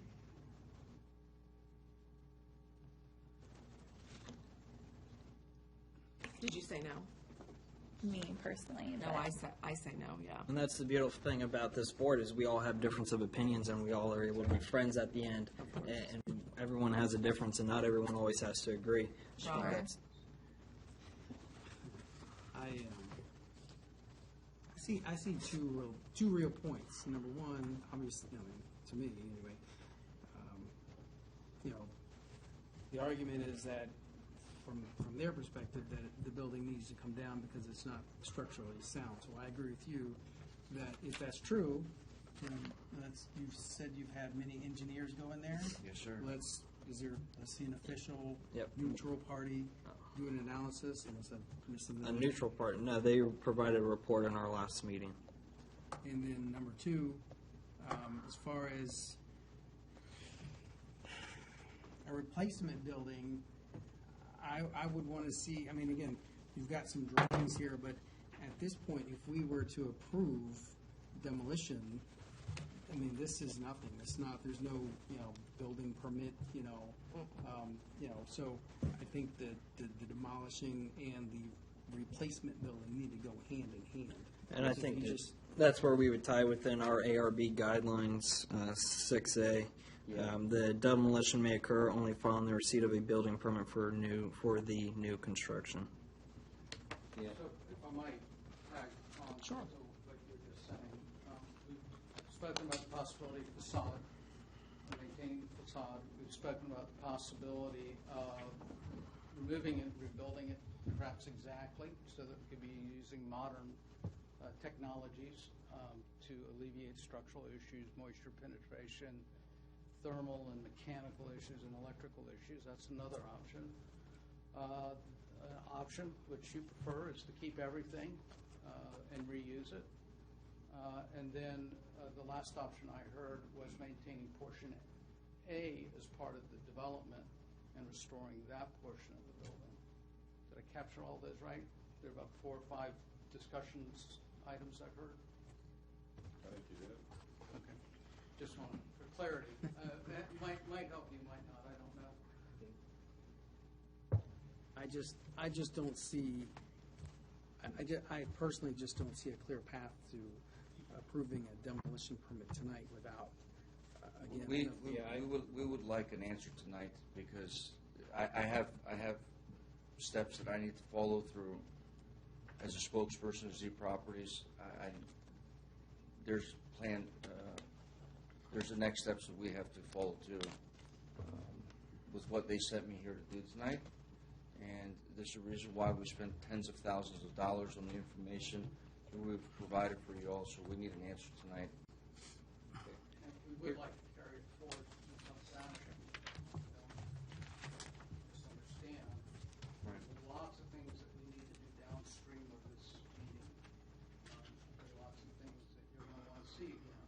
Did you say no? Me personally. No, I say no, yeah. And that's the beautiful thing about this board is we all have difference of opinions and we all are able to be friends at the end. And everyone has a difference and not everyone always has to agree. So Sure. that's- I see two real points. Number one, obviously, to me anyway, the argument is that from their perspective that the building needs to come down because it's not structurally sound. So I agree with you that if that's true, then you said you've had many engineers go in there. Yes, sir. Let's see an official Yep. neutral party do an analysis and A neutral part. No, they provided a report in our last meeting. And then number two, as far as a replacement building, I would want to see, I mean, again, you've got some drawings here, but at this point, if we were to approve demolition, I mean, this is nothing. It's not, there's no, building permit, so I think that the demolishing and the replacement building need to go hand in hand. And I Because if think you just that's where we would tie within our ARB guidelines, 6A, The demolition may occur only following the receipt of a building permit for the new construction. So if I might tag on to what you were just saying, we've spoken about the possibility of facade, maintaining the facade. We've spoken about the possibility of removing it, rebuilding it, perhaps exactly, so that we could be using modern technologies to alleviate structural issues, moisture penetration, thermal and mechanical issues, and electrical issues. That's another option. An option, which you prefer, is to keep everything and reuse it. And then the last option I heard was maintaining portion A as part of the development and restoring that portion of the building. Did I capture all those right? There are about 4 or 5 discussions items I've heard. I think you did. Okay. Just want for clarity. That might help you, might not. I don't know. I just don't see, I personally just don't see a clear path to approving a demolition permit tonight without, again. We would like an answer tonight, because I have steps that I need to follow through as a spokesperson of Z Properties. There's the next steps that we have to follow too, with what they sent me here to do tonight. And this is the reason why we spent tens of thousands of dollars on the information that we've provided for you all, so we need an answer tonight. And we would like to carry it forward in some fashion. Just understand, there's lots of things that we need to do downstream of this meeting. There are lots of things that you're going to want to see again,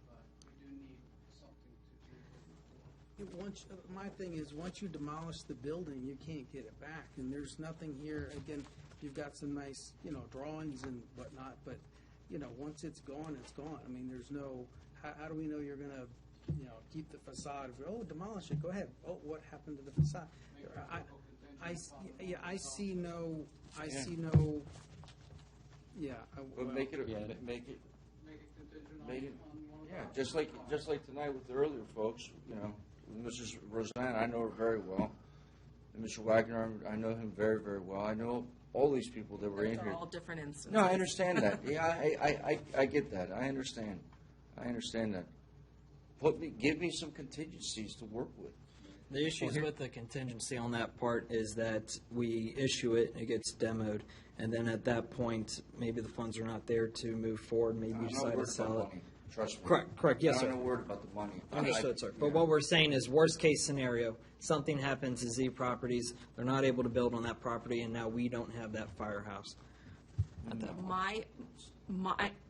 but we do need something to do before. My thing is, once you demolish the building, you can't get it back, and there's nothing here, again, you've got some nice, drawings and whatnot, but, once it's gone, it's gone. I mean, there's no, how do we know you're gonna, keep the facade? Demolish it, go ahead. Oh, what happened to the facade? I see no, But make it Contingent on yeah, just like tonight with the earlier folks, Mrs. Roseanne, I know her very well. And Mr. Wagner, I know him very, very well. I know all these people that were in They're here. all different instances. No, I understand that. Yeah, I get that. I understand that. Give me some contingencies to work with. The issues with the contingency on that part is that we issue it, it gets demoed, and then at that point, maybe the funds are not there to move forward, maybe you decide to sell it. Trust me. Correct, yes, sir. I'm not worried about the money. Understood, sir. But what we're saying is, worst case scenario, something happens to Z Properties, they're not able to build on that property, and now we don't have that firehouse.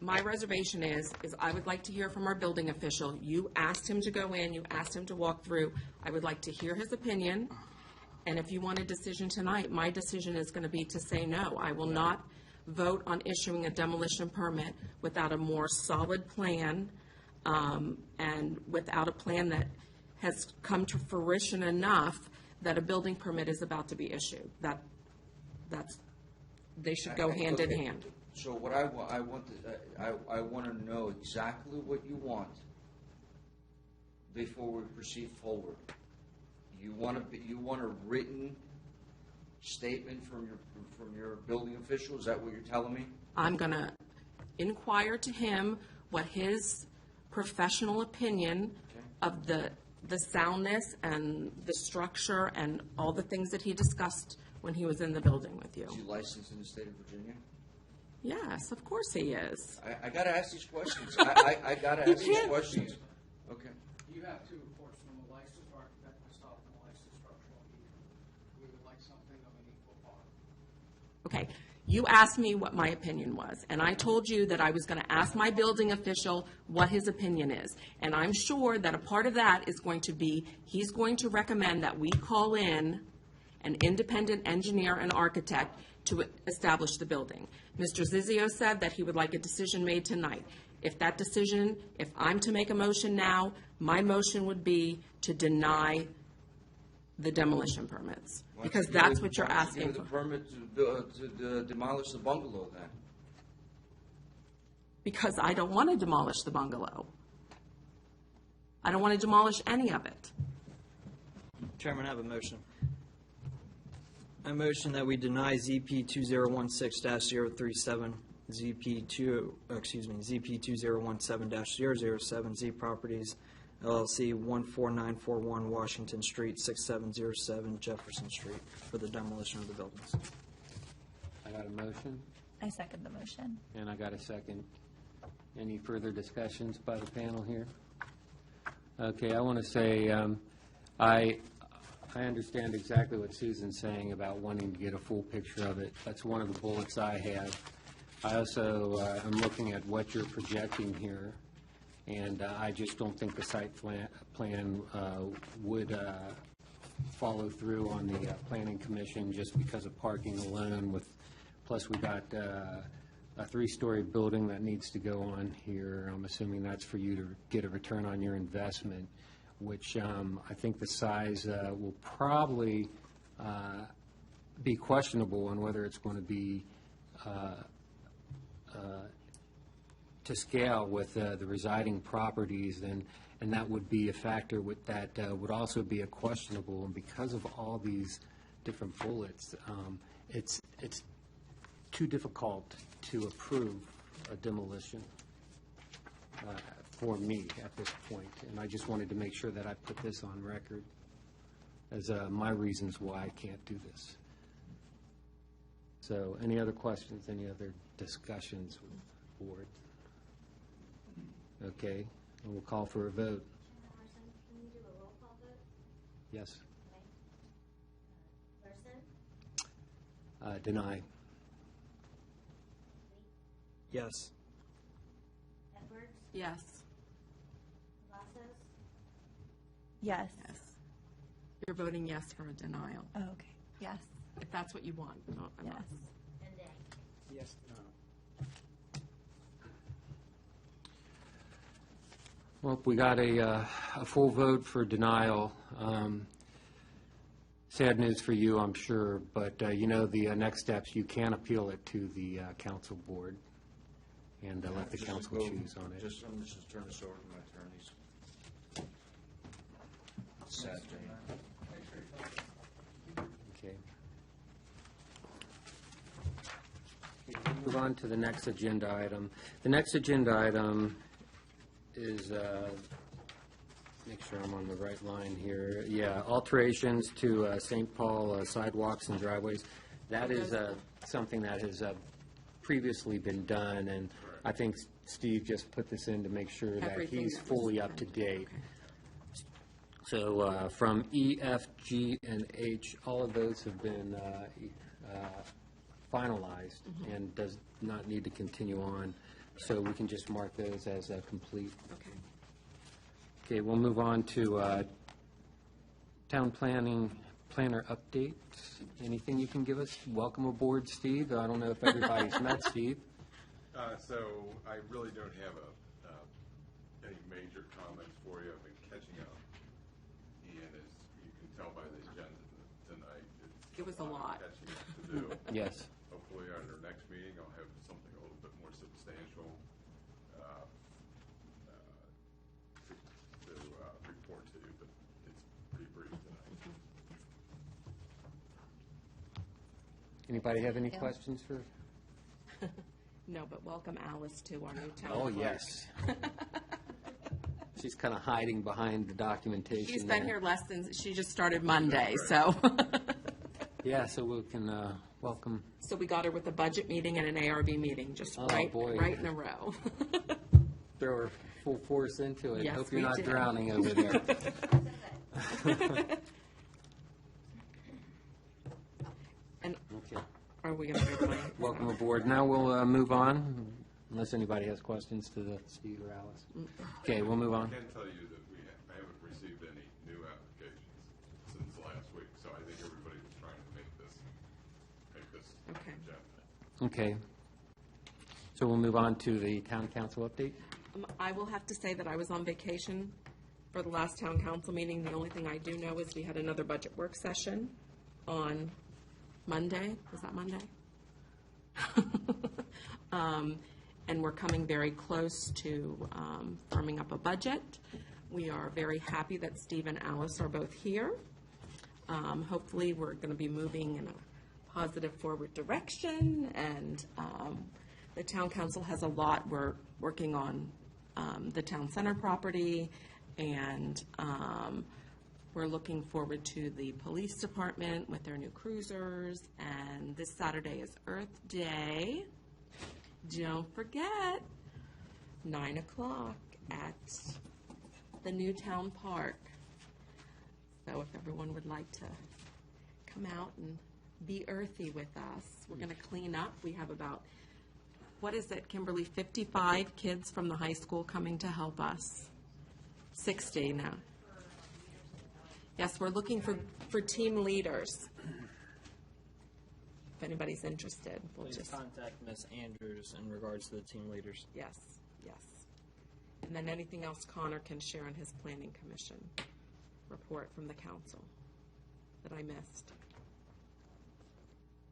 My reservation is I would like to hear from our building official. You asked him to go in, you asked him to walk through. I would like to hear his opinion, and if you want a decision tonight, my decision is going to be to say no. I will not vote on issuing a demolition permit without a more solid plan, and without a plan that has come to fruition enough that a building permit is about to be issued. They should go hand in hand. So what I want to know exactly what you want before we proceed forward. You want a written statement from your building official? Is that what you're telling me? I'm going to inquire to him what his professional opinion of the soundness and the structure and all the things that he discussed when he was in the building with you. Is he licensed in the state of Virginia? Yes, of course he is. I got to ask these questions. I got to ask these questions. Okay. You have 2 reports from a licensed architect, myself, and a licensed structural engineer. We would like something of an equal part. Okay, you asked me what my opinion was, and I told you that I was going to ask my building official what his opinion is. And I'm sure that a part of that is going to be, he's going to recommend that we call in an independent engineer and architect to establish the building. Mr. Zizio said that he would like a decision made tonight. If I'm to make a motion now, my motion would be to deny the demolition permits, because that's what you're asking Give the permit to demolish the bungalow then. Because I don't want to demolish the bungalow. I don't want to demolish any of it. Chairman, I have a motion. I motion that we deny ZP 2016-037, ZP 2017-007 Z Properties LLC 14941 Washington Street, 6707 Jefferson Street for the demolition of the buildings. I got a motion, I second the motion. and I got a second. Any further discussions by the panel here? Okay, I want to say, I understand exactly what Susan's saying about wanting to get a full picture of it. That's one of the bullets I have. I also am looking at what you're projecting here, and I just don't think the site plan would follow through on the Planning Commission just because of parking alone. Plus, we got a 3-story building that needs to go on here. I'm assuming that's for you to get a return on your investment, which I think the size will probably be questionable on whether it's going to be to scale with the residing properties, and that would be a factor that would also be a questionable. And because of all these different bullets, it's too difficult to approve a demolition for me at this point. And I just wanted to make sure that I put this on record as my reasons why I can't do this. So any other questions, any other discussions with the board? Okay, and we'll call for a vote. Can you do a roll call vote? Yes. Larson? Deny. Yes. Edwards? Yes. Cavazos? Yes. Yes. You're voting yes for a denial, Oh, okay. Yes. if that's what you want. No, I'm not. Yes. And Day? Yes, no. Well, we got a full vote for denial. Sad news for you, I'm sure, but you know the next steps, you can appeal it to the council board and let the Just council go- choose on it. I'm just going to turn this over to my attorneys. Sad day. Okay. We'll move on to the next agenda item. The next agenda item is, make sure I'm on the right line here. Yeah, alterations to St. Paul sidewalks and driveways. That is something that has previously been done, and I think Steve just put this in to make sure that Everything he's that was fully up to date. So from E, F, G, and H, all of those have been finalized and does not need to continue on. So we can just mark those as complete. Okay. Okay, we'll move on to town planner update. Anything you can give us? Welcome aboard, Steve. I don't know if everybody's met Steve. So I really don't have any major comments for you. I've been catching up. And as you can tell by the agenda tonight, It was a lot. catching up to do. Yes. Hopefully, at our next meeting, I'll have something a little bit more substantial to report to you, but it's pretty brief tonight. Anybody have any questions for? No, but welcome Alice to our new town. Oh, clerk. yes. She's kind of hiding behind the documentation. She's been there. here less than, she just started Monday, so. Yeah, so we can welcome. So we got her with a budget meeting and an ARB meeting, just Oh, right boy. in a row. Throw her full force into it. Yes, Hope you're we not did. drowning over there. And Okay. are we going to go to my? Welcome aboard. Now we'll move on, unless anybody has questions to Steve or Alice. Okay, we'll move on. I can tell you that I haven't received any new applications since last week, so I think everybody was trying to make this Okay. agenda. Okay. So we'll move on to the town council update. I will have to say that I was on vacation for the last town council meeting. The only thing I do know is we had another budget work session on Monday. Was that Monday? And we're coming very close to firming up a budget. We are very happy that Steve and Alice are both here. Hopefully, we're going to be moving in a positive forward direction, and the town council has a lot. We're working on the town center property, and we're looking forward to the police department with their new cruisers, and this Saturday is Earth Day. Don't forget, 9 o'clock at the new town park. So if everyone would like to come out and be earthy with us, we're going to clean up. We have about, what is it, Kimberly, 55 kids from the high school coming to help us. 60 now. Yes, we're looking for team leaders. If anybody's interested, we'll Please just. contact Ms. Andrews in regards to the team leaders. Yes, yes. And then anything else Connor can share in his planning commission report from the council that I missed.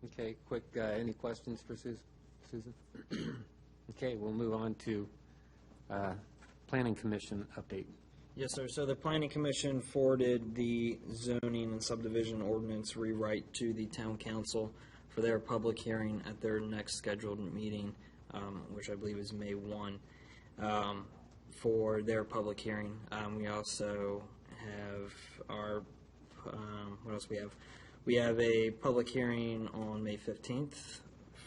Okay, quick, any questions for Susan? Okay, we'll move on to Planning Commission update. Yes, sir. So the Planning Commission forwarded the zoning and subdivision ordinance rewrite to the town council for their public hearing at their next scheduled meeting, which I believe is May 1, for their public hearing. We also have our, what else we have? We have a public hearing on May 15th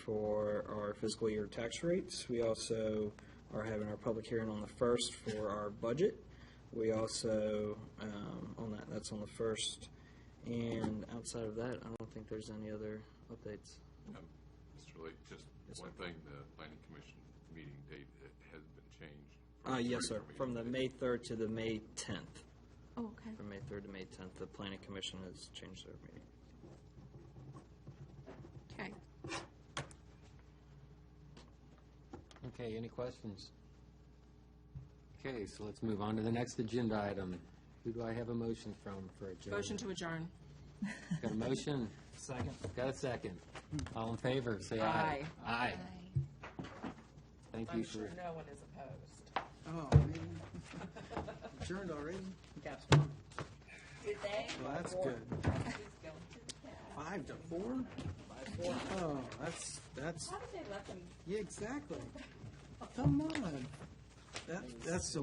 for our fiscal year tax rates. We also are having our public hearing on the 1st for our budget. We also, that's on the 1st. And outside of that, I don't think there's any other updates. Mr. Lee, just Yes, one sir. thing, the planning commission meeting date has been changed. Yes, sir. From the May 3rd to the May 10th. Oh, okay. From May 3rd to May 10th, the Planning Commission has changed their meeting. Okay. Okay, any questions? Okay, so let's move on to the next agenda item. Who do I have a motion from for adjournment? Motion to adjourn. Got a motion? Second. Got a second. All in favor, say aye. Aye. Aye. Thank you for. no one is opposed. Oh, man. Adjourned already? Did they? Well, that's good. 5 to 4? 5-4. Oh, that's. How did they let them? Yeah, exactly. Come on. That's so